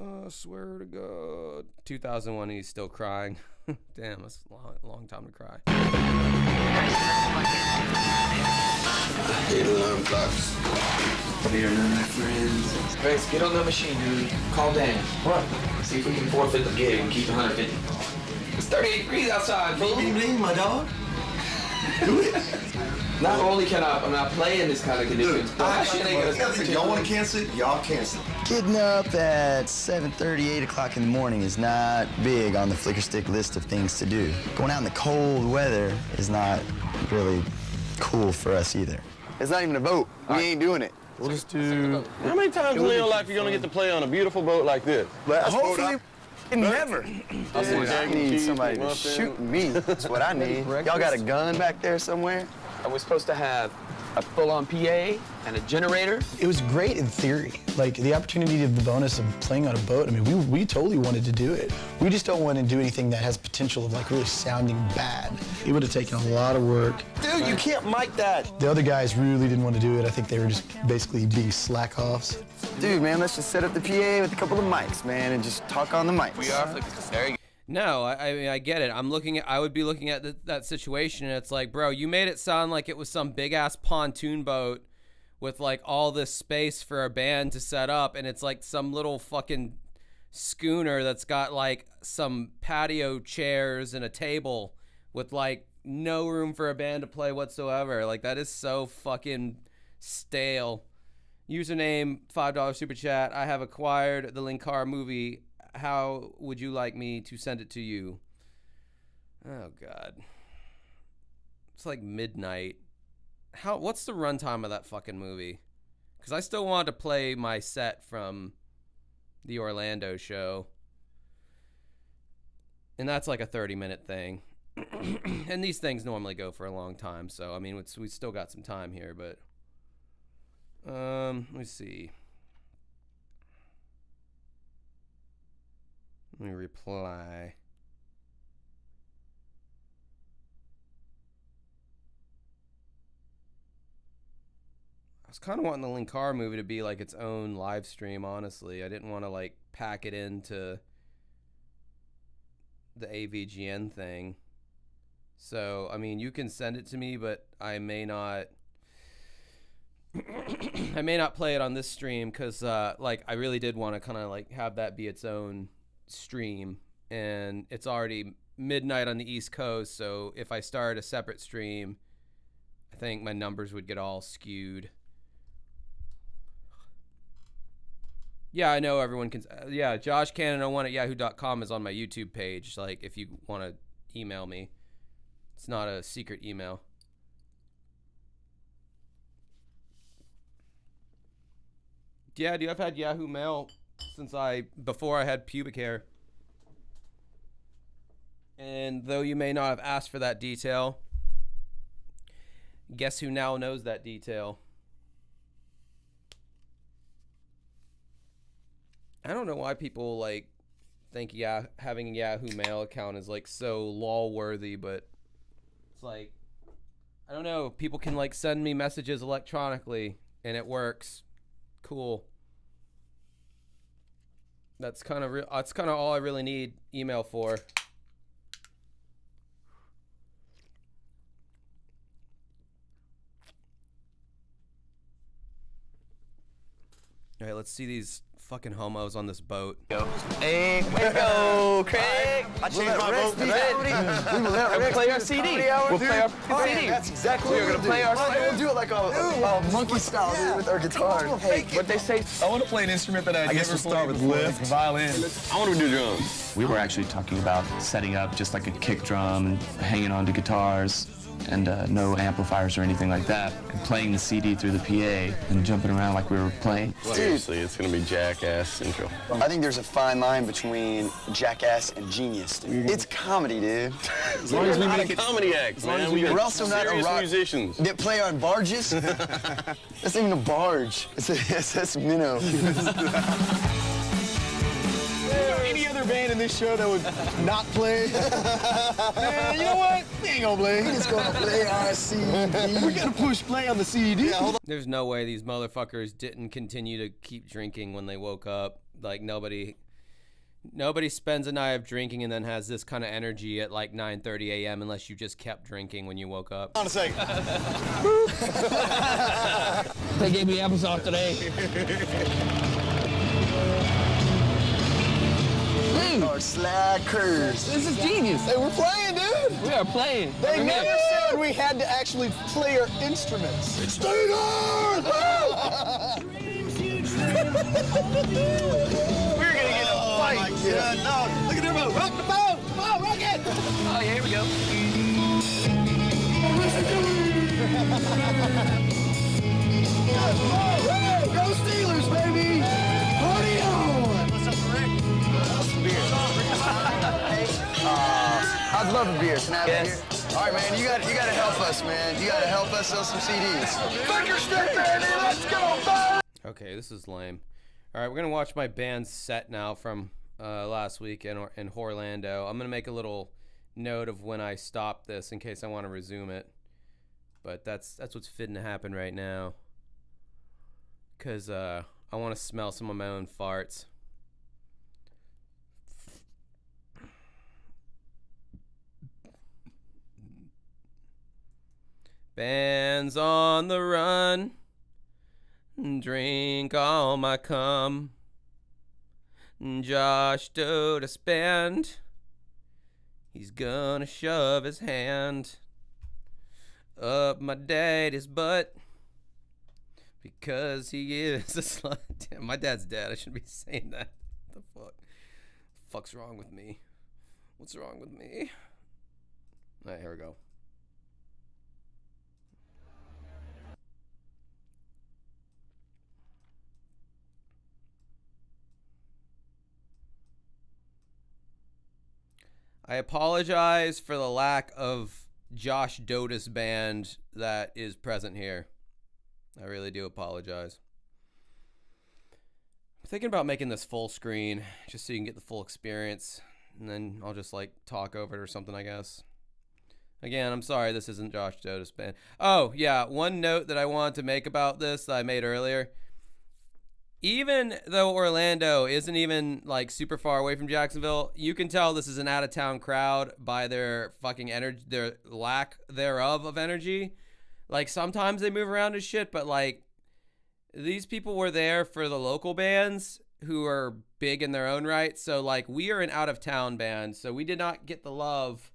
I swear to God. 2001, he's still crying. Damn, that's a long time to cry. I hate alarm clocks. They are not my friends. Grace, get on the machine, dude. Call Dan. What? See if we can forfeit the gig and keep the 150. It's 38 degrees outside, fool. Bling, bling, my dog. Do it. Not only can I not play in this kind of conditions, but that shit ain't gonna... Y'all want to cancel it? Y'all cancel it. Getting up at 7:30, 8 o'clock in the morning is not big on the Flicker Stick list of things to do. Going out in the cold weather is not really cool for us either. It's not even a vote. We ain't doing it. We'll just do... How many times in your life are you going to get to play on a beautiful boat like this? Hopefully, never. I need somebody to shoot me. That's what I need. Y'all got a gun back there somewhere? And we're supposed to have a full-on PA and a generator. It was great in theory. Like, the opportunity of the bonus of playing on a boat, I mean, we totally wanted to do it. We just don't want to do anything that has potential of, like, really sounding bad. It would have taken a lot of work. Dude, you can't mic that. The other guys really didn't want to do it. I think they were just basically being slack-offs. Dude, man, let's just set up the PA with a couple of mics, man, and just talk on the mics. We are very. No, I mean, I get it. I would be looking at that situation, and it's like, bro, you made it sound like it was some big-ass pontoon boat with, like, all this space for a band to set up, and it's like some little fucking schooner that's got, like, some patio chairs and a table with, like, no room for a band to play whatsoever. Like, that is so fucking stale. Username, $5 super chat. I have acquired the Linkar movie. How would you like me to send it to you? Oh, God. It's like midnight. What's the runtime of that fucking movie? Because I still wanted to play my set from the Orlando show. And that's like a 30-minute thing. And these things normally go for a long time. So, I mean, we still got some time here, but... let me see. Let me reply. I was kind of wanting the Linkar movie to be like its own live stream, honestly. I didn't want to like pack it into the AVGN thing. So, I mean, you can send it to me, but I may not I may not play it on this stream because like I really did want to kind of like have that be its own stream, and it's already midnight on the East Coast, so if I start a separate stream, I think my numbers would get all skewed. Yeah, I know everyone can. Yeah, JoshCannon01 at yahoo.com is on my YouTube page. Like, if you want to email me, it's not a secret email. Yeah, dude, I've had Yahoo Mail since before I had pubic hair. And though you may not have asked for that detail, guess who now knows that detail? I don't know why people like think having a Yahoo Mail account is like so lol worthy, but it's like, I don't know, people can like send me messages electronically and it works. Cool. That's kind of all I really need email for. All right, let's see these fucking homos on this boat. Hey, way to go, Craig. I changed my vote for that. We'll play our CD. We'll play our CD. That's exactly what we're going to play. We'll do it like a monkey style, dude, with our guitar. Hey, what they say, I want to play an instrument that I guess we'll start with lift, violin. I want to do drums. We were actually talking about setting up just like a kick drum and hanging on to guitars and no amplifiers or anything like that, and playing the CD through the PA and jumping around like we were playing. Seriously, it's going to be Jackass Central. I think there's a fine line between jackass and genius, dude. It's comedy, dude. As long as we make it comedy acts, man. We're also not a rock musicians that play on barges. That's not even a barge. That's minnow. Any other band in this show that would not play? Man, you know what? We ain't gonna play. We're just gonna play our CD. We're gonna push play on the CD. There's no way these motherfuckers didn't continue to keep drinking when they woke up. Like, nobody spends a night of drinking and then has this kind of energy at like 9:30 a.m. unless you just kept drinking when you woke up. On a second. They gave me applesauce today. Our slackers. This is genius. Hey, we're playing, dude. We are playing. They never said we had to actually play our instruments. Stay on! We're gonna get a fight. No, look at their boat. Rock the boat. Come on, rock it. Oh, yeah, here we go. Go Steelers, baby. Party on. What's up, Rick? I'd love a beer. Can I have a beer? All right, man. You got to help us, man. You got to help us sell some CDs. Finger stick, baby. Let's go, bud. Okay, this is lame. All right, we're gonna watch my band's set now from last week in Orlandno. I'm gonna make a little note of when I stop this in case I want to resume it. But that's what's fitting to happen right now. Cause I want to smell some of my own farts. Band's on the run, drink all my cum. Josh Dodes Band, he's gonna shove his hand up my daddy's butt because he is a slut. Damn, my dad's dead. I shouldn't be saying that. What the fuck? The fuck's wrong with me? What's wrong with me? All right, here we go. I apologize for the lack of Josh Dodes Band that is present here. I really do apologize. I'm thinking about making this full screen just so you can get the full experience, and then I'll just like talk over it or something, I guess. Again, I'm sorry this isn't Josh Dodes Band. Oh, yeah, one note that I wanted to make about this that I made earlier. Even though Orlandno isn't even like super far away from Jacksonville, you can tell this is an out-of-town crowd by their fucking energy, their lack thereof of energy. Like, sometimes they move around as shit, but like these people were there for the local bands who are big in their own right. So like, we are an out-of-town band, so we did not get the love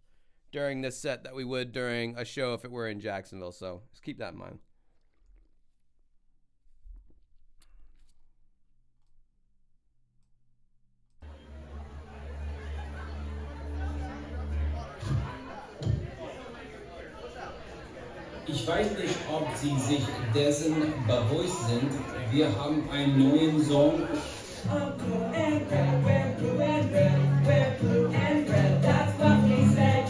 during this set that we would during a show if it were in Jacksonville. So just keep that in mind. Ich weiß nicht, ob Sie sich dessen bewusst sind. Wir haben einen neuen Song. That's what we say.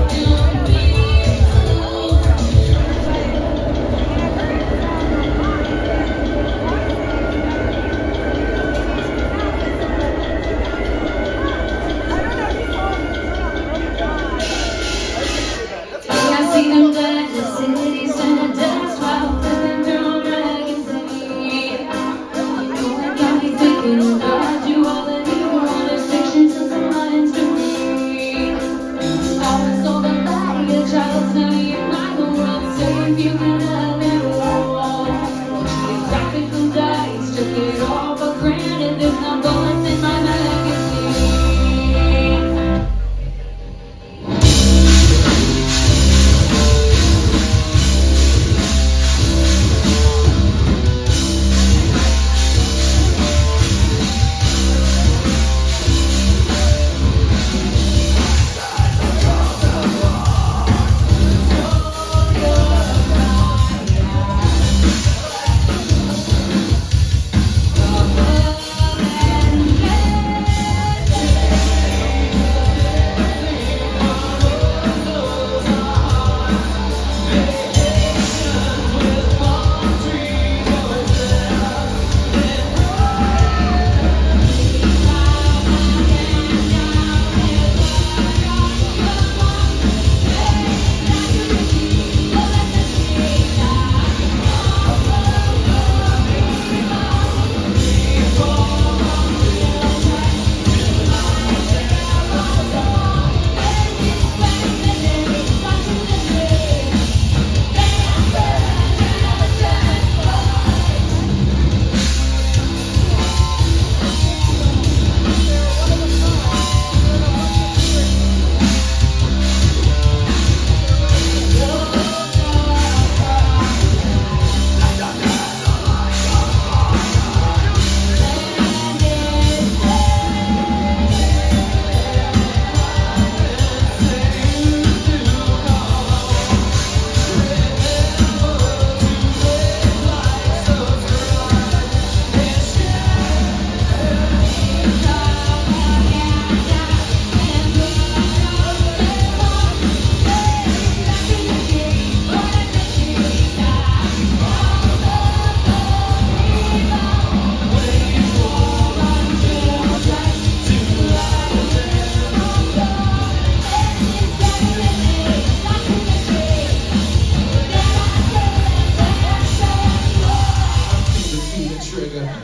Yeah.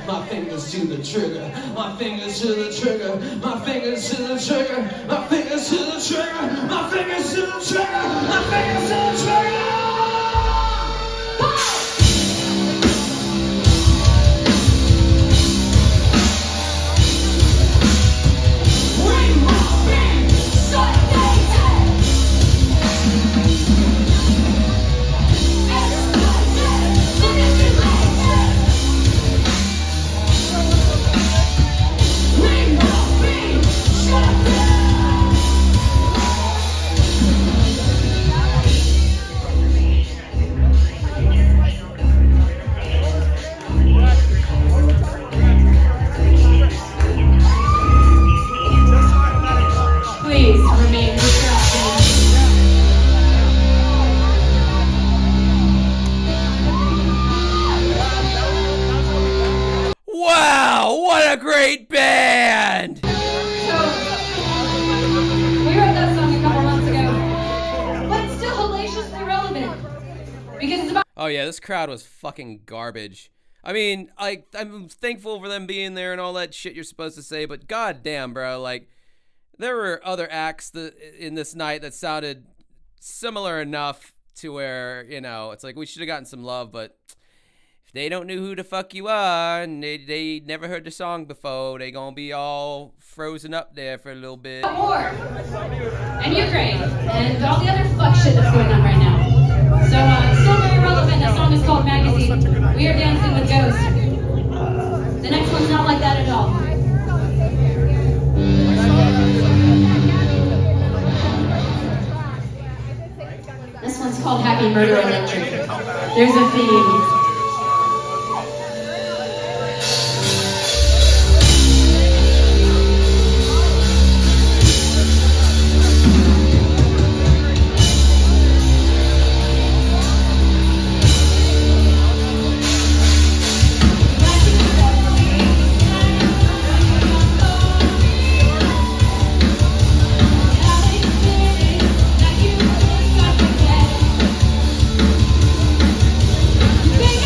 My fingers to the trigger, my fingers to the trigger, my fingers to the trigger, my fingers to the trigger, my fingers to the trigger. Wow, what a great band! We wrote that song a couple months ago, but it's still hellaciously relevant because it's about. Oh yeah, this crowd was fucking garbage. I mean, like, I'm thankful for them being there and all that shit you're supposed to say, but goddamn, bro, like, there were other acts in this night that sounded similar enough to where, you know, it's like we should have gotten some love, but if they don't know who the fuck you are and they never heard the song before, they gonna be all frozen up there for a little bit. War and Ukraine and all the other fuck shit that's going on right now. So still very relevant. That song is called Magazine. We are dancing with ghosts. The next one's not like that at all. This one's called Happy Murder Electric. There's a theme. Big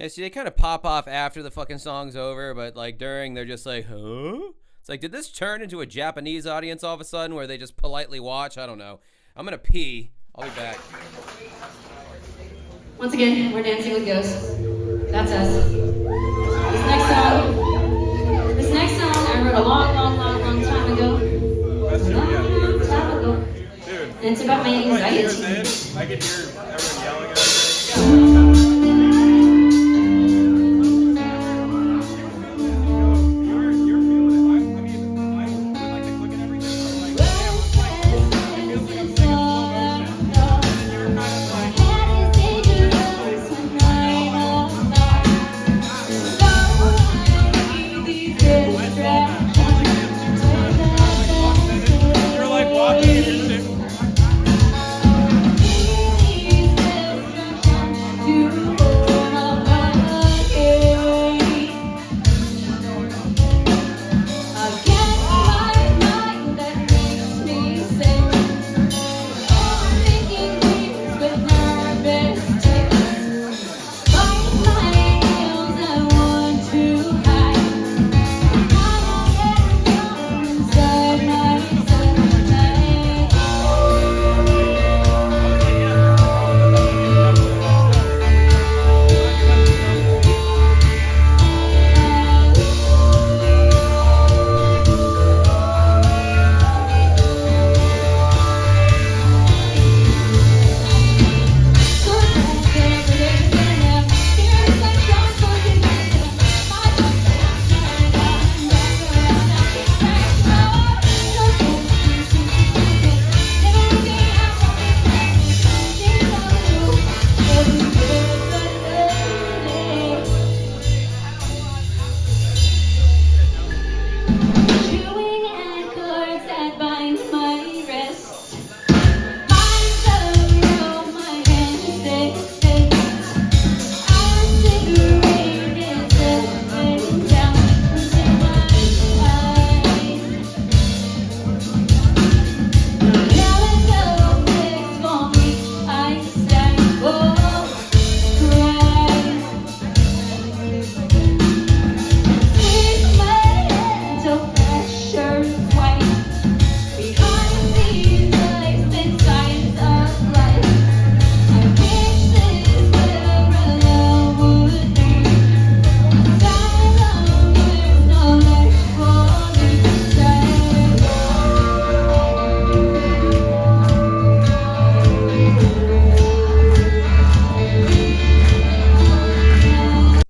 Yeah, see, they kind of pop off after the fucking song's over, but like during, they're just like, huh? It's like, did this turn into a Japanese audience all of a sudden where they just politely watch? I don't know. I'm gonna pee. I'll be back. Once again, we're dancing with ghosts. That's us. This next song I wrote a long time ago. Long time ago. And it's about my anxiety. I could hear everyone yelling at me.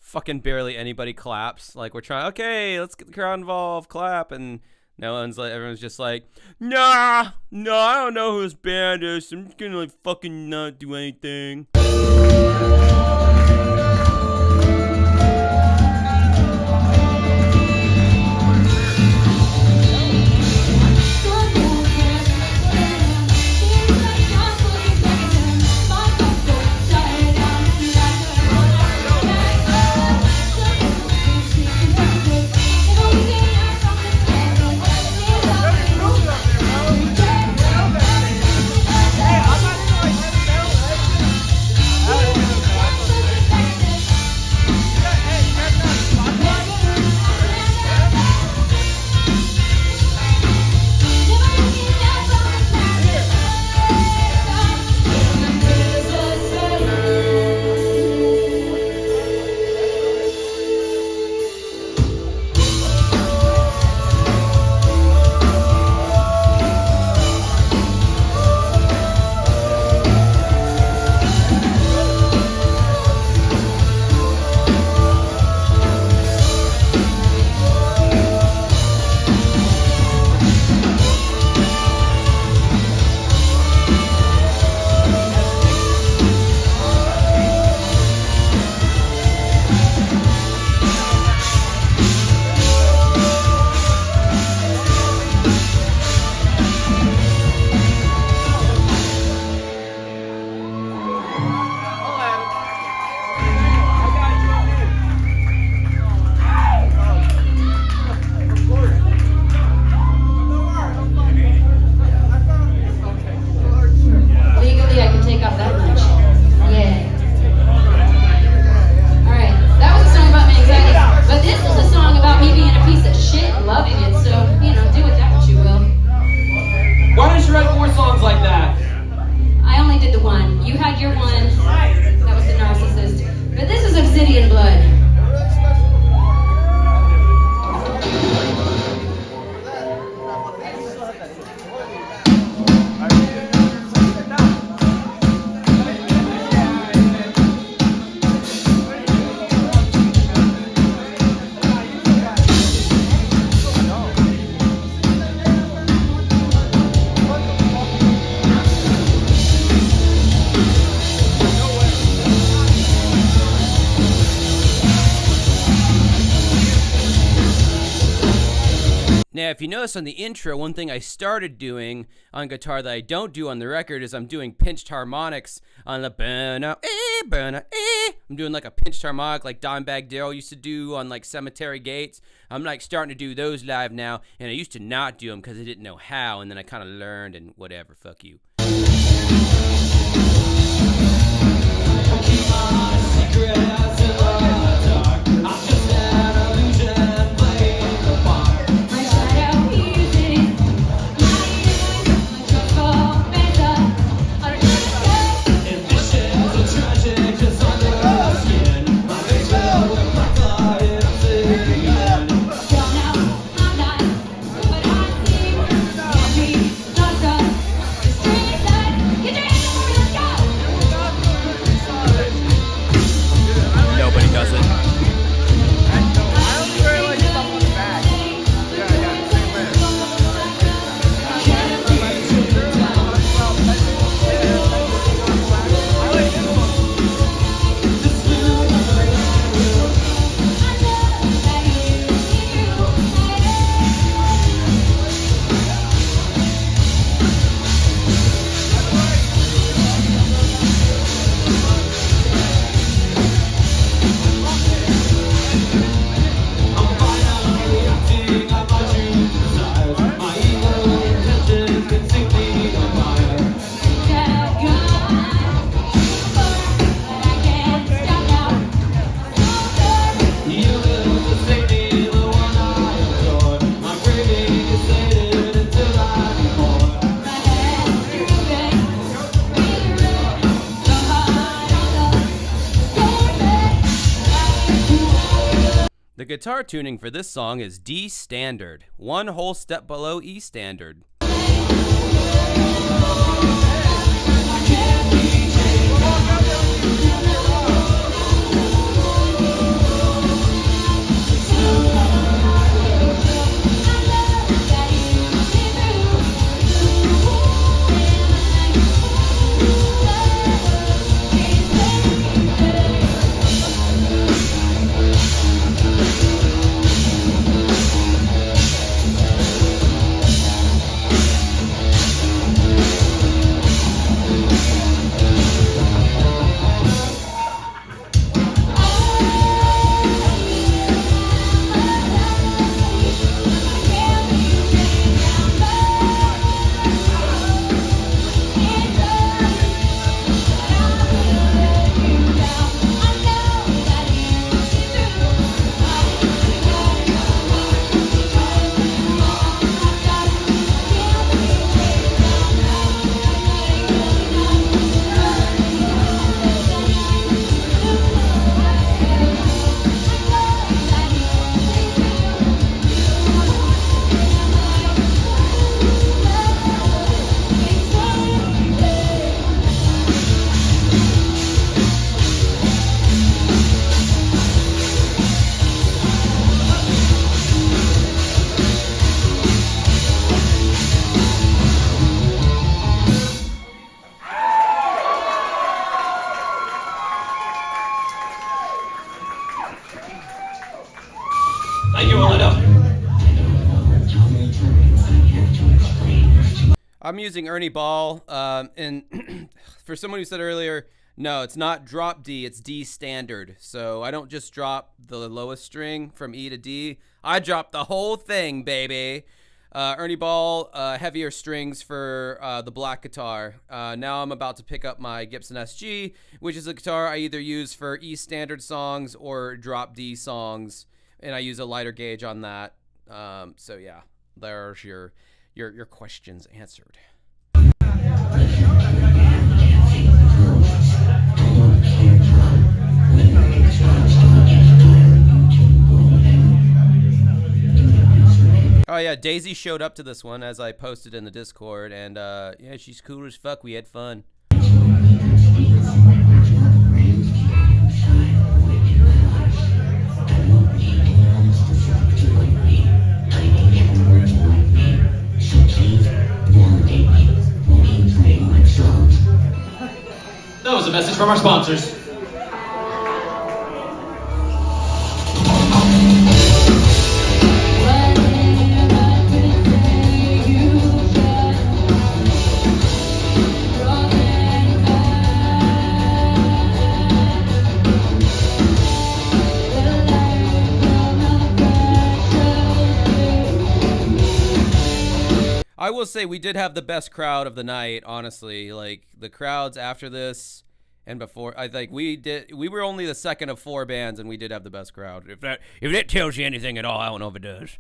Fucking barely anybody claps. Like, we're trying, okay, let's get the crowd involved, clap, and no one's like, everyone's just like, nah, no, I don't know who this band is. I'm just gonna like fucking not do anything. Now, if you notice on the intro, one thing I started doing on guitar that I don't do on the record is I'm doing pinched harmonics on the burna, burna, I'm doing like a pinched harmonic like Dimebag Darrell used to do on like Cemetery Gates. I'm like starting to do those live now, and I used to not do them because I didn't know how, and then I kind of learned and whatever, fuck you. The guitar tuning for this song is D standard, one whole step below E standard. Thank you, Orlandno. I'm using Ernie Ball, and for someone who said earlier, no, it's not drop D, it's D standard. So I don't just drop the lowest string from E to D, I drop the whole thing, baby. Ernie Ball, heavier strings for the black guitar. Now I'm about to pick up my Gibson SG, which is a guitar I either use for E standard songs or drop D songs, and I use a lighter gauge on that. So yeah, there's your questions answered. Oh yeah, Daisy showed up to this one as I posted in the Discord, and yeah, she's cool as fuck. We had fun. That was a message from our sponsors. I will say we did have the best crowd of the night, honestly. Like, the crowds after this and before, I think we were only the second of 4 bands, and we did have the best crowd. If that tells you anything at all, I don't know if it does.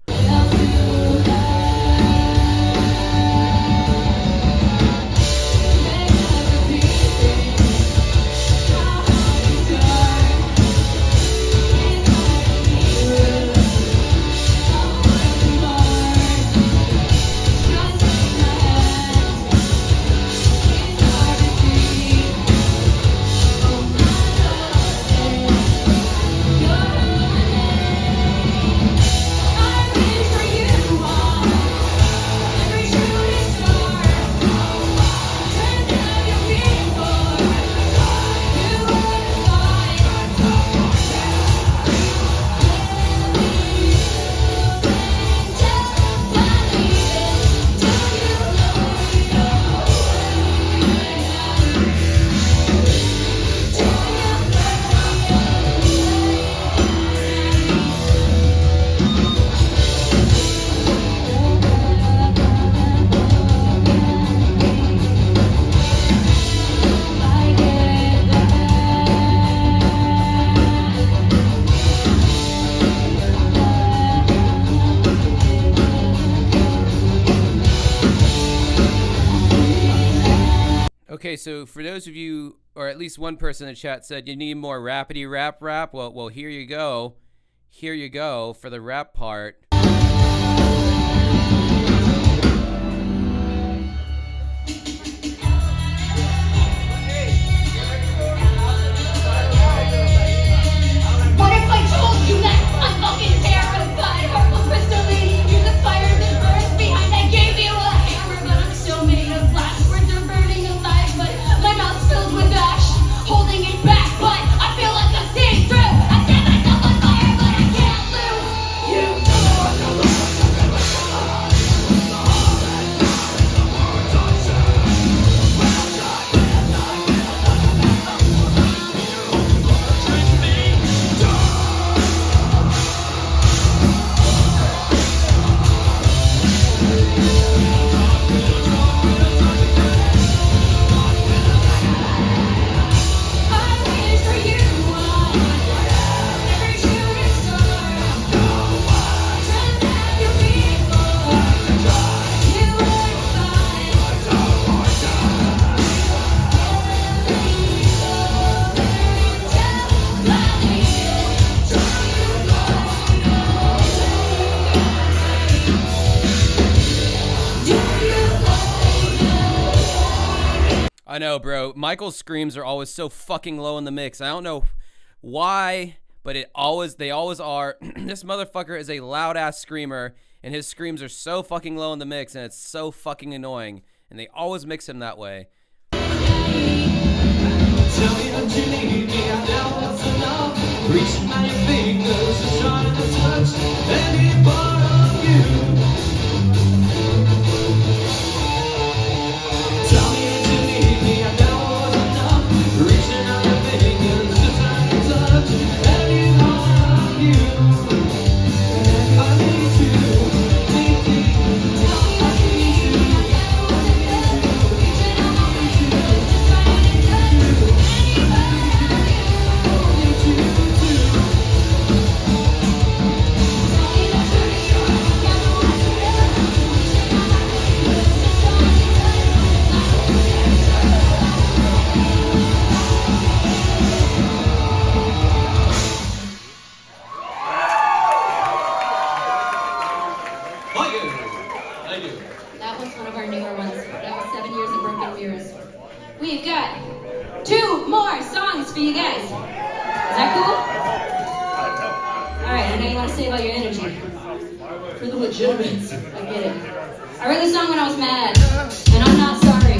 Okay, so for those of you, or at least one person in the chat said you need more rapidy rap. Well, here you go. Here you go for the rap part. What if I told you that I'm fucking terrified? Heartless crystal lady, you're the fire that burns behind. I gave you a hammer, but I'm still made of glass. Words are burning alive, but my mouth's filled with ash, holding it back. But I feel like I'm seeing through. I set myself on fire, but I can't lose you. I know, bro. Michael's screams are always so fucking low in the mix. I don't know why, but they always are. This motherfucker is a loud ass screamer, and his screams are so fucking low in the mix, and it's so fucking annoying. And they always mix him that way. Tell me that you need me, I know what's enough. Reaching out your fingers, just trying to touch any part of you. Tell me that you need me, I know what's enough. Reaching out your fingers, just trying to touch any part of you. I need you. Tell me that you need me, I know what's enough. Reaching out my fingers, just trying to touch any part of you. That was one of our newer ones. That was 7 Years of Broken Mirrors. We've got 2 more songs for you guys. Is that cool? All right, I know you want to say about your energy. For the legitimates, I get it. I wrote this song when I was mad, and I'm not sorry.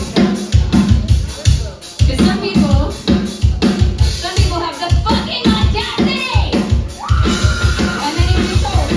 Because some people have the fucking audacity! And they need to be told.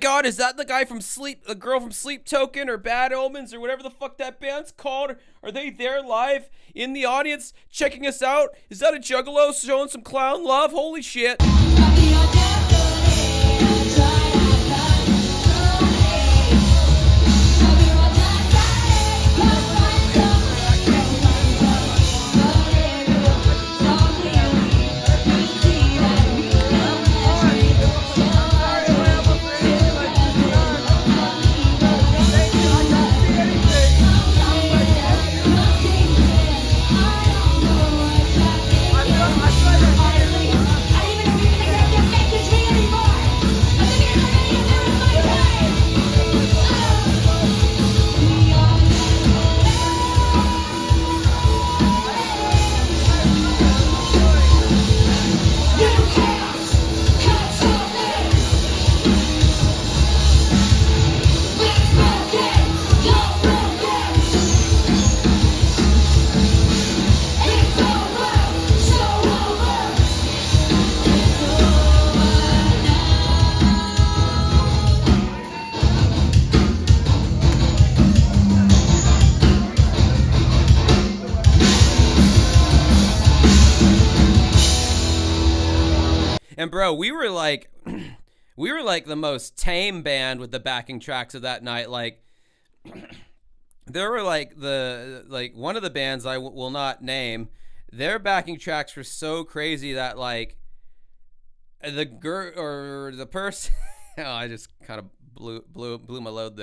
God, is that the guy from the girl from Sleep Token or Bad Omens or whatever the fuck that band's called? Are they there live in the audience checking us out? Is that a juggalo showing some clown love? Holy shit. And bro, we were like the most tame band with the backing tracks of that night. Like there were one of the bands I will not name, their backing tracks were so crazy that like the girl or the person oh, I just kind of blew my load.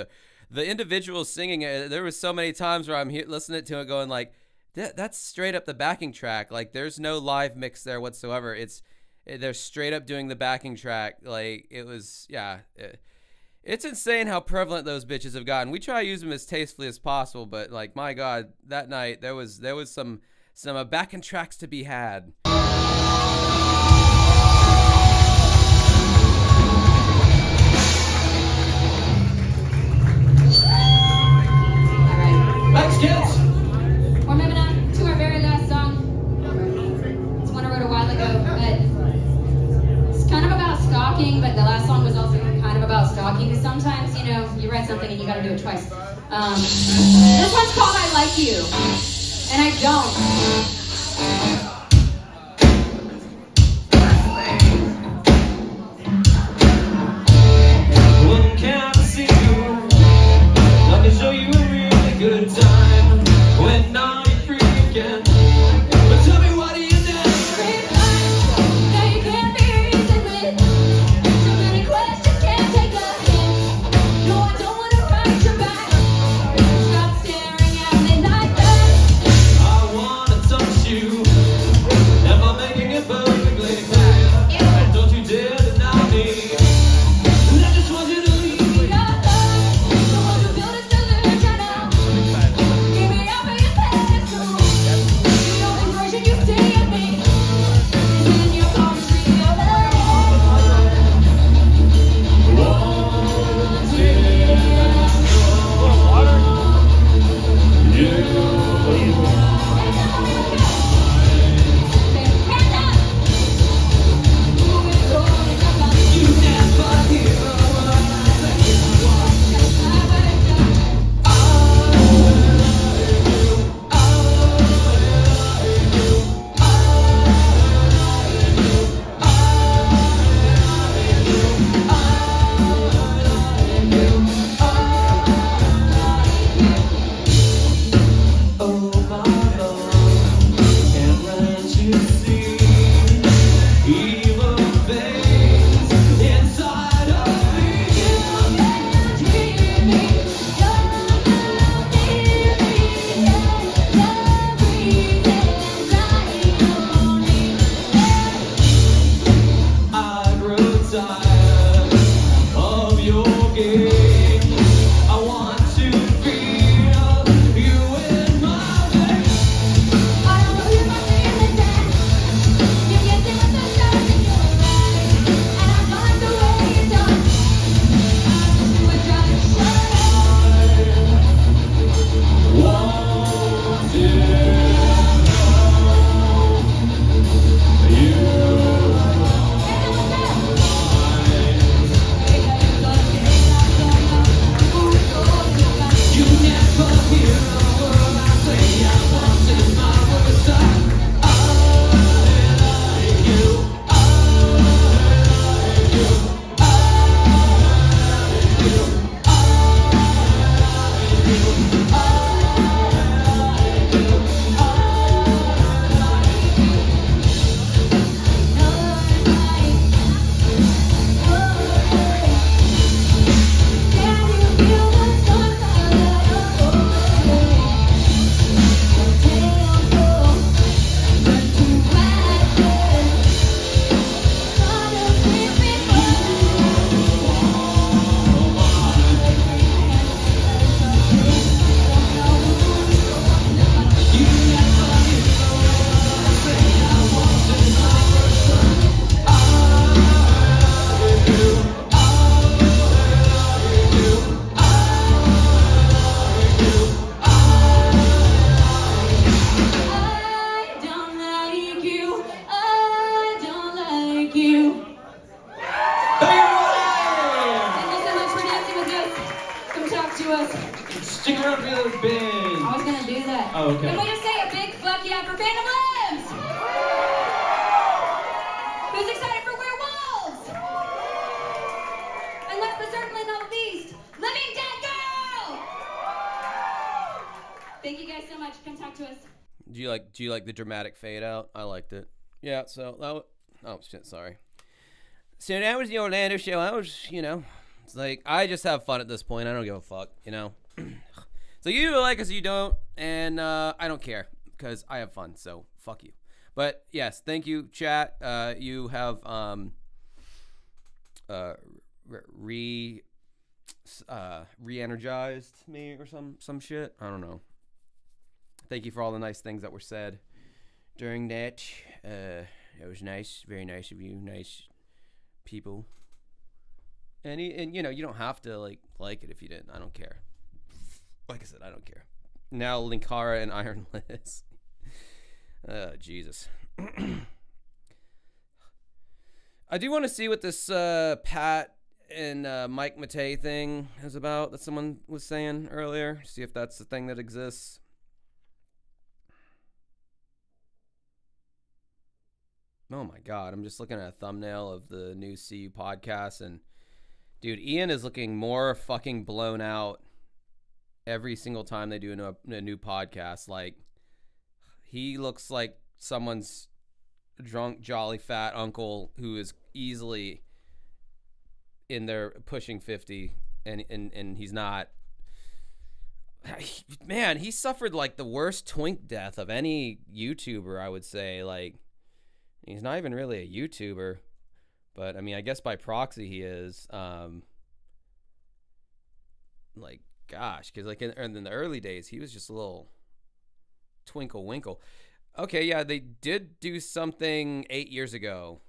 The individual singing it, there was so many times where I'm listening to it going like, that's straight up the backing track. Like there's no live mix there whatsoever. They're straight up doing the backing track. Like it was, yeah. It's insane how prevalent those bitches have gotten. We try to use them as tastefully as possible, but like my God, that night there was some backing tracks to be had. Thanks, kids. We're moving on to our very last song. It's one I wrote a while ago, but it's kind of about stalking, but the last song was also kind of about stalking, because sometimes, you know, you write something and you gotta do it twice. This one's called I Like You, and I don't. Good time when now you're free again. But tell me, what do you do? Now you can't be reasoned with. Too many questions can't take a hint. No, I don't want to write your back. Stop staring at me like that. I want to touch you. Oh, okay. And we'll just say a big fuck yeah for Phantom Limbs! Who's excited for Werewolves? And last but certainly not least, Living Dead Girl! Thank you guys so much. Come talk to us. Do you like the dramatic fade out? I liked it. Yeah, so oh shit, sorry. So that was the Orlando show. I was, it's like I just have fun at this point. I don't give a fuck, So you like us, you don't, and I don't care because I have fun. So fuck you. But yes, thank you, chat. You have re-energized me or some shit. I don't know. Thank you for all the nice things that were said during that. It was nice, very nice of you, nice people. And you don't have to like it if you didn't. I don't care. Like I said, I don't care. Now Linkara and Iron Liz. Jesus. I do want to see what this Pat and Mike Matei thing is about that someone was saying earlier. See if that's the thing that exists. Oh my God, I'm just looking at a thumbnail of the new CU podcast, and dude, Ian is looking more fucking blown out every single time they do a new podcast. Like, he looks like someone's drunk, jolly, fat uncle who is easily in there pushing 50, and he's not. Man, he suffered like the worst twink death of any YouTuber, I would say. Like, he's not even really a YouTuber, but I mean, I guess by proxy he is. Like, gosh, because like in the early days, he was just a little twinkle winkle. Okay, yeah, they did do something 8 years ago.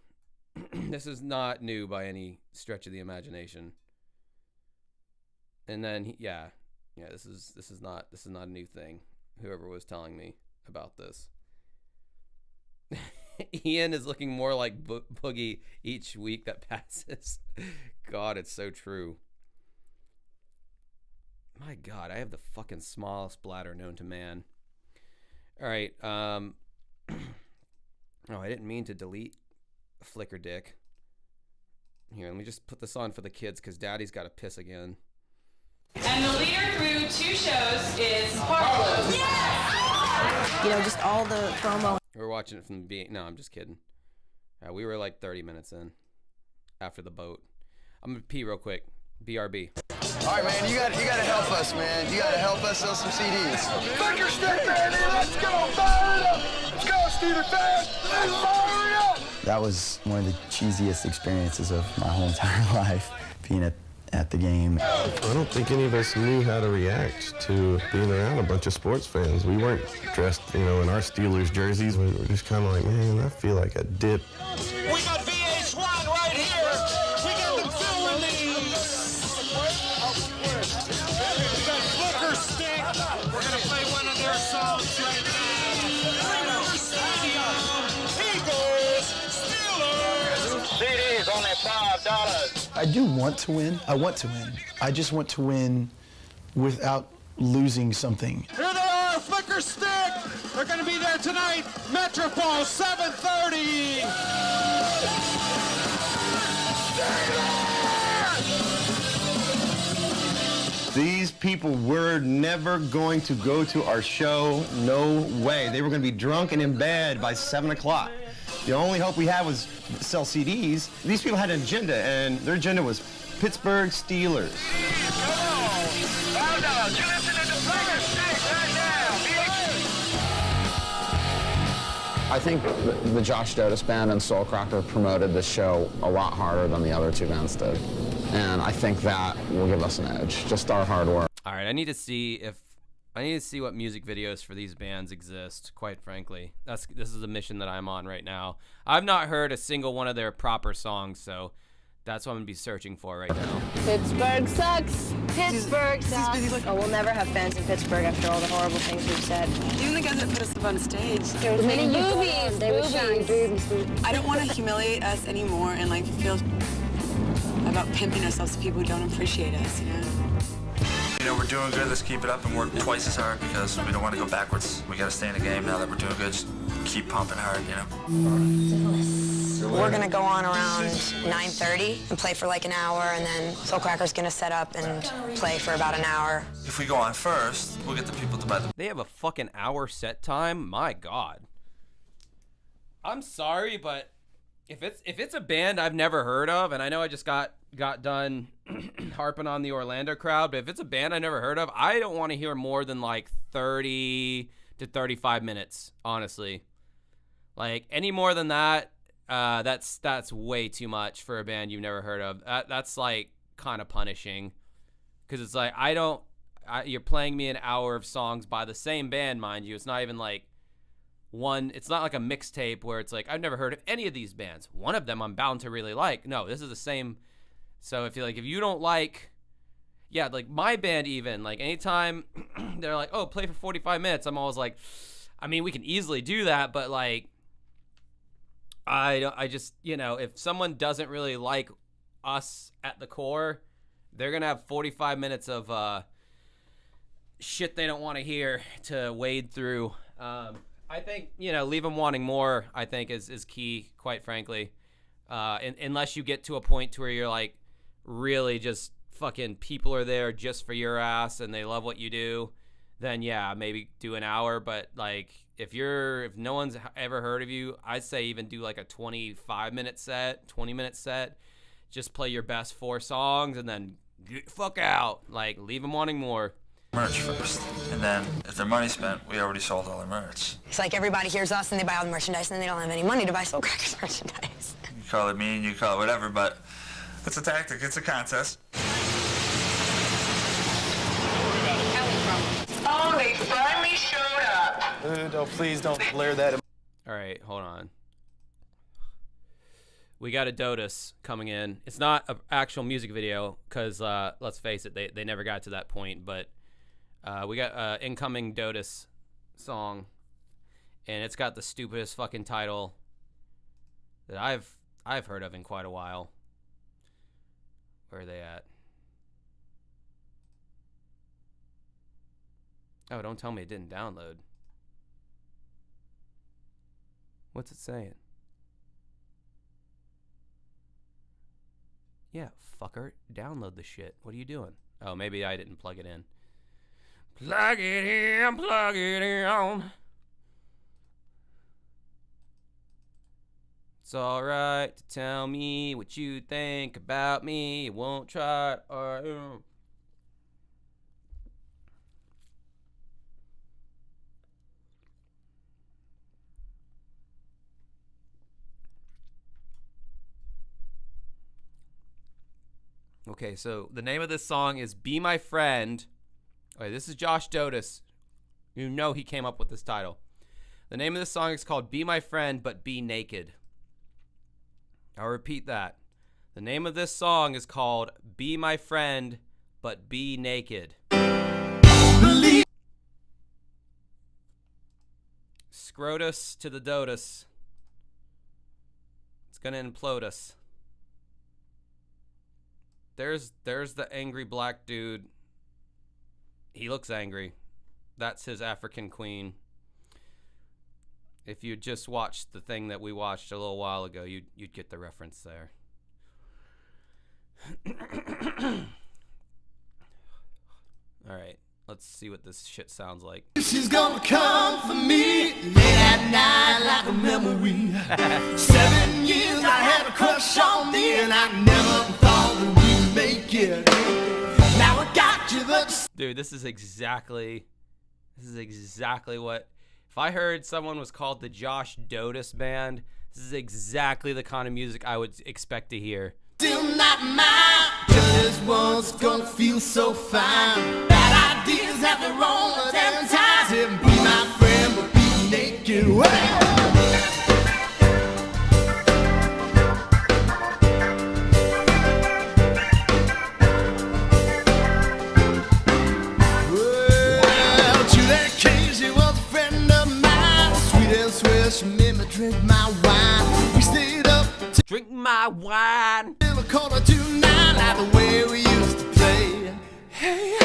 This is not new by any stretch of the imagination. And then this is not a new thing. Whoever was telling me about this. Ian is looking more like Boogie each week that passes. God, it's so true. My God, I have the fucking smallest bladder known to man. All right. Oh, I didn't mean to delete Flicker Dick. Here, let me just put this on for the kids because Daddy's got to piss again. And the leader through 2 shows is Harlow. Yeah! Just all the promo. We're watching it from the beginning. No, I'm just kidding. We were like 30 minutes in after the boat. I'm going to pee real quick. BRB. All right, man, you got to help us, man. You got to help us sell some CDs. Finger stick, baby, let's go, fire it up. Let's go, Steven Fast, let's fire it up. That was one of the cheesiest experiences of my whole entire life, being at the game. I don't think any of us knew how to react to being around a bunch of sports fans. We weren't dressed, in our Steelers jerseys. We were just kind of like, man, I feel like a dip. We got VH1 right here. We got them filming these. We got Booker Stick. We're going to play one of their songs right now. Eagles, Steelers. CDs only $5. I do want to win. I want to win. I just want to win without losing something. Here they are, Flicker Stick. They're going to be there tonight. Metropole, 7:30. These people were never going to go to our show. No way. They were going to be drunk and in bed by 7 o'clock. The only hope we had was sell CDs. These people had an agenda, and their agenda was Pittsburgh Steelers. I think the Josh Dodes Band and Soul Cracker promoted this show a lot harder than the other 2 bands did. And I think that will give us an edge, just our hard work. All right, I need to see what music videos for these bands exist, quite frankly. This is a mission that I'm on right now. I've not heard a single one of their proper songs, so that's what I'm going to be searching for right now. Pittsburgh sucks. Pittsburgh sucks. Oh, we'll never have fans in Pittsburgh after all the horrible things we've said. Even the guys that put us up on stage. There was many boobies. They were showing boobies. I don't want to humiliate us anymore and feel about pimping ourselves to people who don't appreciate us, You know, we're doing good. Let's keep it up and work twice as hard because we don't want to go backwards. We got to stay in the game now that we're doing good. Just keep pumping hard, you know. We're gonna go on around 9:30 and play for like an hour, and then Soul Cracker's gonna set up and play for about an hour. If we go on first, we'll get the people to buy the... They have a fucking hour set time? My God. I'm sorry, but if it's a band I've never heard of, and I know I just got done harping on the Orlando crowd, but if it's a band I never heard of, I don't want to hear more than like 30 to 35 minutes, honestly. Like, any more than that, that's way too much for a band you've never heard of. That's like kind of punishing, because it's like you're playing me an hour of songs by the same band, mind you. It's not even like it's not like a mixtape where it's like, I've never heard of any of these bands. One of them I'm bound to really like. No, this is the same. So if you don't like, yeah, like my band even, like anytime they're like, oh, play for 45 minutes, I'm always like, I mean, we can easily do that, but like, I just, you know, if someone doesn't really like us at the core, they're going to have 45 minutes of shit they don't want to hear to wade through. I think, you know, leave them wanting more, I think, is key, quite frankly. Unless you get to a point to where you're like, really just fucking people are there just for your ass and they love what you do, then yeah, maybe do an hour. But like, if no one's ever heard of you, I'd say even do like a 25-minute set, 20-minute set. Just play your best 4 songs and then get fuck out. Like, leave them wanting more. Merch first, and then if their money's spent, we already sold all their merch. It's like everybody hears us and they buy all the merchandise, and then they don't have any money to buy Soul Cracker's merchandise. You call it mean, you call it whatever, but it's a tactic, it's a contest. Oh, they finally showed up. No, please don't blare that. All right, hold on. We got a Dodus coming in. It's not an actual music video because, let's face it, they never got to that point, but we got an incoming Dodus song, and it's got the stupidest fucking title that I've heard of in quite a while. Where are they at? Oh, don't tell me it didn't download. What's it saying? Yeah, fucker, download the shit. What are you doing? Oh, maybe I didn't plug it in. Plug it in, plug it in. It's alright to tell me what you think about me. You won't try or... Okay, so the name of this song is Be My Friend. Okay, this is Josh Dodes. You know he came up with this title. The name of this song is called Be My Friend, but Be Naked. I'll repeat that. The name of this song is called Be My Friend, but Be Naked. Scrotus to the Dodus. It's gonna implode us. There's the angry black dude. He looks angry. That's his African queen. If you just watched the thing that we watched a little while ago, you'd get the reference there. All right, let's see what this shit sounds like. She's gonna come for me late at night like a memory. 7 years I had a crush on me, and I never thought that we'd make it. Now I got you the... Dude, this is exactly what... If I heard someone was called the Josh Dodes Band, this is exactly the kind of music I would expect to hear. Still not mine. Just one's gonna feel so fine. Bad ideas have the wrong damn ties. And be my friend, but be naked. Well, Juliet Casey was a friend of mine. Sweet and sweet, she made me drink my wine. We stayed up to drink my wine. till 8:45 like the way we used to play. Hey,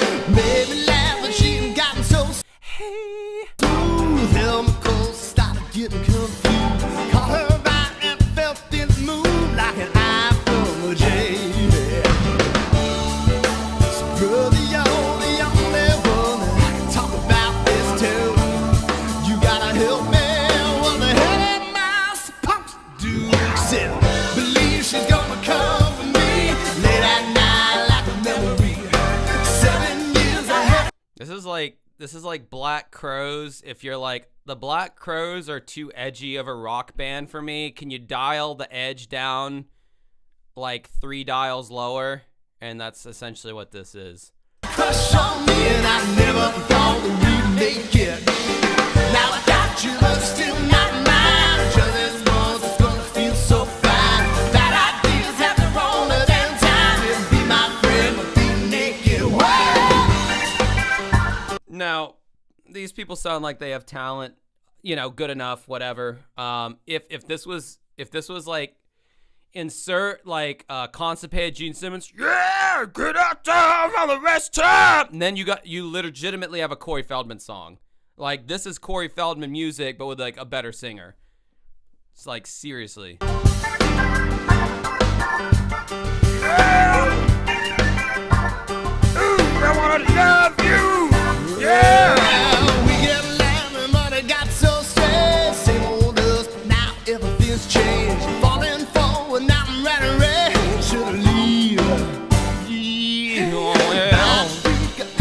chemicals started getting confused. Caught her right and felt it move like an eye from a jade. So brother, you're the only one that I can talk about this to. You gotta help me. What the hell am I supposed to do except believe she's gonna come for me late at night like a memory. 7 years ahead. This is like Black Crowes. If you're like, the Black Crowes are too edgy of a rock band for me, can you dial the edge down like 3 dials lower? And that's essentially what this is. Crush on me and I never thought that we'd make it. Now I got you, but still not mine. Just as once it's gonna feel so fine. Bad ideas have the wrong damn time. And be my friend, but be naked. Now, these people sound like they have talent, you know, good enough, whatever. If this was like, insert like constipated Gene Simmons, yeah, get out there on the rest time, and then you legitimately have a Corey Feldman song. Like, this is Corey Feldman music, but with like a better singer. It's like, seriously. I wanna love you. Yeah. We get loud and money got so strange. Same old us, but now everything's changed. Falling forward, now I'm ready. Should leave.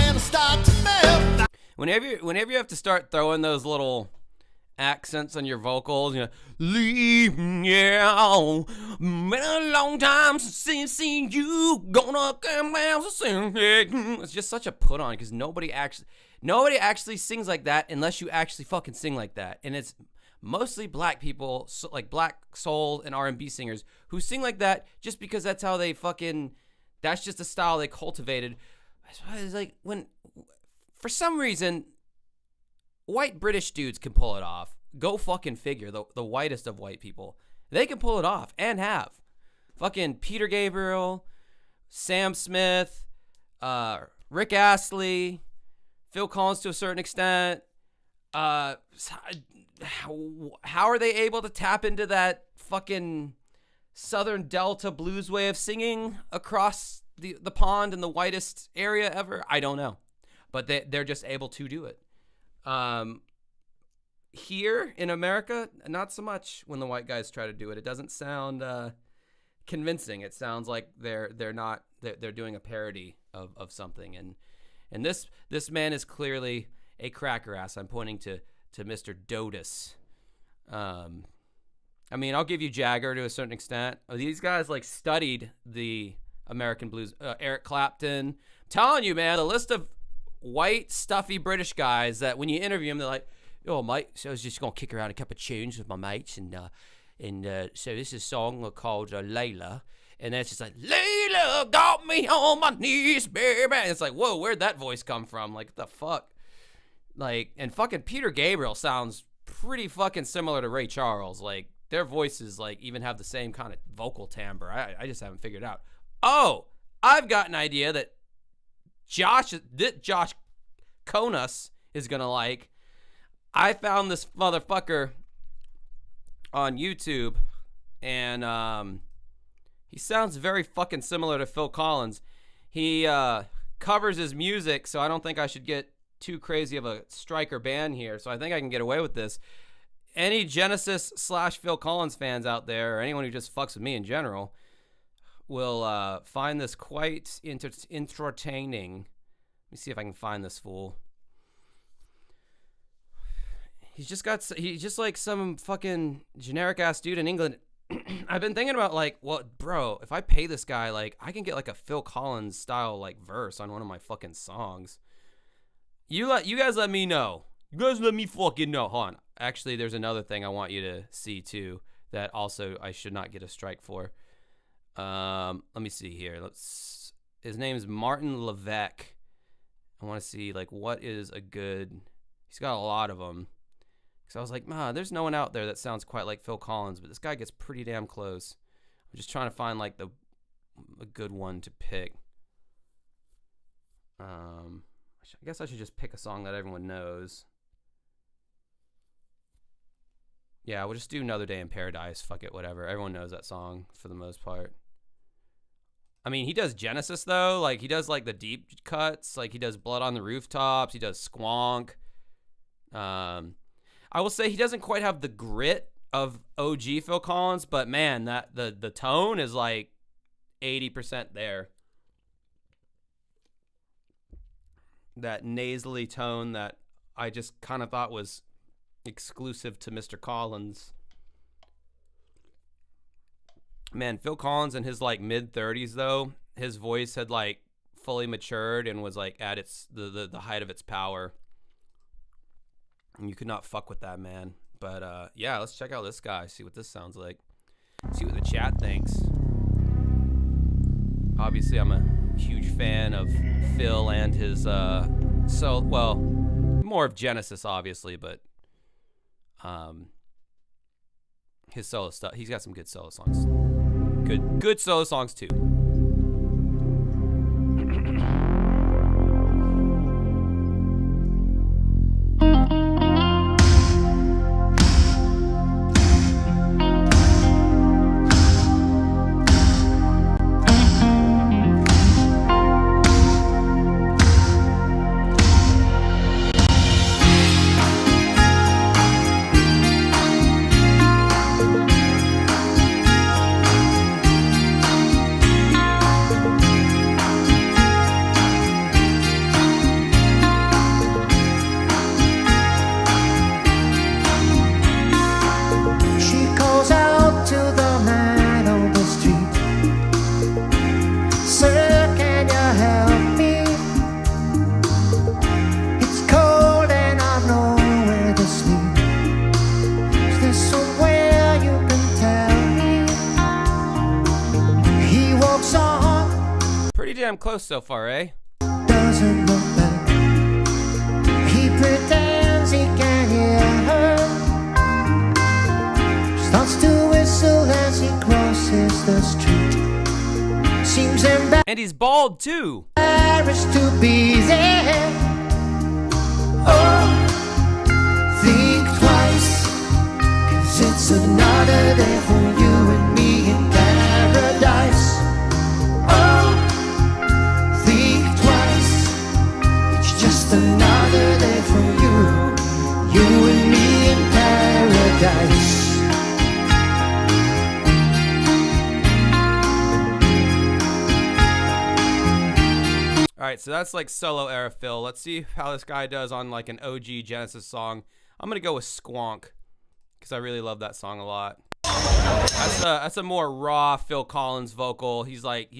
And start to melt. Whenever you have to start throwing those little accents on your vocals, you know, leave, yeah, been a long time since seen you, gonna come down to sing. It's just such a put on because nobody actually sings like that unless you actually fucking sing like that, and it's mostly black people, like black soul and R&B singers who sing like that just because that's how they that's just the style they cultivated. It's like, when for some reason white British dudes can pull it off. Go fucking figure. The whitest of white people. They can pull it off and have. Fucking Peter Gabriel, Sam Smith, Rick Astley, Phil Collins to a certain extent. How are they able to tap into that fucking Southern Delta blues way of singing across the pond in the whitest area ever? I don't know. But they're just able to do it. Here in America, not so much when the white guys try to do it. It doesn't sound convincing. It sounds like they're doing a parody of something. And this man is clearly a cracker ass. I'm pointing to Mr. Dodes. I mean, I'll give you Jagger to a certain extent. These guys like studied the American blues. Eric Clapton. I'm telling you, man, the list of white, stuffy British guys that when you interview them, they're like, "Oh, mate, so I was just going to kick around a couple of tunes with my mates. And so this is a song called Layla. And that's just like, Layla got me on my knees, baby. And it's like, whoa, where'd that voice come from? Like, what the fuck? Like, and fucking Peter Gabriel sounds pretty fucking similar to Ray Charles. Like, their voices, like, even have the same kind of vocal timbre. I just haven't figured it out. Oh, I've got an idea that Josh Konas is going to like. I found this motherfucker on YouTube, and he sounds very fucking similar to Phil Collins. He covers his music, so I don't think I should get too crazy of a striker ban here, so I think I can get away with this. Any Genesis / Phil Collins fans out there, or anyone who just fucks with me in general, will find this quite entertaining. Let me see if I can find this fool. He's just like some fucking generic ass dude in England. I've been thinking about, like, well, bro, if I pay this guy, like, I can get like a Phil Collins style like verse on one of my fucking songs. You guys let me know. You guys let me fucking know. Hold on. Actually, there's another thing I want you to see too that also I should not get a strike for. Let me see here. His name's Martin Levesque. I want to see, like, what is a good. He's got a lot of them. So I was like, there's no one out there that sounds quite like Phil Collins, but this guy gets pretty damn close. I'm just trying to find like a good one to pick. I guess I should just pick a song that everyone knows. Yeah, we'll just do Another Day in Paradise. Fuck it, whatever. Everyone knows that song for the most part. I mean, he does Genesis, though. Like, he does, like, the deep cuts. Like, he does Blood on the Rooftops. He does Squonk. I will say he doesn't quite have the grit of OG Phil Collins, but, man, that the tone is, like, 80% there. That nasally tone that I just kind of thought was exclusive to Mr. Collins. Man, Phil Collins in his like mid-30s though, his voice had like fully matured and was like at its the height of its power. And you could not fuck with that, man. But yeah, let's check out this guy, see what this sounds like. See what the chat thinks. Obviously, I'm a huge fan of Phil and his well, more of Genesis obviously, but his solo stuff, he's got some good solo songs. Good solo songs too. Close so far, eh? Doesn't look back. He pretends he can hear her. Starts to whistle as he crosses the street. Seems embarrassed. And he's bald too. To be there. Oh, think twice. 'Cause it's another day for you and me in paradise. Another day for you and me in paradise. All right, so that's like solo era Phil. Let's see how this guy does on like an OG Genesis song. I'm gonna go with Squonk because I really love that song a lot. That's a more raw Phil Collins vocal. He's like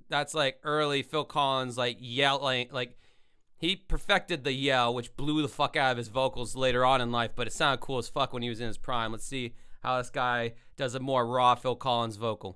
that's like early Phil Collins like yelling like. He perfected the yell, which blew the fuck out of his vocals later on in life, but it sounded cool as fuck when he was in his prime. Let's see how this guy does a more raw Phil Collins vocal.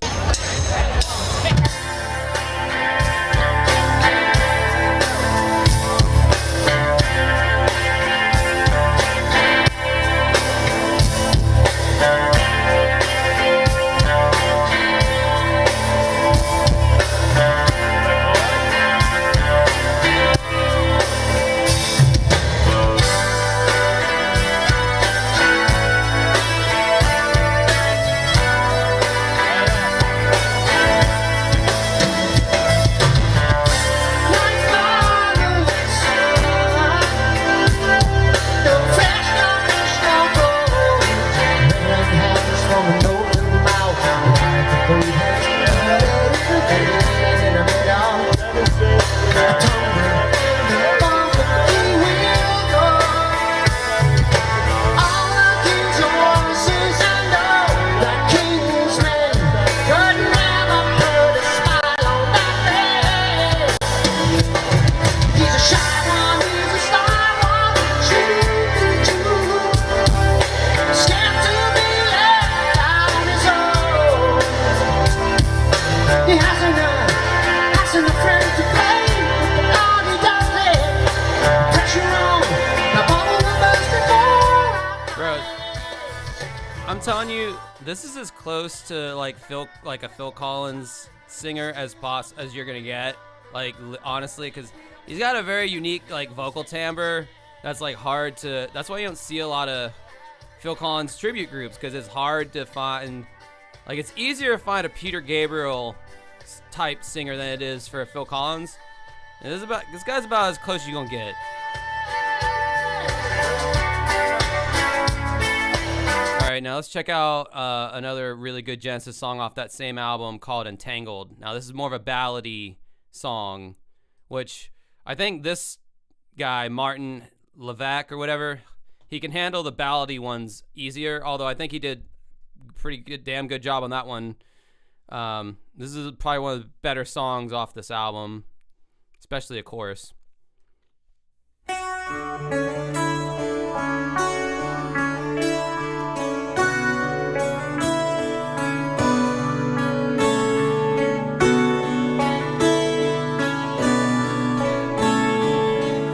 I'm telling you, this is as close to like a Phil Collins singer as you're gonna get. Like honestly, because he's got a very unique like vocal timbre that's like hard to. That's why you don't see a lot of Phil Collins tribute groups because it's hard to find. Like, it's easier to find a Peter Gabriel type singer than it is for Phil Collins. And this guy's about as close as you're gonna get. All right, now let's check out another really good Genesis song off that same album called Entangled. Now this is more of a ballady song, which I think this guy, Martin Levac or whatever, he can handle the ballady ones easier, although I think he did pretty good, damn good job on that one. This is probably one of the better songs off this album, especially a chorus.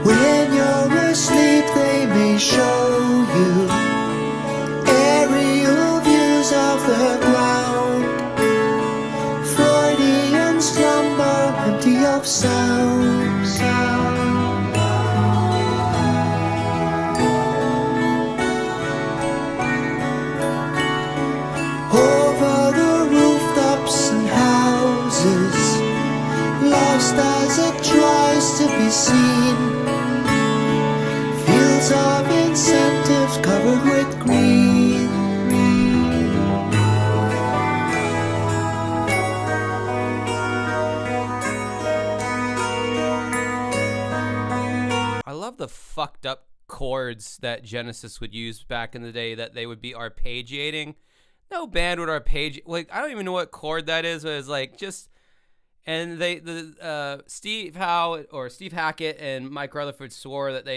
When you're asleep, they may show you aerial views of the ground. Freudian slumber, empty of sound. Over the rooftops and houses, lost as it tries to be seen. Fields of incentives covered with green. I love the fucked up chords that Genesis would use back in the day that they would be arpeggiating. No band would arpeggiate. Like, I don't even know what chord that is, but it's like just. And Steve Hackett and Mike Rutherford swore that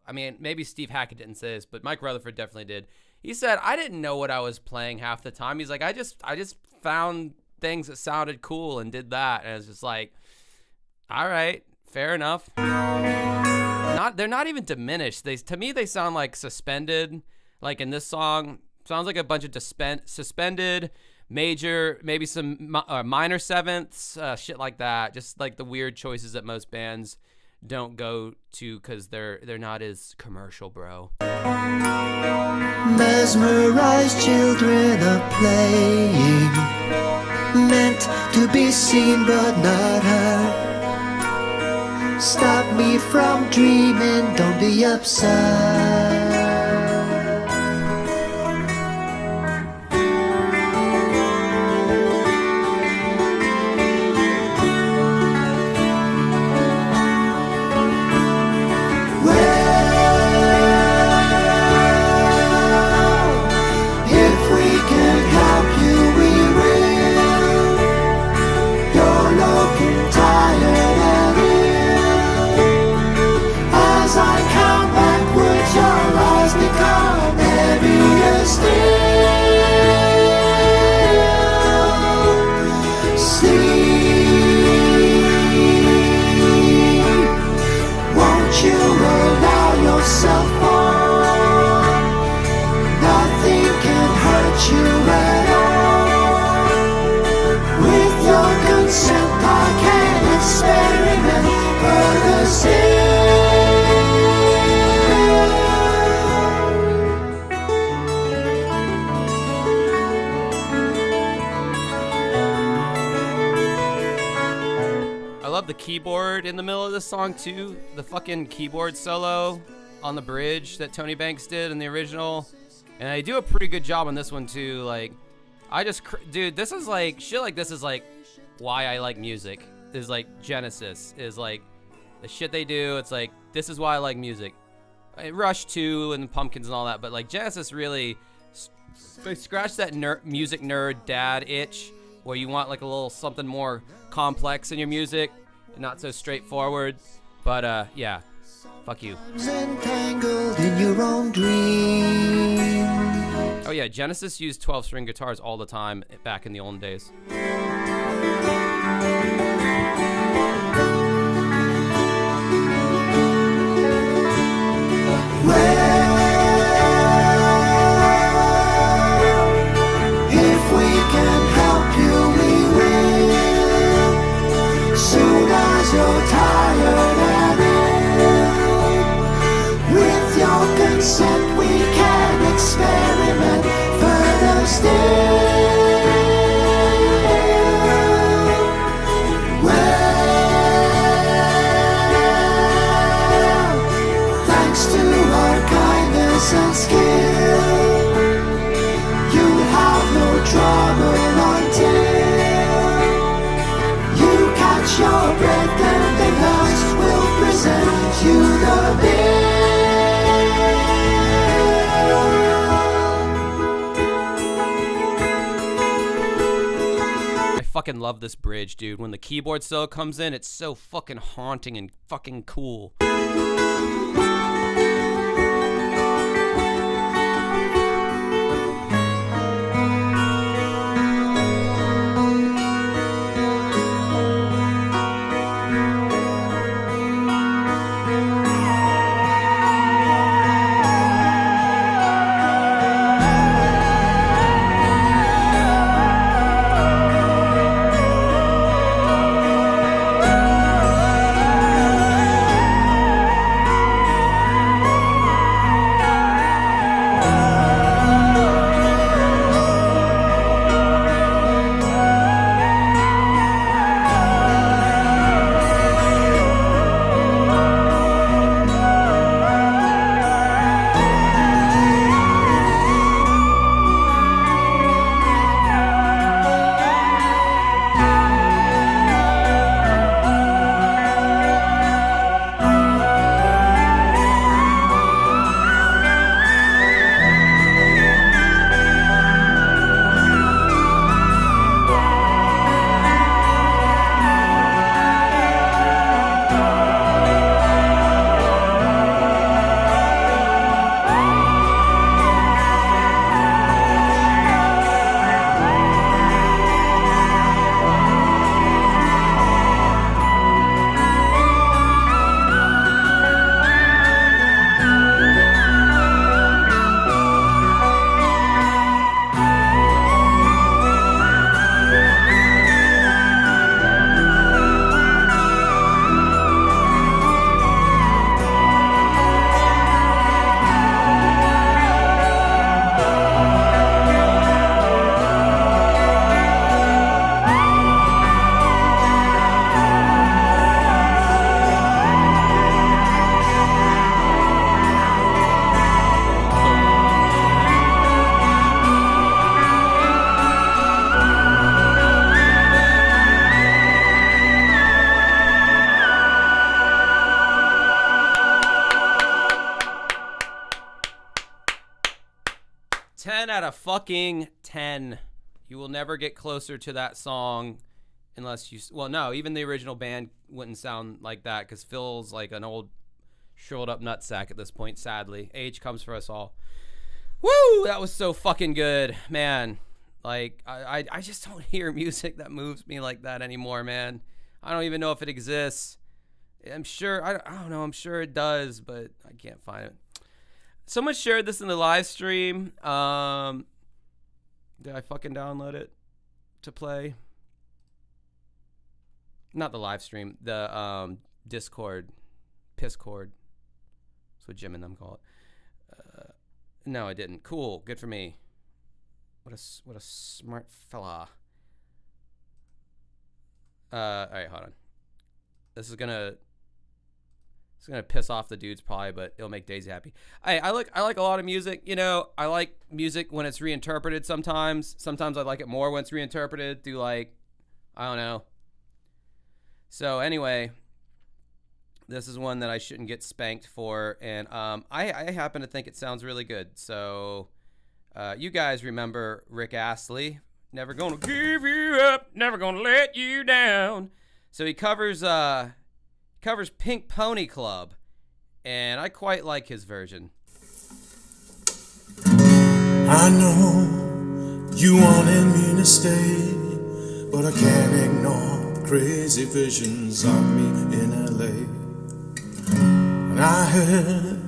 I mean, maybe Steve Hackett didn't say this, but Mike Rutherford definitely did. He said, I didn't know what I was playing half the time. He's like, I just found things that sounded cool and did that. And it's just like, all right, fair enough. They're not even diminished. To me, they sound like suspended. Like in this song, sounds like a bunch of suspended, major, maybe some minor sevenths, shit like that. Just like the weird choices that most bands don't go to because they're not as commercial, bro. Mesmerized children are playing, meant to be seen but not heard. Stop me from dreaming, don't be upset. The keyboard in the middle of this song too, the fucking keyboard solo on the bridge that Tony Banks did in the original, and I do a pretty good job on this one too. Like, dude, this is like shit. Like, this is like why I like music. Is like Genesis is like the shit they do. It's like, this is why I like music. Rush 2 and Pumpkins and all that, but like Genesis really, they scratch that music nerd dad itch where you want like a little something more complex in your music. Not so straightforward, but yeah, fuck you. Entangled in your own dream. Oh yeah, Genesis used 12-string guitars all the time back in the olden days. If we can help you, we will. Soon as you're tired and ill, with your consent we can experiment. fucking love this bridge, dude. When the keyboard solo comes in, it's so fucking haunting and fucking cool. 10 out of fucking 10. You will never get closer to that song unless you... Well, no, even the original band wouldn't sound like that because Phil's like an old shriveled up nutsack at this point, sadly. Age comes for us all. Woo! That was so fucking good. Man, like, I just don't hear music that moves me like that anymore, man. I don't even know if it exists. I'm sure... I don't know. I'm sure it does, but I can't find it. Someone shared this in the live stream. Did I fucking download it to play? Not the live stream. The Discord. Pisscord. That's what Jim and them call it. No, I didn't. Cool. Good for me. What a smart fella. All right, hold on. This is gonna piss off the dudes probably, but it'll make Daisy happy. I like a lot of music. You know, I like music when it's reinterpreted sometimes. Sometimes I like it more when it's reinterpreted through, like, I don't know. So anyway, this is one that I shouldn't get spanked for, and I happen to think it sounds really good. So you guys remember Rick Astley, Never Gonna Give You Up, Never Gonna Let You Down. So he covers Pink Pony Club, and I quite like his version. I know you wanted me to stay, but I can't ignore crazy visions of me in LA. And I heard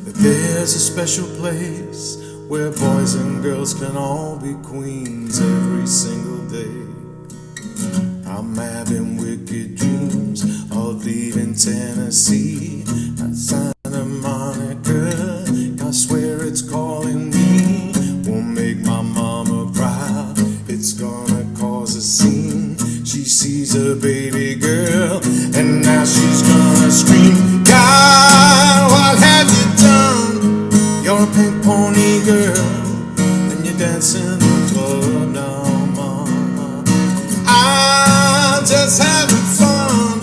that there's a special place where boys and girls can all be queens every single day. I'm having wicked dreams of leaving Tennessee at Santa Monica. I swear it's calling me. Won't make my mama proud. It's gonna cause a scene. She sees a baby girl and now she's gonna scream. God, what have you done? You're a pink pony girl and you're dancing in the club now. Just having fun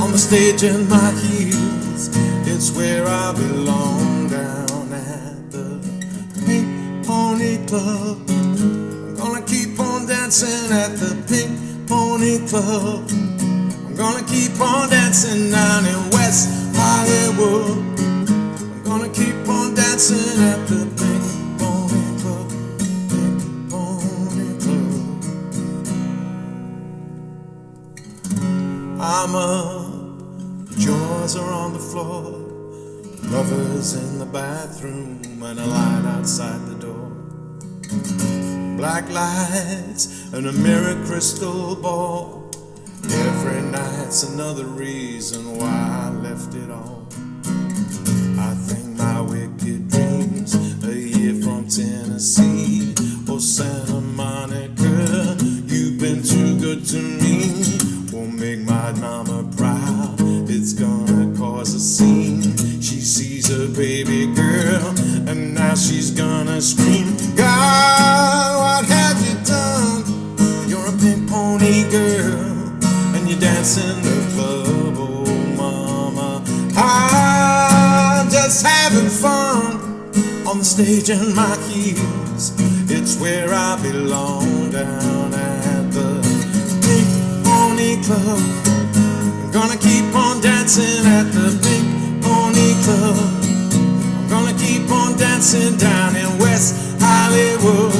on the stage in my heels. It's where I belong, down at the Pink Pony Club. I'm gonna keep on dancing at the Pink Pony Club. I'm gonna keep on dancing down in West Hollywood. I'm gonna keep on dancing at the Pink Pony Club. Pink Pony Club. I'm up, jaws are on the floor, lovers in the bathroom, and a light outside the door. Black lights and a mirror crystal ball. Every night's another reason why I left it all. I think my wicked dreams a year from Tennessee or Santa Monica. You've been too good to me. Won't make my mama proud. It's gonna cause a scene. She sees her baby girl and now she's gonna scream, God, what have you done? You're a pink pony girl and you dance in the club, oh mama. I'm just having fun on the stage in my heels. It's where I belong, down at the Pink Pony Club. I'm gonna keep on dancing at the Pink Pony Club. I'm gonna keep on dancing down in West Hollywood.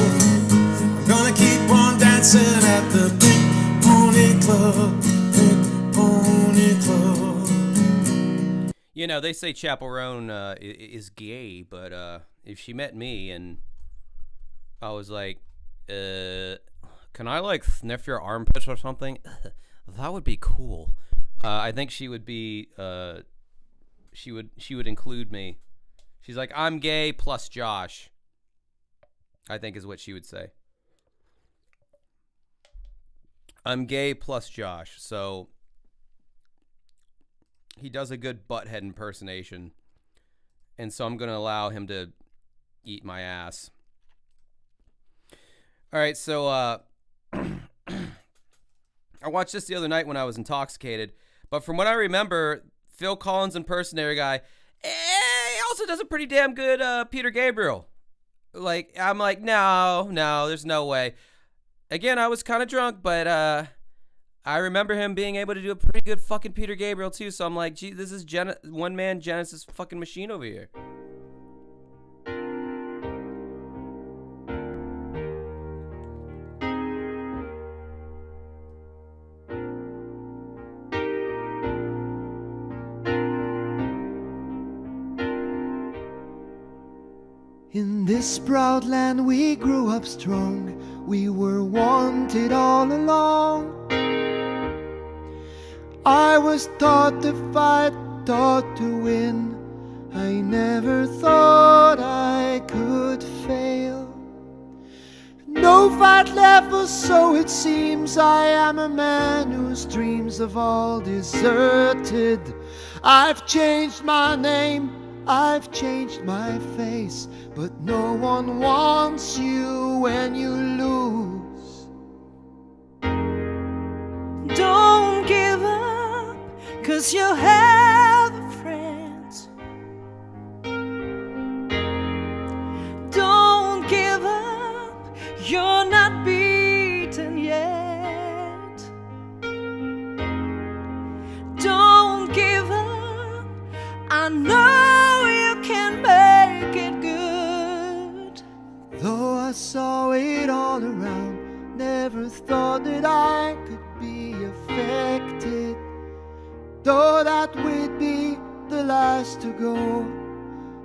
I'm gonna keep on dancing at the Pink Pony Club. Pink Pony Club. You know, they say Chappell Roan is gay, but if she met me and I was like, can I like sniff your armpits or something? That would be cool. I think she would be, she would include me. She's like, I'm gay plus Josh, I think is what she would say. I'm gay plus Josh. So he does a good butthead impersonation. And so I'm going to allow him to eat my ass. All right, so I watched this the other night when I was intoxicated. But from what I remember, Phil Collins impersonator guy, he also does a pretty damn good Peter Gabriel. Like, I'm like, no, there's no way. Again, I was kind of drunk, but I remember him being able to do a pretty good fucking Peter Gabriel too. So I'm like, gee, this is one-man Genesis fucking machine over here. In this proud land we grew up strong. We were wanted all along. I was taught to fight, taught to win. I never thought I could fail. No fight left, or so it seems. I am a man whose dreams have all deserted. I've changed my name, I've changed my face, but no one wants you when you lose. Don't give up, 'cause you have a friend. Don't give up, you're not beaten yet. Don't give up, I know you can make it good. Though I saw it all around, never thought that I could be affected. Though that we'd be the last to go,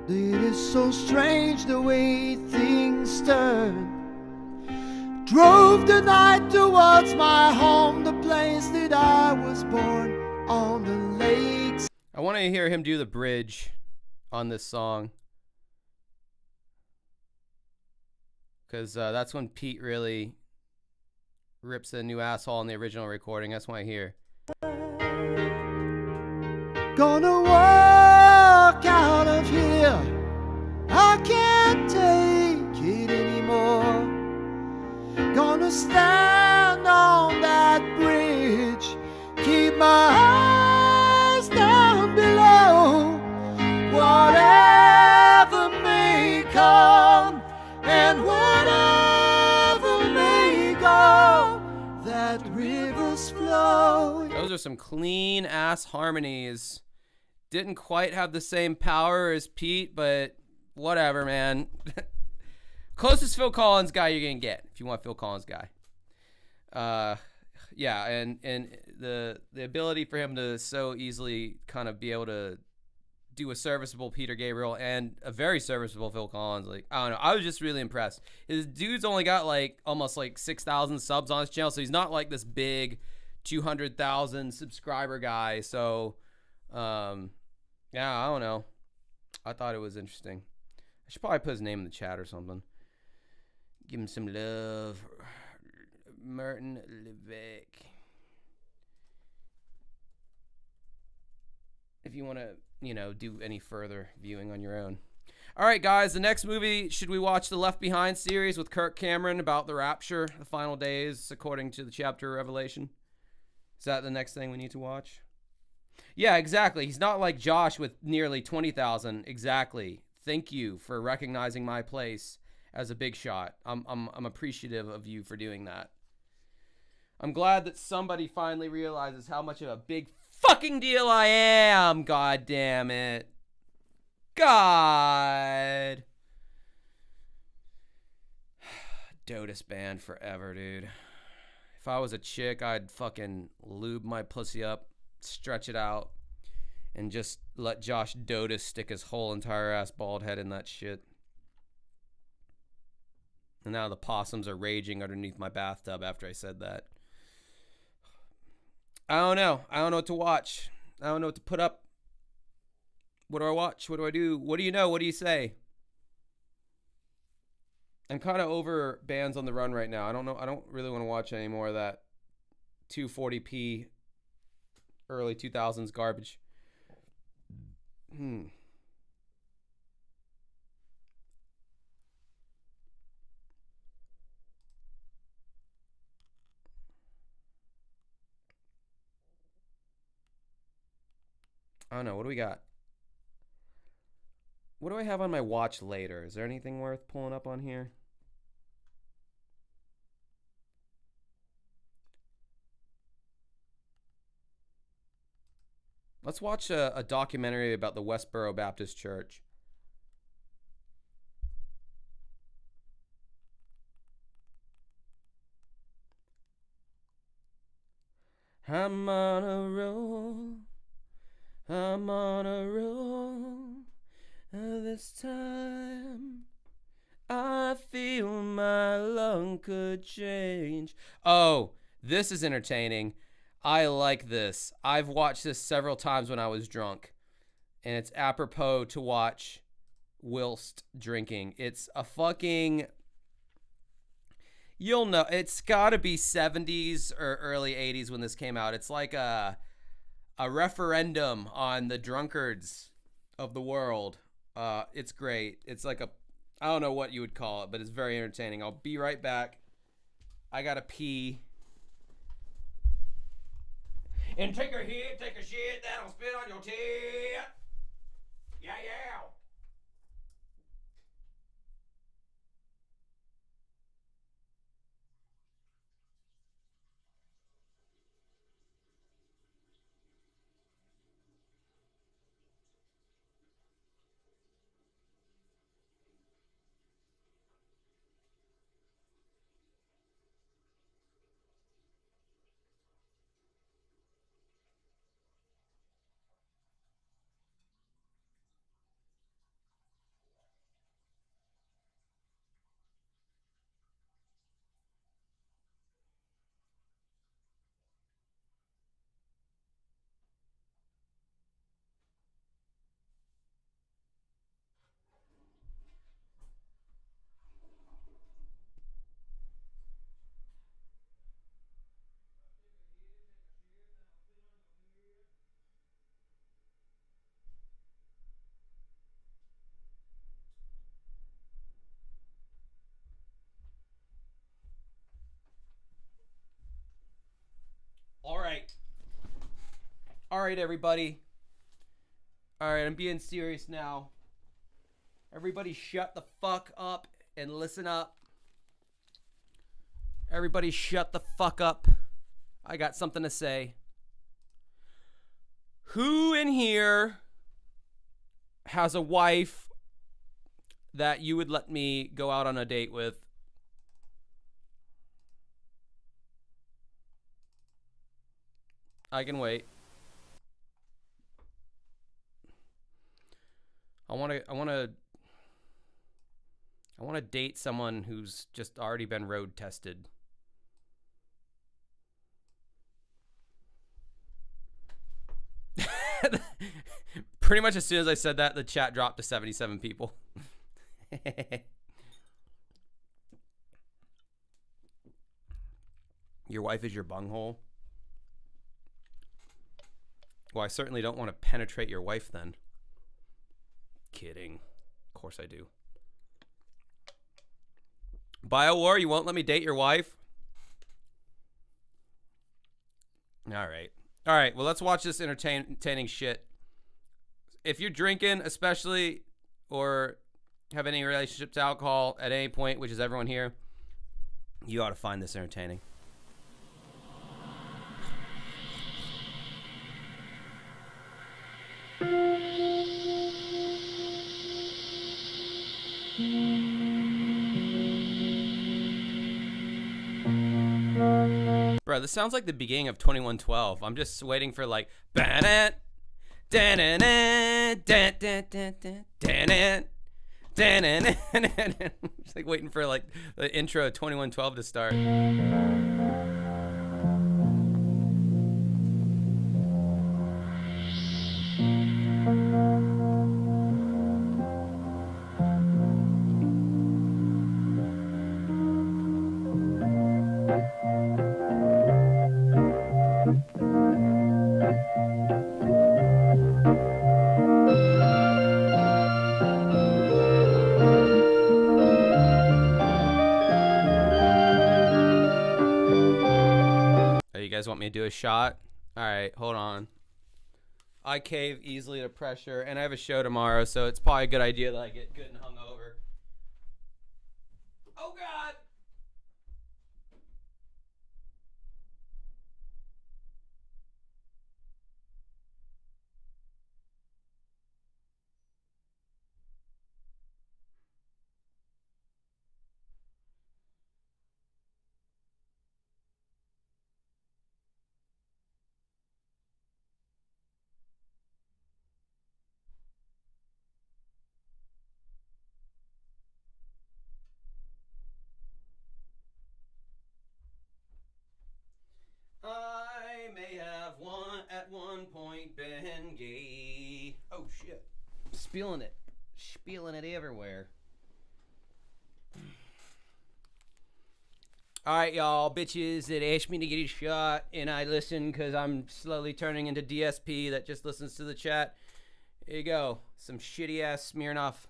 it is so strange the way things turn. Drove the night towards my home, the place that I was born, on the lakes. I want to hear him do the bridge on this song, because that's when Pete really rips a new asshole in the original recording. That's what I hear. Gonna walk out of here, I can't take it anymore. Gonna stand on that bridge, keep my eyes down below. Whatever may come and whatever may go, that river's Those are some clean ass harmonies. Didn't quite have the same power as Pete, but whatever, man. Closest Phil Collins guy you're gonna get if you want Phil Collins guy. Yeah, and the ability for him to so easily kind of be able to do a serviceable Peter Gabriel and a very serviceable Phil Collins, like, I don't know, I was just really impressed. His dude's only got like almost like 6,000 subs on his channel, so he's not like this big 200,000 subscriber guy. So yeah, I don't know, I thought it was interesting. I should probably put his name in the chat or something. Give him some love. Martin Levesque. If you want to, you know, do any further viewing on your own. All right, guys, the next movie, should we watch the Left Behind series with Kirk Cameron about the rapture, the final days, according to the chapter of Revelation? Is that the next thing we need to watch? Yeah, exactly. He's not like Josh with nearly 20,000. Exactly. Thank you for recognizing my place as a big shot. I'm appreciative of you for doing that. I'm glad that somebody finally realizes how much of a big fucking deal I am. God damn it. God. Dodus Band forever, dude. If I was a chick, I'd fucking lube my pussy up, stretch it out, and just let Josh Dodus stick his whole entire ass bald head in that shit. And now the possums are raging underneath my bathtub after I said that. I don't know. I don't know what to watch. I don't know what to put up. What do I watch? What do I do? What do you know? What do you say? I'm kind of over Bands on the Run right now. I don't know. I don't really want to watch any more of that 240p early 2000s garbage. I don't know. What do we got? What do I have on my watch later? Is there anything worth pulling up on here? Let's watch a documentary about the Westboro Baptist Church. I'm on a roll. I'm on a roll. This time I feel my luck could change. Oh, this is entertaining. I like this. I've watched this several times when I was drunk, and it's apropos to watch whilst drinking. It's a fucking, you'll know, it's gotta be 70s or early 80s when this came out. It's like a referendum on the drunkards of the world. It's great. It's like I don't know what you would call it, but it's very entertaining. I'll be right back. I gotta pee. And take a hit, take a shit, that'll spit on your tit. Yeah, yeah. All right, everybody. All right, I'm being serious now. Everybody shut the fuck up and listen up. Everybody shut the fuck up. I got something to say. Who in here has a wife that you would let me go out on a date with? I can wait. I want to date someone who's just already been road tested. Pretty much as soon as I said that, the chat dropped to 77 people. Your wife is your bunghole? Well, I certainly don't want to penetrate your wife then. Kidding. Of course I do. BioWar, you won't let me date your wife? All right. All right, well, let's watch this entertaining shit. If you're drinking, especially, or have any relationship to alcohol at any point, which is everyone here, you ought to find this entertaining. Bro, this sounds like the beginning of 2112. I'm just waiting for like it's like waiting for like the intro of 2112 to start. Want me to do a shot? All right, hold on. I cave easily to pressure, and I have a show tomorrow, so it's probably a good idea that I get good and hungover. Oh God! I may have at one point been gay. Oh shit. Spilling it everywhere. Alright, y'all, bitches that asked me to get a shot, and I listen because I'm slowly turning into DSP that just listens to the chat. Here you go. Some shitty ass Smirnoff.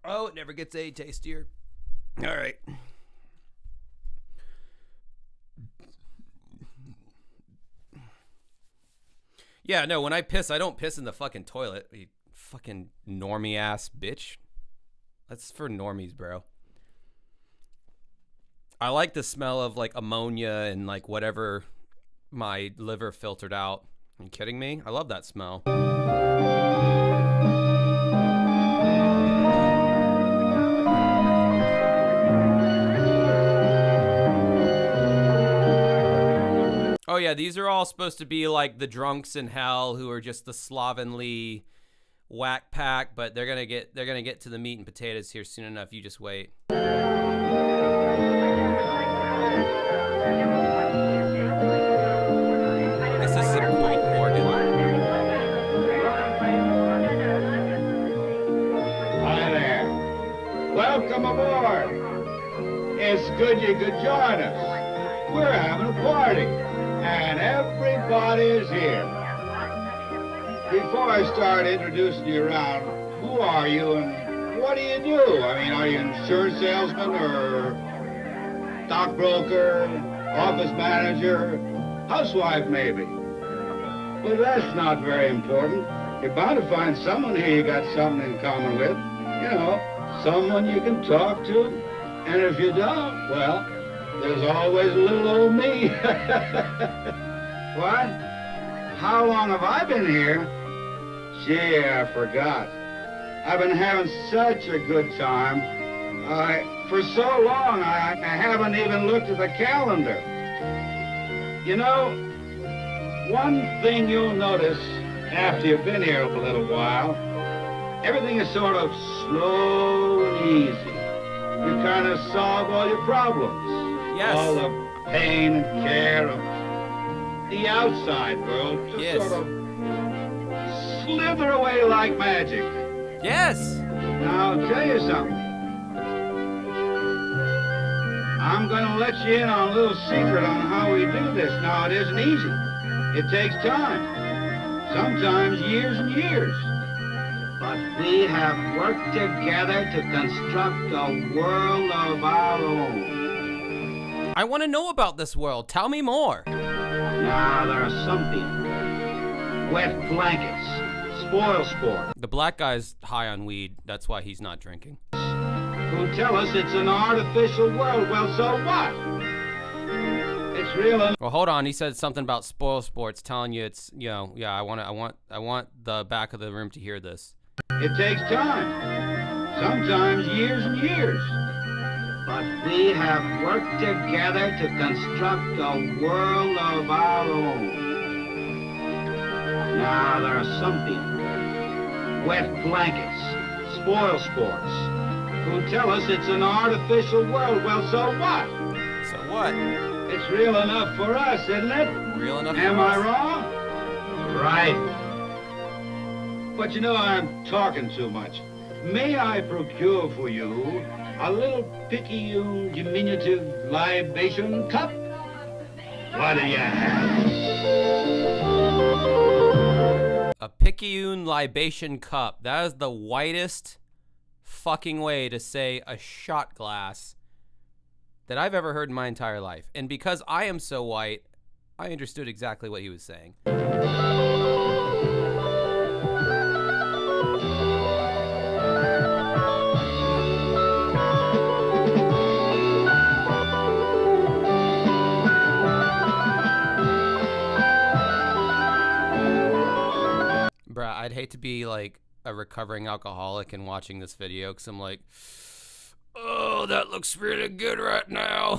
Oh, it never gets any tastier. All right. Yeah, no, when I piss, I don't piss in the fucking toilet. You fucking normie ass bitch. That's for normies, bro. I like the smell of like ammonia and like whatever my liver filtered out. Are you kidding me? I love that smell. Oh yeah, these are all supposed to be like the drunks in hell who are just the slovenly whack pack, but they're gonna get to the meat and potatoes here soon enough. You just wait. This is some great organ. Hi there. Welcome aboard. It's good you could join us. We're having a party. And everybody is here. Before I start introducing you around, who are you and what do you do? I mean, are you an insurance salesman or stockbroker, office manager, housewife maybe? Well, that's not very important. You're bound to find someone here you got something in common with. You know, someone you can talk to. And if you don't, well, there's always a little old me. What? How long have I been here? Gee, I forgot. I've been having such a good time. For so long, I haven't even looked at the calendar. You know, one thing you'll notice after you've been here a little while, everything is sort of slow and easy. You kind of solve all your problems. Yes. All the pain and care of the outside world just sort of slither away like magic. Yes. Now, I'll tell you something. I'm going to let you in on a little secret on how we do this. Now, it isn't easy. It takes time. Sometimes years and years. But we have worked together to construct a world of our own. I want to know about this world. Tell me more. Now, there are some people. Wet blankets. Spoil sport. The black guy's high on weed. That's why he's not drinking. Who tell us it's an artificial world. Well, so what? It's real. Well, hold on. He said something about spoil sports, telling you it's, you know, yeah. I want the back of the room to hear this. It takes time. Sometimes years and years. But we have worked together to construct a world of our own. Now, there are some people. Wet blankets. Spoil sports. Who tell us it's an artificial world. Well, so what? So what? It's real enough for us, isn't it? Real enough Am for I us. wrong? Right. But you know, I'm talking too much. May I procure for you a little picayune diminutive libation cup? What do you have? A picayune libation cup. That is the whitest fucking way to say a shot glass that I've ever heard in my entire life. And because I am so white, I understood exactly what he was saying. Bruh, I'd hate to be like a recovering alcoholic and watching this video because I'm like, oh, that looks really good right now.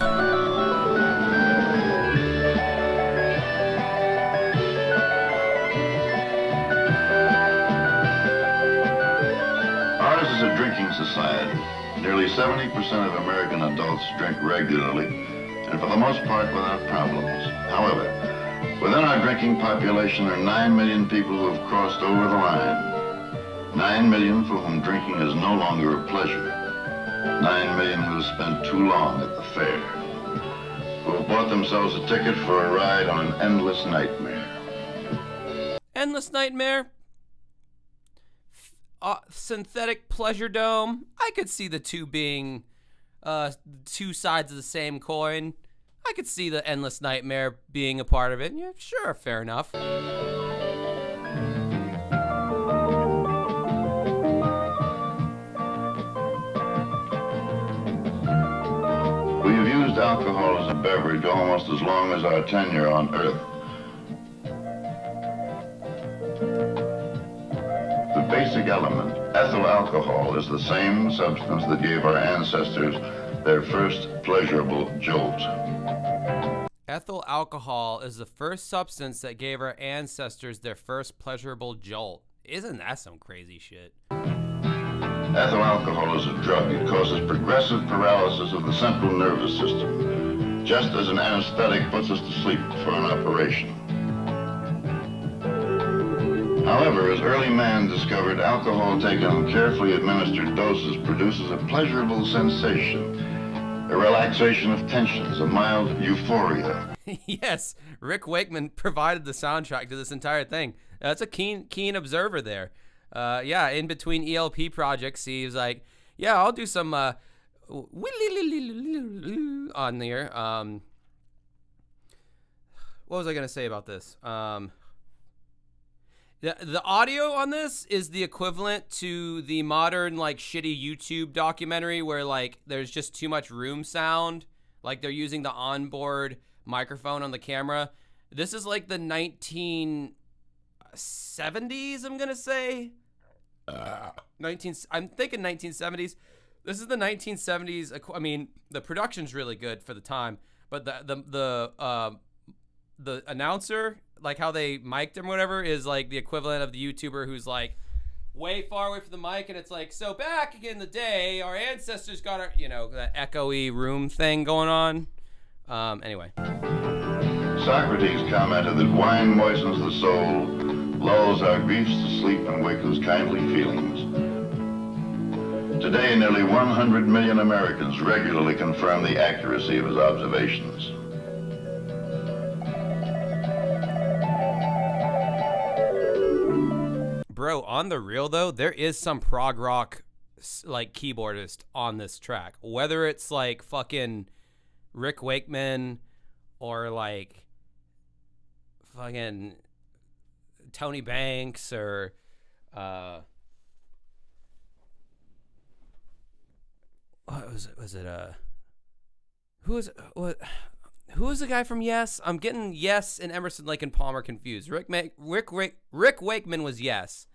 Ours is a drinking society. Nearly 70% of American adults drink regularly, and for the most part without problems. However, within our drinking population are 9 million people who have crossed over the line. 9 million for whom drinking is no longer a pleasure. 9 million who have spent too long at the fair. Who have bought themselves a ticket for a ride on an endless nightmare. Endless nightmare? Synthetic pleasure dome? I could see the two being two sides of the same coin. I could see the endless nightmare being a part of it. Yeah, sure, fair enough. We have used alcohol as a beverage almost as long as our tenure on Earth. The basic element, ethyl alcohol, is the same substance that gave our ancestors their first pleasurable jolt. Ethyl alcohol is the first substance that gave our ancestors their first pleasurable jolt. Isn't that some crazy shit? Ethyl alcohol is a drug. It causes progressive paralysis of the central nervous system, just as an anesthetic puts us to sleep for an operation. However, as early man discovered, alcohol taken in carefully administered doses produces a pleasurable sensation, a relaxation of tensions, a mild euphoria. Yes, Rick Wakeman provided the soundtrack to this entire thing. That's a keen observer there. Yeah, in between ELP projects, he was like, yeah, I'll do some on there. What was I going to say about this? The audio on this is the equivalent to the modern, like, shitty YouTube documentary where, like, there's just too much room sound. Like they're using the onboard microphone on the camera. This is like the 1970s, I'm gonna say. I'm thinking 1970s. This is the 1970s. I mean, the production's really good for the time, but the announcer, like how they mic'd him or whatever, is like the equivalent of the YouTuber who's like way far away from the mic, and it's like, so back in the day, our ancestors got our, that echoey room thing going on. Anyway. Socrates commented that wine moistens the soul, lulls our griefs to sleep, and wakens kindly feelings. Today, nearly 100 million Americans regularly confirm the accuracy of his observations. Bro, on the real though, there is some prog rock like keyboardist on this track. Whether it's like fucking Rick Wakeman or like fucking Tony Banks or what was it who was the guy from Yes? I'm getting Yes and Emerson, Lake and Palmer confused. Rick Wakeman was Yes.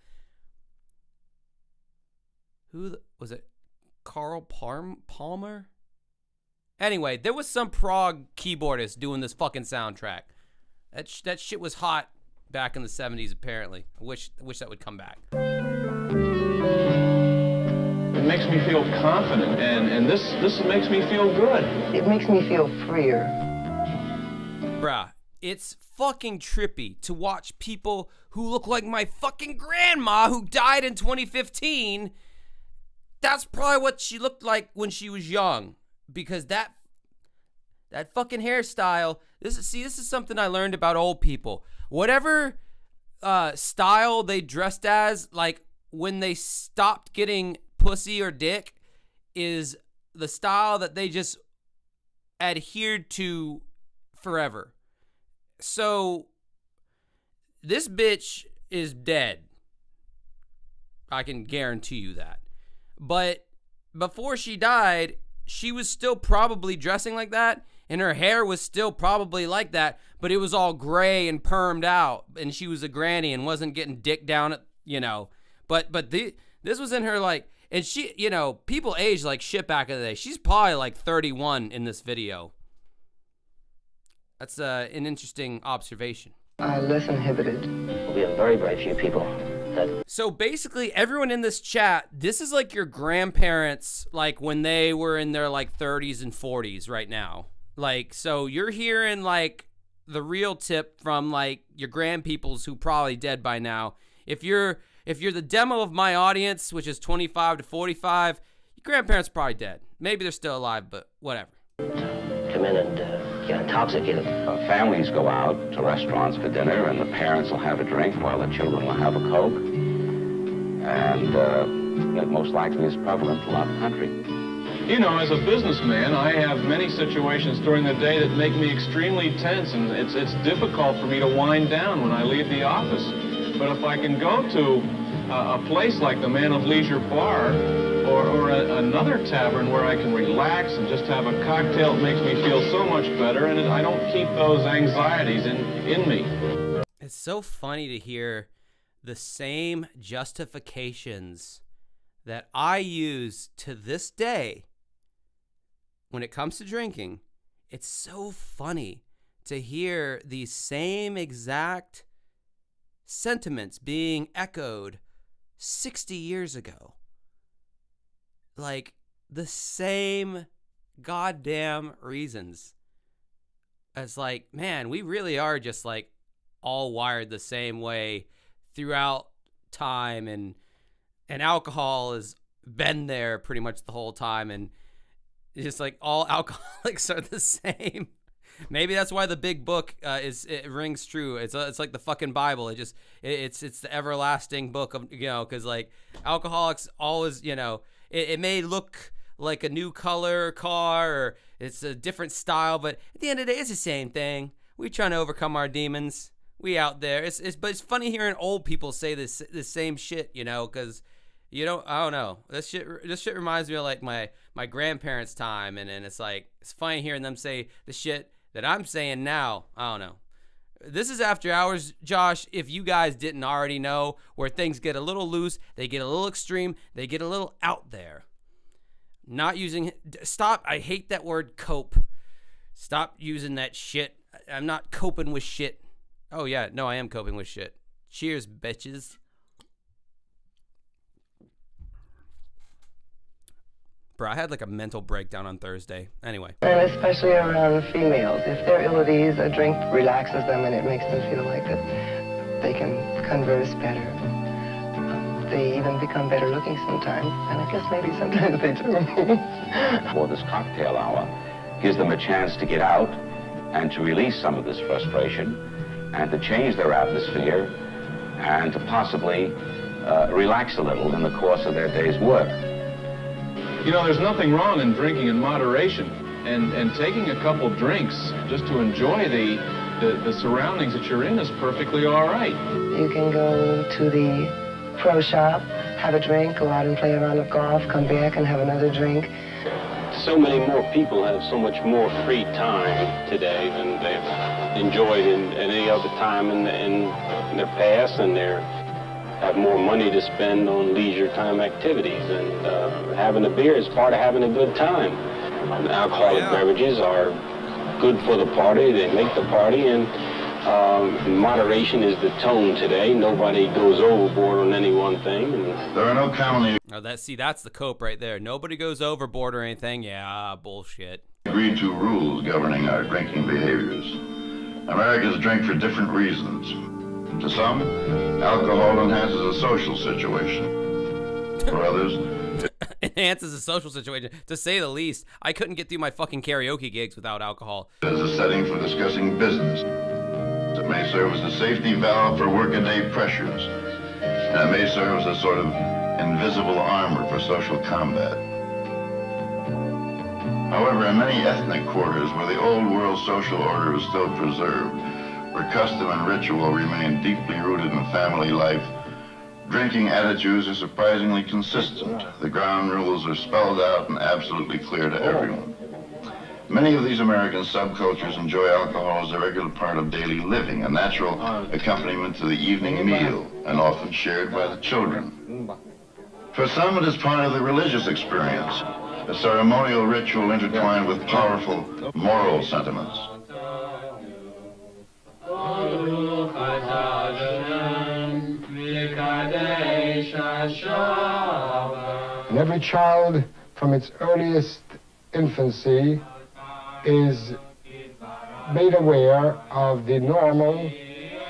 Was it? Carl Palmer? Anyway, there was some prog keyboardist doing this fucking soundtrack. That shit was hot back in the 70s, apparently. I wish that would come back. It makes me feel confident, and this makes me feel good. It makes me feel freer. Bruh, it's fucking trippy to watch people who look like my fucking grandma who died in 2015. That's probably what she looked like when she was young, because that fucking hairstyle. This is something I learned about old people. Whatever style they dressed as, like when they stopped getting pussy or dick, is the style that they just adhered to forever. So this bitch is dead. I can guarantee you that. But before she died, she was still probably dressing like that, and her hair was still probably like that, but it was all gray and permed out, and she was a granny and wasn't getting dick down at, But this was in her, like, and she, people age like shit back in the day. She's probably like 31 in this video. That's an interesting observation. Less inhibited. We have very, very few people. So basically, everyone in this chat, this is like your grandparents, like when they were in their like 30s and 40s right now. Like, so you're hearing like the real tip from like your grandpeoples who probably dead by now. If you're the demo of my audience, which is 25 to 45, your grandparents are probably dead. Maybe they're still alive, but whatever. Come in and get intoxicated. Families go out to restaurants for dinner, and the parents will have a drink while the children will have a Coke. And it most likely is prevalent throughout the country. As a businessman, I have many situations during the day that make me extremely tense, and it's difficult for me to wind down when I leave the office. But if I can go to a place like the Man of Leisure Bar or another tavern where I can relax and just have a cocktail, it makes me feel so much better, and I don't keep those anxieties in me. It's so funny to hear the same justifications that I use to this day when it comes to drinking. It's so funny to hear these same exact sentiments being echoed 60 years ago. Like the same goddamn reasons. It's like, man, we really are just like all wired the same way throughout time, and alcohol has been there pretty much the whole time, and it's just like all alcoholics are the same. Maybe that's why the big book it rings true. It's like the fucking Bible. It's the everlasting book of, because like alcoholics always, it may look like a new color car or it's a different style, but at the end of the day, it's the same thing. We trying to overcome our demons. We out there. But it's funny hearing old people say this same shit, because I don't know. This shit reminds me of like my grandparents' time, and it's like, it's funny hearing them say the shit that I'm saying now. I don't know. This is After Hours, Josh. If you guys didn't already know, where things get a little loose, they get a little extreme, they get a little out there. Not using, stop, I hate that word cope. Stop using that shit. I'm not coping with shit. Oh yeah, no, I am coping with shit. Cheers, bitches. Bro, I had like a mental breakdown on Thursday. Anyway. And especially around females. If they're ill at ease, a drink relaxes them and it makes them feel like that they can converse better. They even become better looking sometimes. And I guess maybe sometimes they do. For this cocktail hour gives them a chance to get out and to release some of this frustration and to change their atmosphere and to possibly relax a little in the course of their day's work. You know, there's nothing wrong in drinking in moderation and taking a couple drinks just to enjoy the surroundings that you're in is perfectly all right. You can go to the pro shop, have a drink, go out and play a round of golf, come back and have another drink. So many more people have so much more free time today than they've enjoyed in any other time in their past, and they have more money to spend on leisure time activities, and having a beer is part of having a good time. Alcoholic beverages are good for the party, they make the party, and moderation is the tone today. Nobody goes overboard on any one thing. And there are no commonly that's the cope right there. Nobody goes overboard or anything. Yeah, bullshit. agreed to rules governing our drinking behaviors. Americans drink for different reasons. To some, alcohol enhances a social situation. For others, enhances a social situation, to say the least. I couldn't get through my fucking karaoke gigs without alcohol. as a setting for discussing business. It may serve as a safety valve for workaday pressures, and it may serve as a sort of invisible armor for social combat. However, in many ethnic quarters where the old world social order is still preserved, where custom and ritual remain deeply rooted in family life, drinking attitudes are surprisingly consistent. The ground rules are spelled out and absolutely clear to everyone. Many of these American subcultures enjoy alcohol as a regular part of daily living, a natural accompaniment to the evening meal, and often shared by the children. For some, it is part of the religious experience, a ceremonial ritual intertwined with powerful moral sentiments. And every child from its earliest infancy is made aware of the normal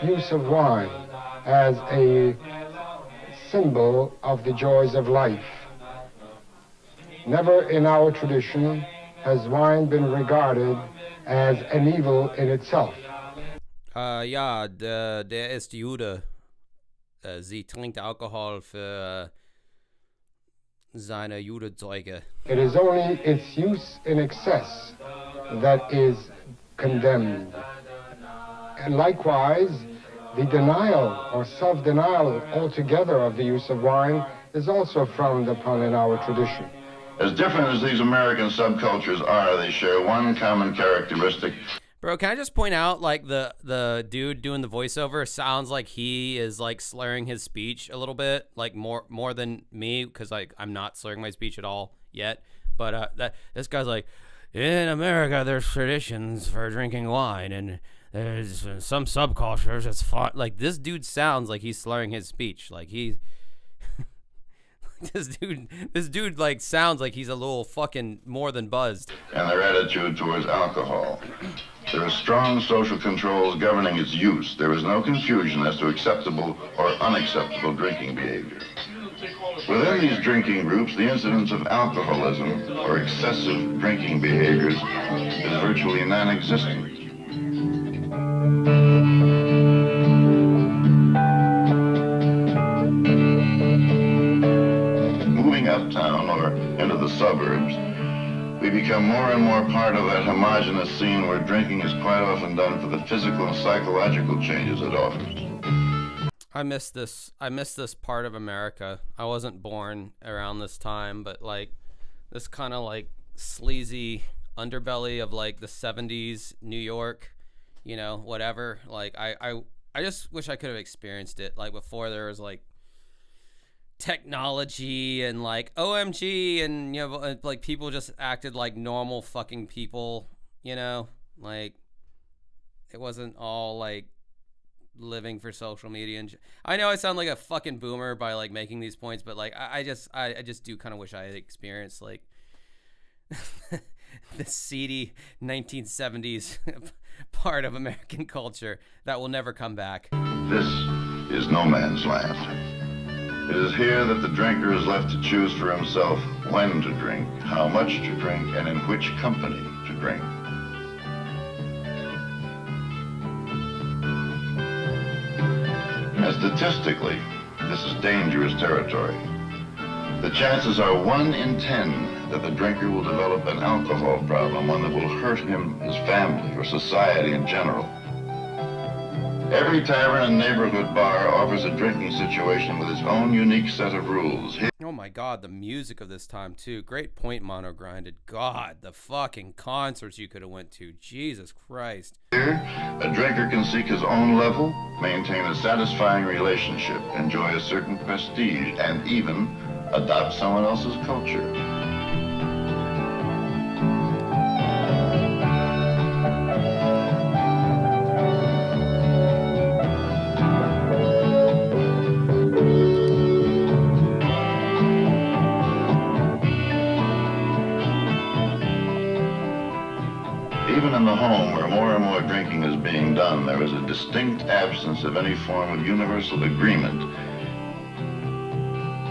use of wine as a symbol of the joys of life. Never in our tradition has wine been regarded as an evil in itself. Ja, der ist Jude. Sie trinkt Alkohol für seine Judezeuge. It is only its use in excess that is condemned. And likewise, the denial or self-denial altogether of the use of wine is also frowned upon in our tradition. As different as these American subcultures are, they share one common characteristic. Bro, can I just point out, like, the dude doing the voiceover sounds like he is, like, slurring his speech a little bit, like, more than me, because, like, I'm not slurring my speech at all yet. But this guy's like, in America, there's traditions for drinking wine, and there's some subcultures, it's fun. Like, this dude sounds like he's slurring his speech. Like, he's... This dude, like, sounds like he's a little fucking more than buzzed. And their attitude towards alcohol. There are strong social controls governing its use. There is no confusion as to acceptable or unacceptable drinking behavior. Within these drinking groups, the incidence of alcoholism or excessive drinking behaviors is virtually non-existent. Uptown or into the suburbs, we become more and more part of that homogeneous scene where drinking is quite often done for the physical and psychological changes it offers. I miss this part of America. I wasn't born around this time, but like this kind of like sleazy underbelly of like the 70s New York, you know, whatever. Like I just wish I could have experienced it like before there was like technology and like OMG and, you know, like people just acted like normal fucking people, you know, like it wasn't all like living for social media. And I know I sound like a fucking boomer by like making these points, but like I just do kind of wish I had experienced like the seedy 1970s part of American culture that will never come back. This is no man's land. It is here that the drinker is left to choose for himself when to drink, how much to drink, and in which company to drink. And statistically, this is dangerous territory. The chances are 1 in 10 that the drinker will develop an alcohol problem, one that will hurt him, his family, or society in general. Every tavern and neighborhood bar offers a drinking situation with its own unique set of rules. Oh my God, the music of this time too. Great point, Mono Grinded. God, the fucking concerts you could have went to. Jesus Christ. Here, a drinker can seek his own level, maintain a satisfying relationship, enjoy a certain prestige, and even adopt someone else's culture. Even in the home, where more and more drinking is being done, there is a distinct absence of any form of universal agreement.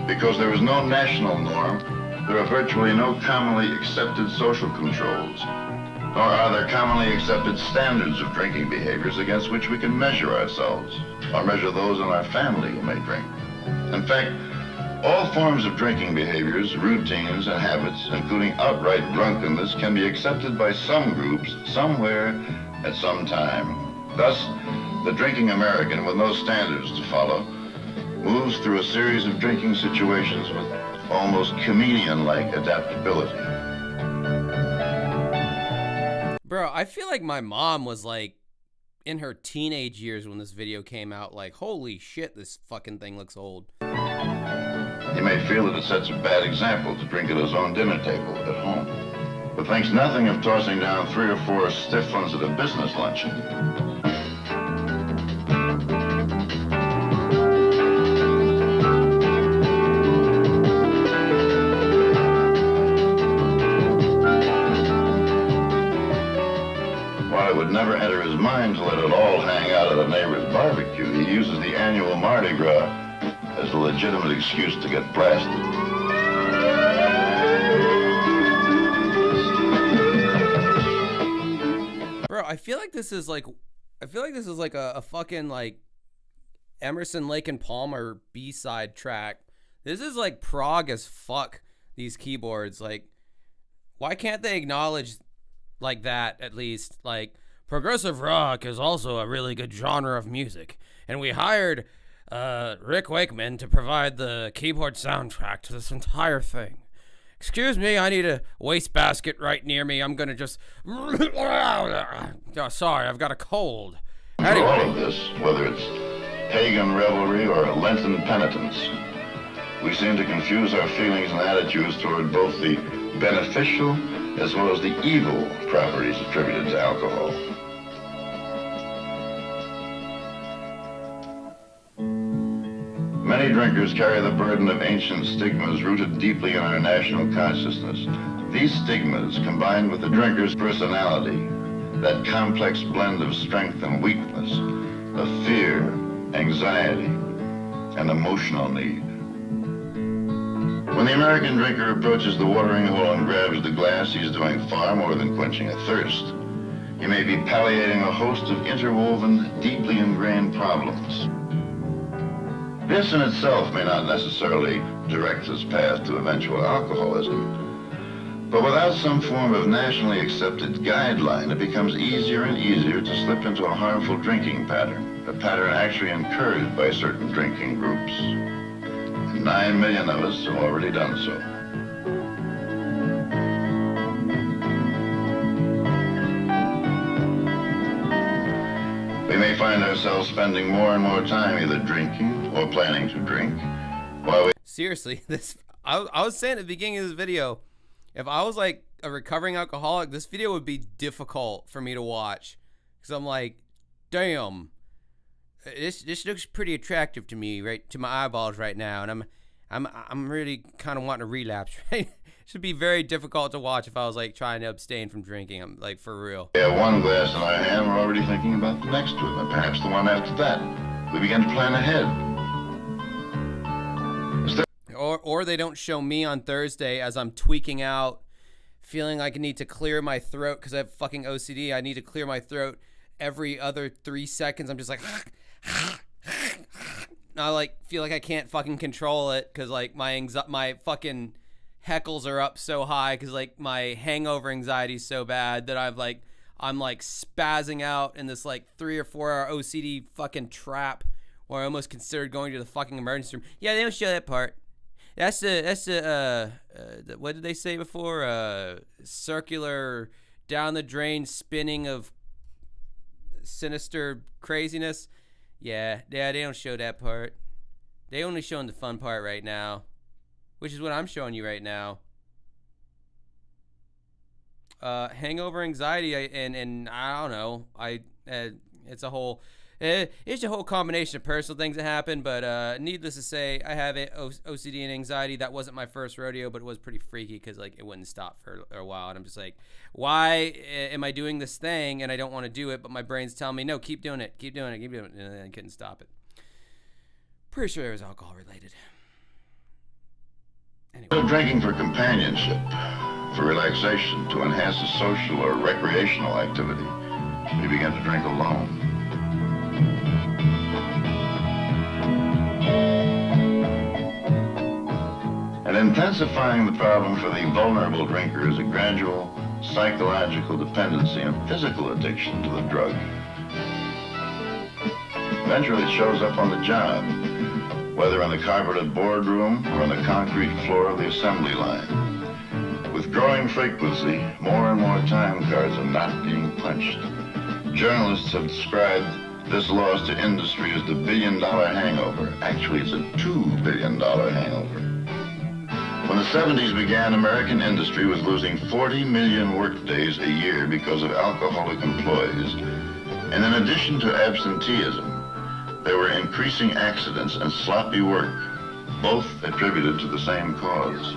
Because there is no national norm, there are virtually no commonly accepted social controls, nor are there commonly accepted standards of drinking behaviors against which we can measure ourselves, or measure those in our family who may drink. In fact, all forms of drinking behaviors, routines, and habits, including outright drunkenness, can be accepted by some groups, somewhere, at some time. Thus, the drinking American, with no standards to follow, moves through a series of drinking situations with almost chameleon-like adaptability. Bro, I feel like my mom was like in her teenage years when this video came out, like, holy shit, this fucking thing looks old. He may feel that it sets a bad example to drink at his own dinner table at home, but thinks nothing of tossing down 3 or 4 stiff ones at a business luncheon. While it would never enter his mind to let it all hang out at a neighbor's barbecue, he uses the annual Mardi Gras as a legitimate excuse to get blasted. Bro, I feel like this is like a fucking like Emerson, Lake and Palmer B-side track. This is like prog as fuck, these keyboards. Like, why can't they acknowledge like that at least? Like, progressive rock is also a really good genre of music, and we hired Rick Wakeman to provide the keyboard soundtrack to this entire thing. Excuse me, I need a wastebasket right near me. I'm gonna just... Oh, sorry, I've got a cold. Anyway. All of this, whether it's pagan revelry or Lenten penitence, we seem to confuse our feelings and attitudes toward both the beneficial as well as the evil properties attributed to alcohol. Many drinkers carry the burden of ancient stigmas rooted deeply in our national consciousness. These stigmas, combined with the drinker's personality, that complex blend of strength and weakness, of fear, anxiety, and emotional need. When the American drinker approaches the watering hole and grabs the glass, he's doing far more than quenching a thirst. He may be palliating a host of interwoven, deeply ingrained problems. This in itself may not necessarily direct his path to eventual alcoholism, but without some form of nationally accepted guideline, it becomes easier and easier to slip into a harmful drinking pattern. a pattern actually encouraged by certain drinking groups. And 9 million of us have already done so. We may find ourselves spending more and more time either drinking or planning to drink while we... Seriously, I was saying at the beginning of this video, if I was like a recovering alcoholic, this video would be difficult for me to watch. Because I'm like, damn, this looks pretty attractive to me, right, to my eyeballs right now. And I'm really kind of wanting to relapse, right? It should be very difficult to watch if I was like trying to abstain from drinking. I'm like, for real. We have one glass in our hand, we're already thinking about the next one, and perhaps the one after that. We begin to plan ahead. Or they don't show me on Thursday as I'm tweaking out, feeling like I need to clear my throat because I have fucking OCD. I need to clear my throat every other 3 seconds. I'm just like, I like feel like I can't fucking control it because like my fucking heckles are up so high because like my hangover anxiety is so bad that I'm like spazzing out in this like 3 or 4 hour OCD fucking trap where I almost considered going to the fucking emergency room. Yeah, they don't show that part. That's the what did they say before? Circular down the drain spinning of sinister craziness. Yeah, they don't show that part. They only showing the fun part right now, which is what I'm showing you right now. Hangover anxiety, and I don't know. It's a whole combination of personal things that happen, but needless to say, I have OCD and anxiety. That wasn't my first rodeo, but it was pretty freaky because like it wouldn't stop for a while, and I'm just like, why am I doing this thing and I don't want to do it, but my brain's telling me, no, keep doing it, and I couldn't stop it. Pretty sure it was alcohol related. Anyway. Drinking for companionship, for relaxation, to enhance a social or recreational activity, we begin to drink alone. And intensifying the problem for the vulnerable drinker is a gradual psychological dependency and physical addiction to the drug. Eventually it shows up on the job, whether in the carpeted boardroom or on the concrete floor of the assembly line. With growing frequency, more and more time cards are not being punched. Journalists have described this loss to industry as the $1 billion hangover. Actually, it's a $2 billion hangover. When the 70s began, American industry was losing 40 million workdays a year because of alcoholic employees. And in addition to absenteeism, there were increasing accidents and sloppy work, both attributed to the same cause.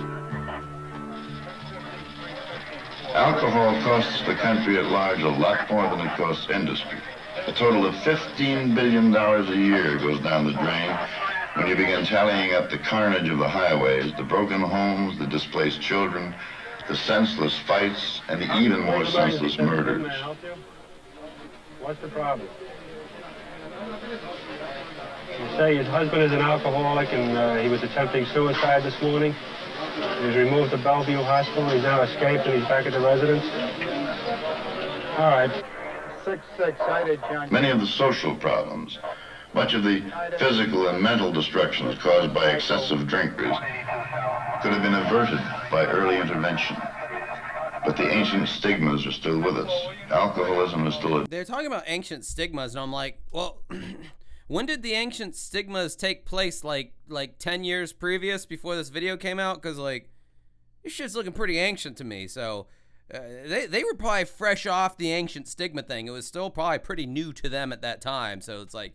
Alcohol costs the country at large a lot more than it costs industry. A total of $15 billion a year goes down the drain when you begin tallying up the carnage of the highways, the broken homes, the displaced children, the senseless fights, and the even more senseless murders. What's the problem? You say his husband is an alcoholic and he was attempting suicide this morning. He was removed to Bellevue Hospital. He's now escaped and he's back at the residence. All right. 6-6, cited John. Many of the social problems, much of the physical and mental destructions caused by excessive drinkers could have been averted by early intervention. But the ancient stigmas are still with us. Alcoholism is still... They're talking about ancient stigmas, and I'm like, well, when did the ancient stigmas take place? Like 10 years previous before this video came out? Because, like, this shit's looking pretty ancient to me, so... They were probably fresh off the ancient stigma thing. It was still probably pretty new to them at that time. So it's like,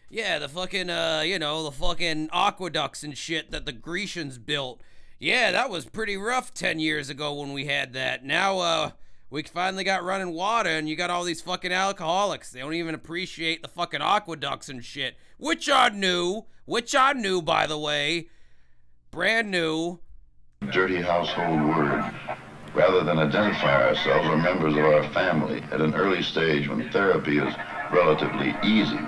yeah, the fucking, the fucking aqueducts and shit that the Grecians built. Yeah, that was pretty rough 10 years ago when we had that. Now, we finally got running water and you got all these fucking alcoholics. They don't even appreciate the fucking aqueducts and shit. Which are new, by the way. Brand new. Dirty household word. Rather than identify ourselves or members of our family at an early stage when therapy is relatively easy,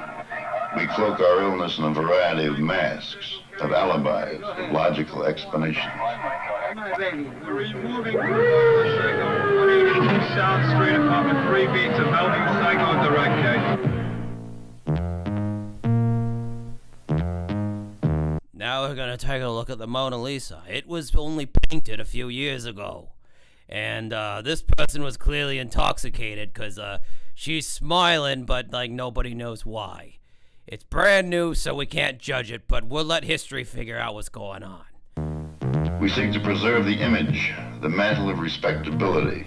we cloak our illness in a variety of masks, of alibis, of logical explanations. We're removing South Street, apartment 3B to Bellevue Psycho Direct. we're gonna take a look at the Mona Lisa. It was only painted a few years ago. And this person was clearly intoxicated because she's smiling, but like nobody knows why. It's brand new, so we can't judge it, but we'll let history figure out what's going on. We seek to preserve the image, the mantle of respectability,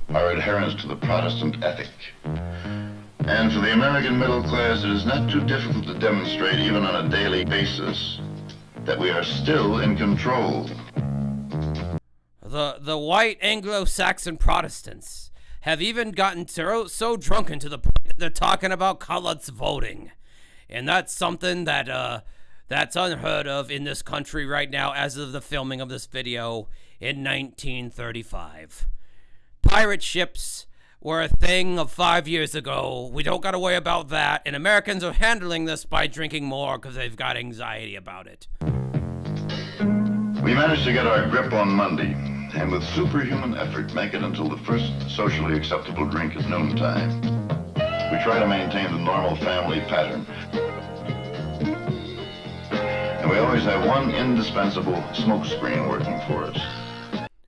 our adherence to the Protestant ethic. And for the American middle class, it is not too difficult to demonstrate, even on a daily basis, that we are still in control. The white Anglo-Saxon Protestants have even gotten so drunken to the point that they're talking about colored voting. And that's something that that's unheard of in this country right now as of the filming of this video in 1935. Pirate ships were a thing of 5 years ago. We don't gotta worry about that, and Americans are handling this by drinking more because they've got anxiety about it. We managed to get our grip on Monday, and with superhuman effort make it until the first socially acceptable drink at noontime. We try to maintain the normal family pattern. And we always have one indispensable smokescreen working for us.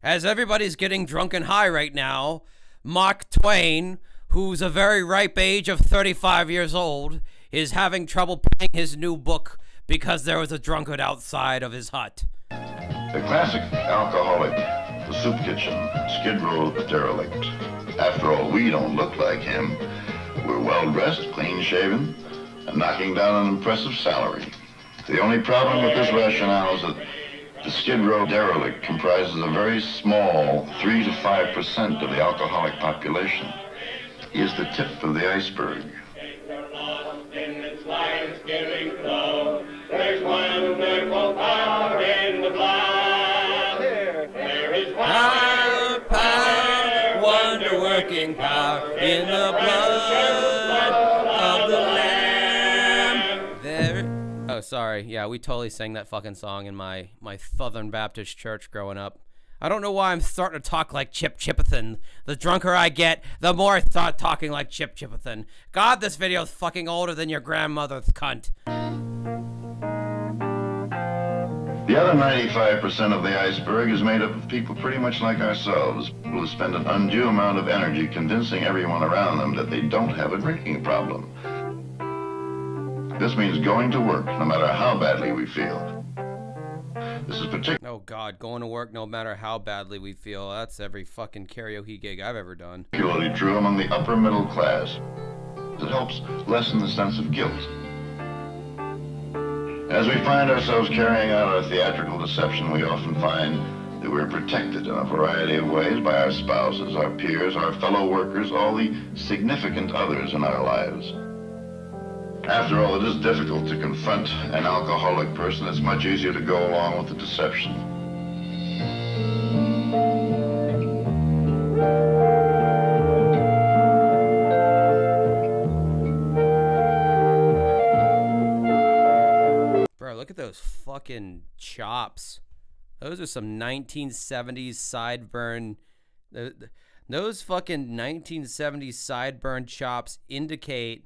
As everybody's getting drunk and high right now, Mark Twain, who's a very ripe age of 35 years old, is having trouble paying his new book because there was a drunkard outside of his hut. The classic alcoholic, the soup kitchen, Skid Row derelict. After all, we don't look like him. We're well-dressed, clean-shaven, and knocking down an impressive salary. The only problem with this rationale is that the Skid Row derelict comprises a very small 3 to 5% of the alcoholic population. He is the tip of the iceberg. There's wonderful power in the blood. There is power, wonder-working power in the blood of the Lamb. There. Oh, sorry. Yeah, we totally sang that fucking song in my Southern Baptist church growing up. I don't know why I'm starting to talk like Chip Chipperton. The drunker I get, the more I start talking like Chip Chipperton. God, this video's fucking older than your grandmother's cunt. The other 95% of the iceberg is made up of people pretty much like ourselves, who spend an undue amount of energy convincing everyone around them that they don't have a drinking problem. This means going to work no matter how badly we feel. This is particularly... Oh God, going to work no matter how badly we feel. That's every fucking karaoke gig I've ever done. Particularly true among the upper middle class. It helps lessen the sense of guilt. As we find ourselves carrying out our theatrical deception, we often find that we're protected in a variety of ways by our spouses, our peers, our fellow workers, all the significant others in our lives. After all, it is difficult to confront an alcoholic person. It's much easier to go along with the deception. Bro, look at those fucking chops. Those are some 1970s sideburn. Those fucking 1970s sideburn chops indicate,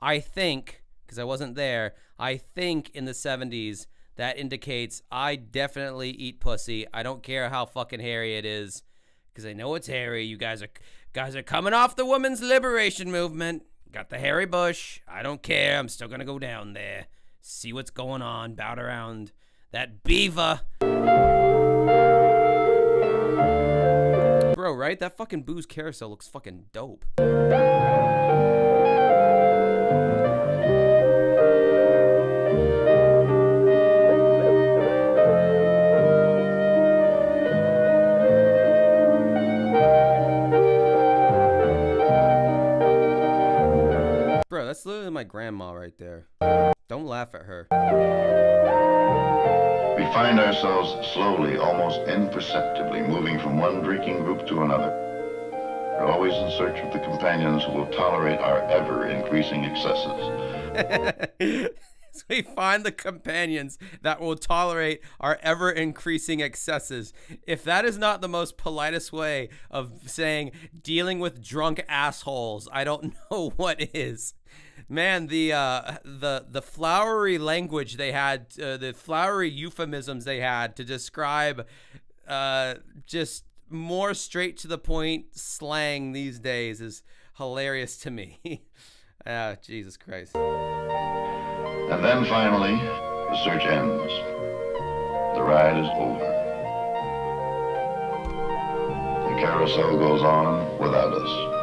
I think, because I wasn't there, I think in the 70s that indicates I definitely eat pussy. I don't care how fucking hairy it is, because I know it's hairy. You guys are coming off the women's liberation movement. Got the hairy bush. I don't care. I'm still gonna go down there, see what's going on, bout around that beaver. Bro, right? That fucking booze carousel looks fucking dope. Bro, that's literally my grandma right there. Don't laugh at her. We find ourselves slowly, almost imperceptibly, moving from one drinking group to another. We're always in search of the companions who will tolerate our ever-increasing excesses. as we find the companions that will tolerate our ever-increasing excesses. If that is not the most politest way of saying dealing with drunk assholes, I don't know what is. Man, the flowery language they had, the flowery euphemisms they had to describe just more straight to the point slang these days is hilarious to me. Jesus Christ. And then finally, the search ends. The ride is over. The carousel goes on without us.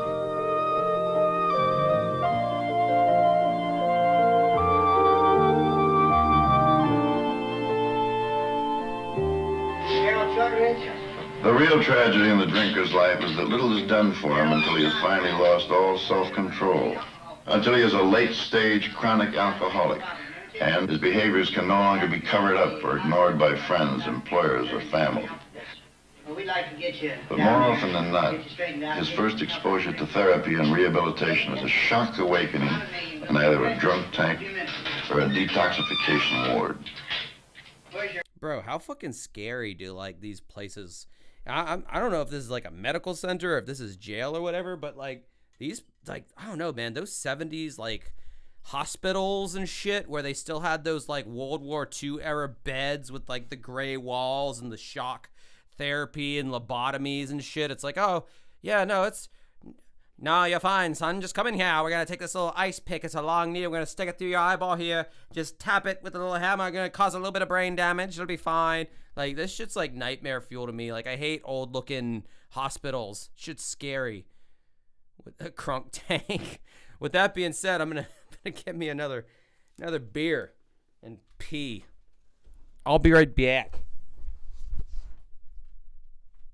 The real tragedy in the drinker's life is that little is done for him until he has finally lost all self-control, until he is a late-stage chronic alcoholic, and his behaviors can no longer be covered up or ignored by friends, employers, or family. Well, we'd like to get you But more often than not, his first exposure to therapy and rehabilitation is a shock awakening in either a drunk tank or a detoxification ward. Bro, how fucking scary do like these places? I don't know if this is like a medical center or if this is jail or whatever, but like these, like, I don't know, man, those 70s like hospitals and shit where they still had those like World War II era beds with like the gray walls and the shock therapy and lobotomies and shit. It's like, oh yeah, no, you're fine, son. Just come in here. We're going to take this little ice pick. It's a long needle. We're going to stick it through your eyeball here. Just tap it with a little hammer. We're going to cause a little bit of brain damage. It'll be fine. Like, this shit's like nightmare fuel to me. Like, I hate old-looking hospitals. Shit's scary. With a crunk tank. With that being said, I'm going to get me another beer and pee. I'll be right back.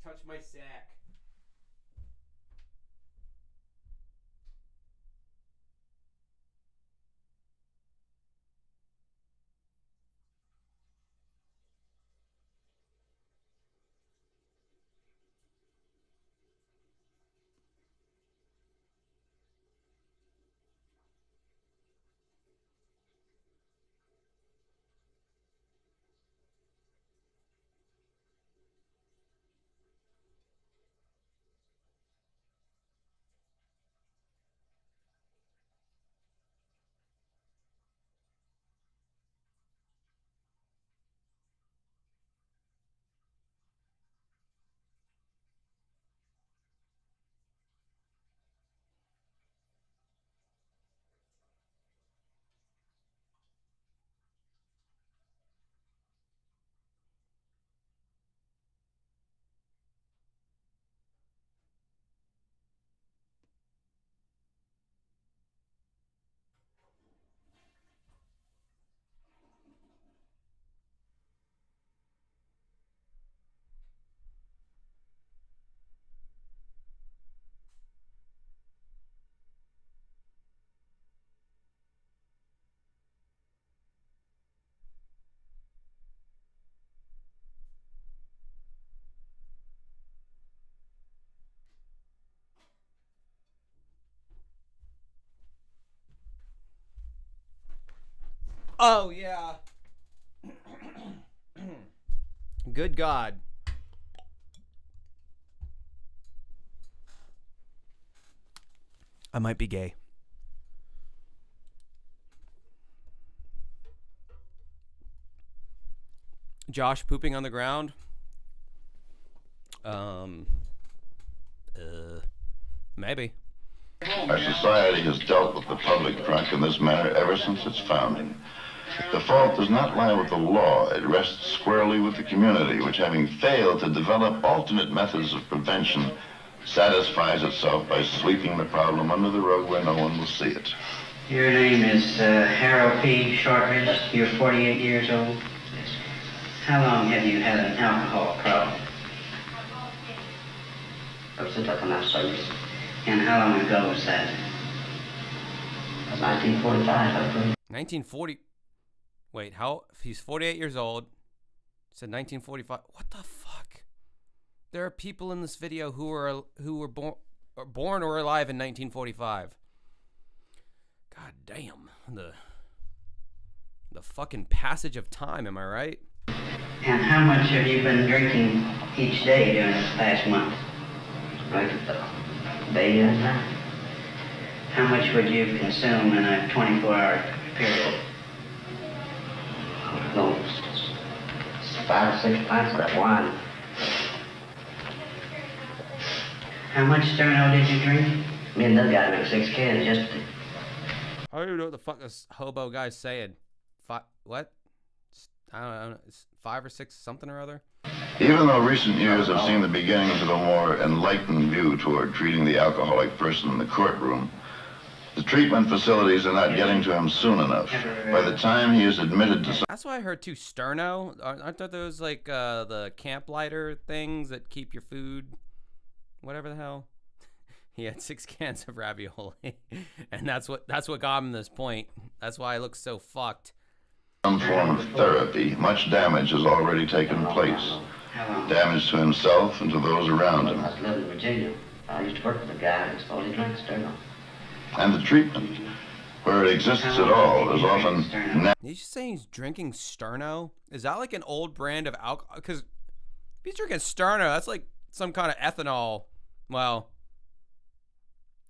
Touch my sack. Oh, yeah. Good God. I might be gay. Josh pooping on the ground. Maybe. Our society has dealt with the public drunk in this manner ever since its founding. The fault does not lie with the law. It rests squarely with the community, which, having failed to develop alternate methods of prevention, satisfies itself by sweeping the problem under the rug where no one will see it. Your name is Harold P. Shortridge. You're 48 years old. How long have you had an alcohol problem? Ever since I come out of service. And how long ago was that? It was 1945, I believe. 1940. Wait, how? If he's 48 years old, said 1945. What the fuck? There are people in this video who were born or alive in 1945. God damn, The fucking passage of time, am I right? And how much have you been drinking each day during this past month? Right at the day at a time. How much would you consume in a 24-hour period? No, 5 or 6 pints of that wine. How much Sterno did you drink? Me and that guy drank 6 cans yesterday. I don't even know what the fuck this hobo guy's saying. What? I don't know. It's 5 or 6 something or other. Even though recent years have seen the beginnings of a more enlightened view toward treating the alcoholic person in the courtroom, the treatment facilities are not getting to him soon enough. By the time he is admitted to... That's what I heard too. Sterno? Aren't those like the camp lighter things that keep your food? Whatever the hell. He had 6 cans of ravioli. And that's what got him this point. That's why I look so fucked. Some form of therapy, much damage has already taken place. Damage to himself and to those around him. I was living in Virginia. I used to work with a guy and told he drank Sterno. And the treatment, where it exists at all, is often... He's just saying he's drinking Sterno? Is that like an old brand of alcohol? Because if he's drinking Sterno, that's like some kind of ethanol. Well,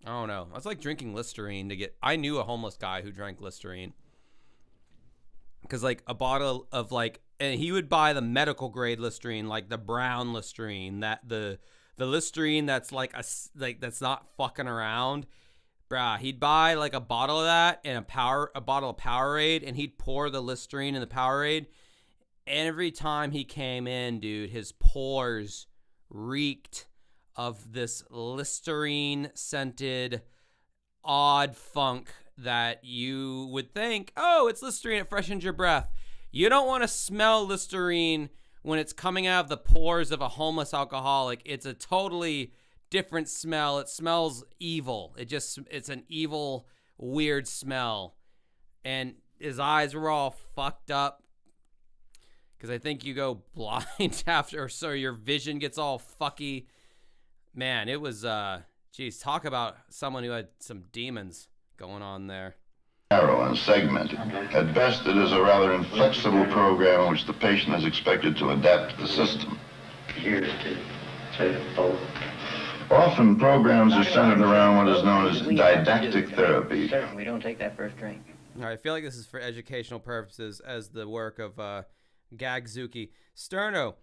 I don't know. That's like drinking Listerine to get... I knew a homeless guy who drank Listerine. Because like a bottle of like... And he would buy the medical grade Listerine, like the brown Listerine. That the Listerine that's like that's not fucking around. Bruh, he'd buy like a bottle of that and a bottle of Powerade, and he'd pour the Listerine in the Powerade. Every time he came in, dude, his pores reeked of this Listerine-scented odd funk that you would think, oh, it's Listerine, it freshens your breath. You don't want to smell Listerine when it's coming out of the pores of a homeless alcoholic. It's a totally different smell. It smells evil. It's an evil, weird smell. And his eyes were all fucked up because I think you go blind after, so your vision gets all fucky. Man, it was, geez, talk about someone who had some demons going on there. Narrow and segmented. At best, it is a rather inflexible program in which the patient is expected to adapt to the system. Here's to both. Often, programs are centered around what is known as didactic therapy. We don't take that first drink. All right, I feel like this is for educational purposes as the work of Gagzuki. Sterno,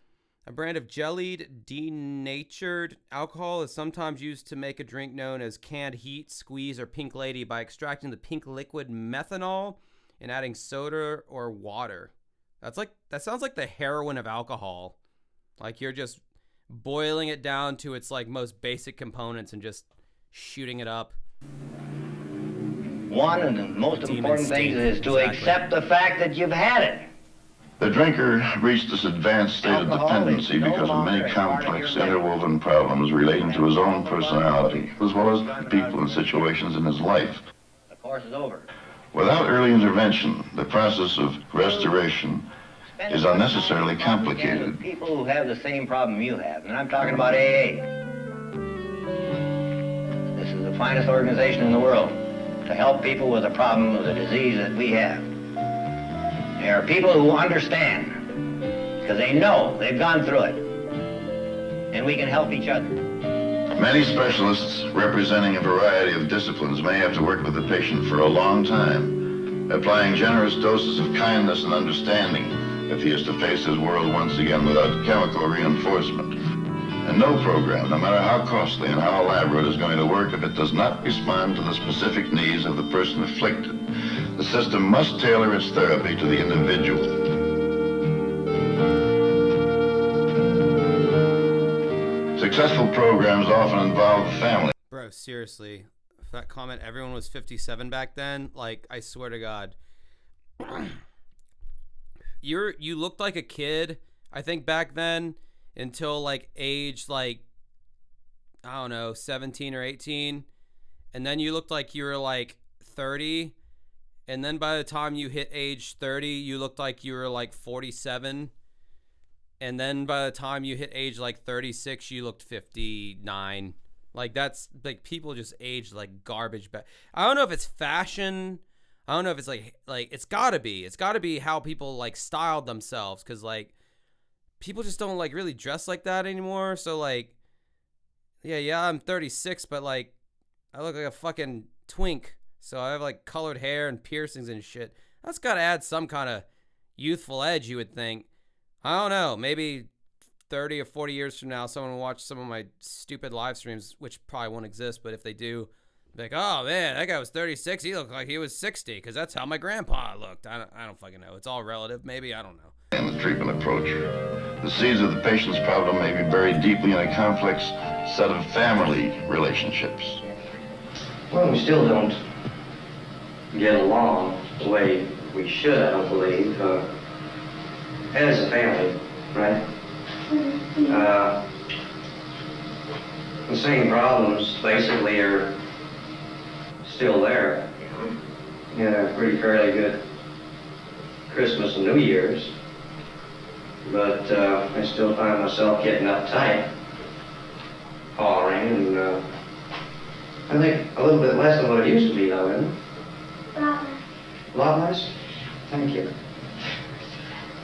a brand of jellied, denatured alcohol, is sometimes used to make a drink known as canned heat, squeeze, or pink lady by extracting the pink liquid methanol and adding soda or water. That sounds like the heroin of alcohol. Like you're just boiling it down to its like most basic components and just shooting it up. One of the most important things is to accept the fact that you've had it. The drinker reached this advanced state of dependency because of many complex interwoven problems relating to his own personality, as well as the people and situations in his life. The course is over. Without early intervention, the process of restoration is unnecessarily complicated. People who have the same problem you have, and I'm talking about AA. This is the finest organization in the world to help people with a problem of the disease that we have. There are people who understand because they know they've gone through it, and we can help each other. Many specialists representing a variety of disciplines may have to work with the patient for a long time, applying generous doses of kindness and understanding if he is to face his world once again without chemical reinforcement. And no program, no matter how costly and how elaborate, is going to work if it does not respond to the specific needs of the person afflicted. The system must tailor its therapy to the individual. Successful programs often involve the family. Bro, seriously, if that comment, everyone was 57 back then, like, I swear to God. You looked like a kid, I think, back then, until like age like, I don't know, 17 or 18, and then you looked like you were like 30, and then by the time you hit age 30 you looked like you were like 47, and then by the time you hit age like 36 you looked 59. Like, that's like, people just age like garbage back. I don't know if it's fashion, I don't know if it's like it's gotta be how people like styled themselves, because like people just don't like really dress like that anymore. So like, yeah, I'm 36, but like I look like a fucking twink. So I have like colored hair and piercings and shit. That's gotta add some kind of youthful edge, you would think. I don't know, maybe 30 or 40 years from now, someone will watch some of my stupid live streams, which probably won't exist, but if they do, be like, oh man, that guy was 36, he looked like he was 60, because that's how my grandpa looked. I don't fucking know. It's all relative, maybe, I don't know. And the treatment approach. The seeds of the patient's problem may be buried deeply in a complex set of family relationships. Well, we still don't get along the way we should, I don't believe, as a family, right? The same problems basically are still there. We had a pretty fairly good Christmas and New Year's, but I still find myself getting uptight, hollering, and I think a little bit less than what it used to be, though, isn't it? A lot less? Thank you.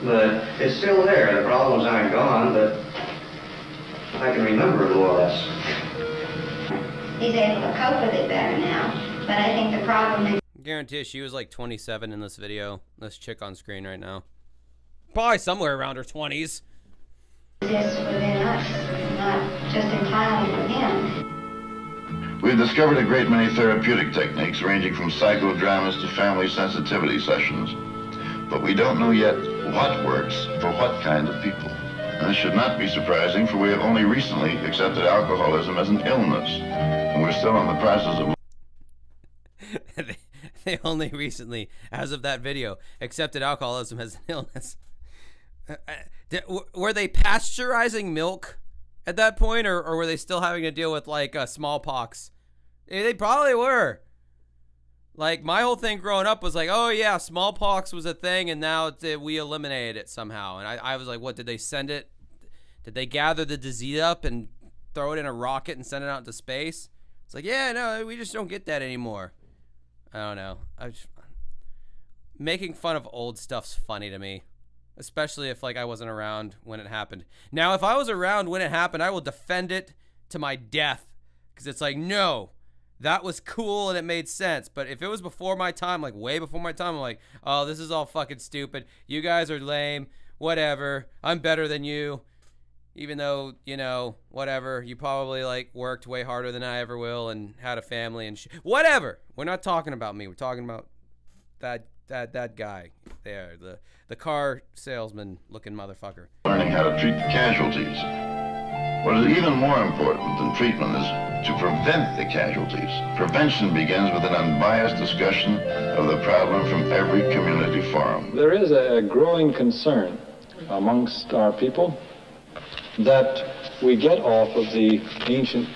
But it's still there. The problems aren't gone, but I can remember it more or less. He's able to cope with it better now, but I think the problem is... Guarantee she was like 27 in this video. This chick on screen right now. Probably somewhere around her 20s. ...exists within us, not just entirely from him. We've discovered a great many therapeutic techniques ranging from psychodramas to family sensitivity sessions. But we don't know yet what works for what kind of people. And this should not be surprising, for we have only recently accepted alcoholism as an illness. And we're still in the process of... They only recently, as of that video, accepted alcoholism as an illness. Were they pasteurizing milk at that point, or were they still having to deal with like smallpox? They probably were. Like, my whole thing growing up was like, oh yeah, smallpox was a thing, and now we eliminated it somehow. And I was like, what, did they send it? Did they gather the disease up and throw it in a rocket and send it out into space? It's like, yeah, no, we just don't get that anymore. I don't know. Making fun of old stuff's funny to me, especially if like I wasn't around when it happened. Now, if I was around when it happened, I will defend it to my death, because it's like, no, that was cool and it made sense. But if it was before my time, like way before my time, I'm like, oh, this is all fucking stupid. You guys are lame. Whatever. I'm better than you. Even though, you know, whatever. You probably like worked way harder than I ever will and had a family and whatever. We're not talking about me. We're talking about that guy there, the car salesman looking motherfucker. Learning how to treat the casualties. What is even more important than treatment is to prevent the casualties. Prevention begins with an unbiased discussion of the problem from every community forum. There is a growing concern amongst our people that we get off of the ancient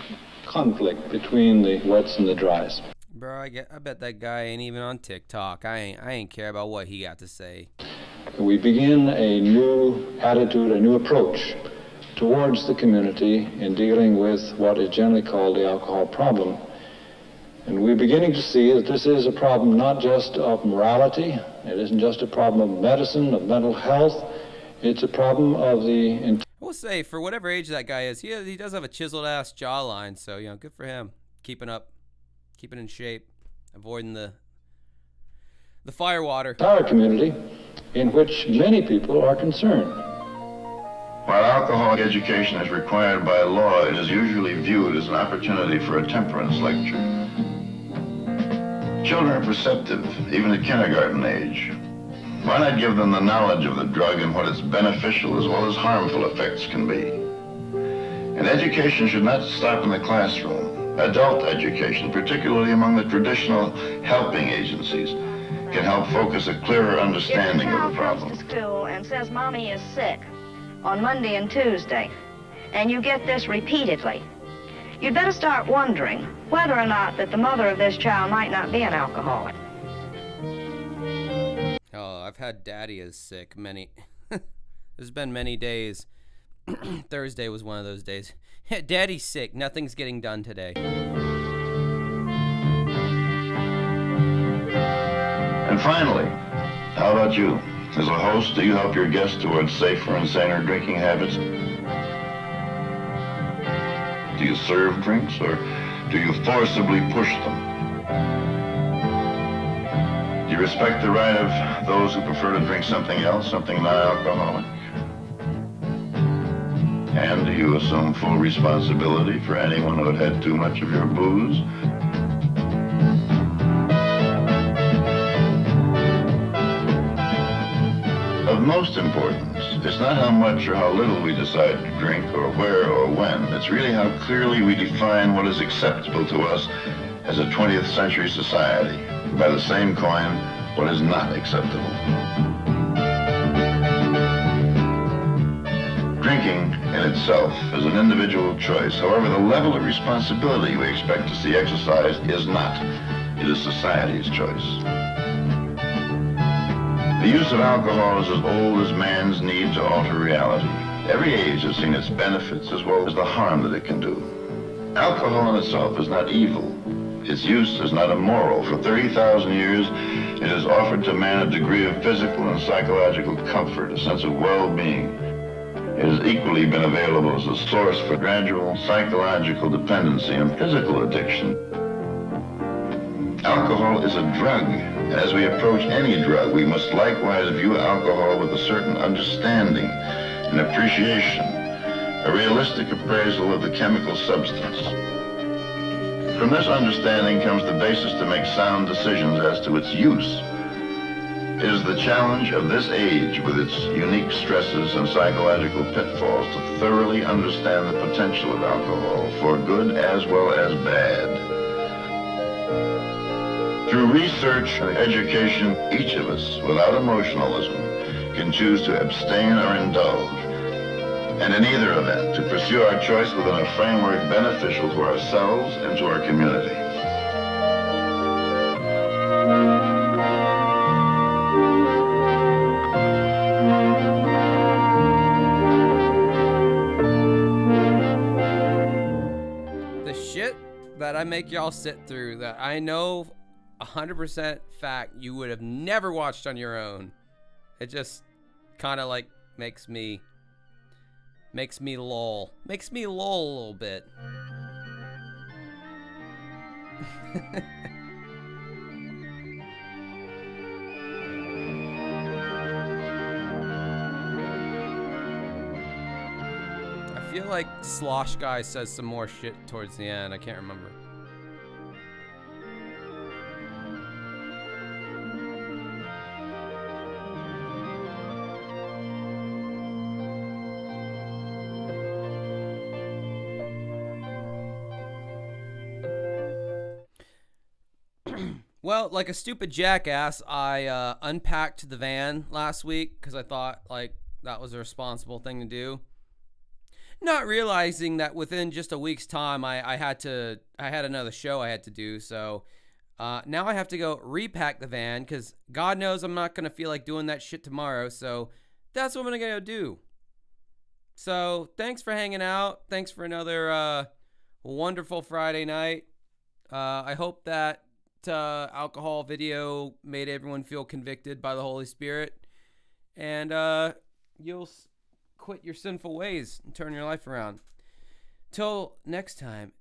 conflict between the wets and the dries. Bro, I bet that guy ain't even on TikTok. I ain't care about what he got to say. We begin a new attitude, a new approach towards the community in dealing with what is generally called the alcohol problem. And we're beginning to see that this is a problem not just of morality, it isn't just a problem of medicine, of mental health, it's a problem of the... I will say, for whatever age that guy is, he does have a chiseled ass jawline, so, you know, good for him. Keeping in shape, avoiding the firewater. Our community, in which many people are concerned. While alcohol education is required by law, it is usually viewed as an opportunity for a temperance lecture. Children are perceptive, even at kindergarten age. Why not give them the knowledge of the drug and what its beneficial as well as harmful effects can be? And education should not stop in the classroom. Adult education, particularly among the traditional helping agencies, can help focus a clearer understanding of the problem. If a child comes to school and says, Mommy is sick, on Monday and Tuesday, and you get this repeatedly, you'd better start wondering whether or not that the mother of this child might not be an alcoholic. Oh, I've had daddy is sick there's been many days. Thursday was one of those days. Daddy's sick, nothing's getting done today. And finally, how about you? As a host, do you help your guests towards safer and saner drinking habits? Do you serve drinks, or do you forcibly push them? Do you respect the right of those who prefer to drink something else, something non-alcoholic? And do you assume full responsibility for anyone who had had too much of your booze? Of most importance, it's not how much or how little we decide to drink, or where or when. It's really how clearly we define what is acceptable to us as a 20th century society. By the same coin, what is not acceptable. Drinking in itself is an individual choice. However, the level of responsibility we expect to see exercised is not. It is society's choice. The use of alcohol is as old as man's need to alter reality. Every age has seen its benefits as well as the harm that it can do. Alcohol in itself is not evil. Its use is not immoral. For 30,000 years, it has offered to man a degree of physical and psychological comfort, a sense of well-being. It has equally been available as a source for gradual psychological dependency and physical addiction. Alcohol is a drug. As we approach any drug, we must likewise view alcohol with a certain understanding and appreciation, a realistic appraisal of the chemical substance. From this understanding comes the basis to make sound decisions as to its use. It is the challenge of this age, with its unique stresses and psychological pitfalls, to thoroughly understand the potential of alcohol, for good as well as bad. Through research and education, each of us, without emotionalism, can choose to abstain or indulge, and in either event, to pursue our choice within a framework beneficial to ourselves and to our community. The shit that I make y'all sit through, that I know 100% fact you would have never watched on your own. It just kind of like makes me lol. Makes me lol a little bit. I feel like Slosh Guy says some more shit towards the end. I can't remember. Well, like a stupid jackass, I unpacked the van last week because I thought like that was a responsible thing to do. Not realizing that within just a week's time, I had another show I had to do. So now I have to go repack the van because God knows I'm not going to feel like doing that shit tomorrow. So that's what I'm going to go do. So thanks for hanging out. Thanks for another wonderful Friday night. I hope that alcohol video made everyone feel convicted by the Holy Spirit. And you'll quit your sinful ways and turn your life around. Till next time.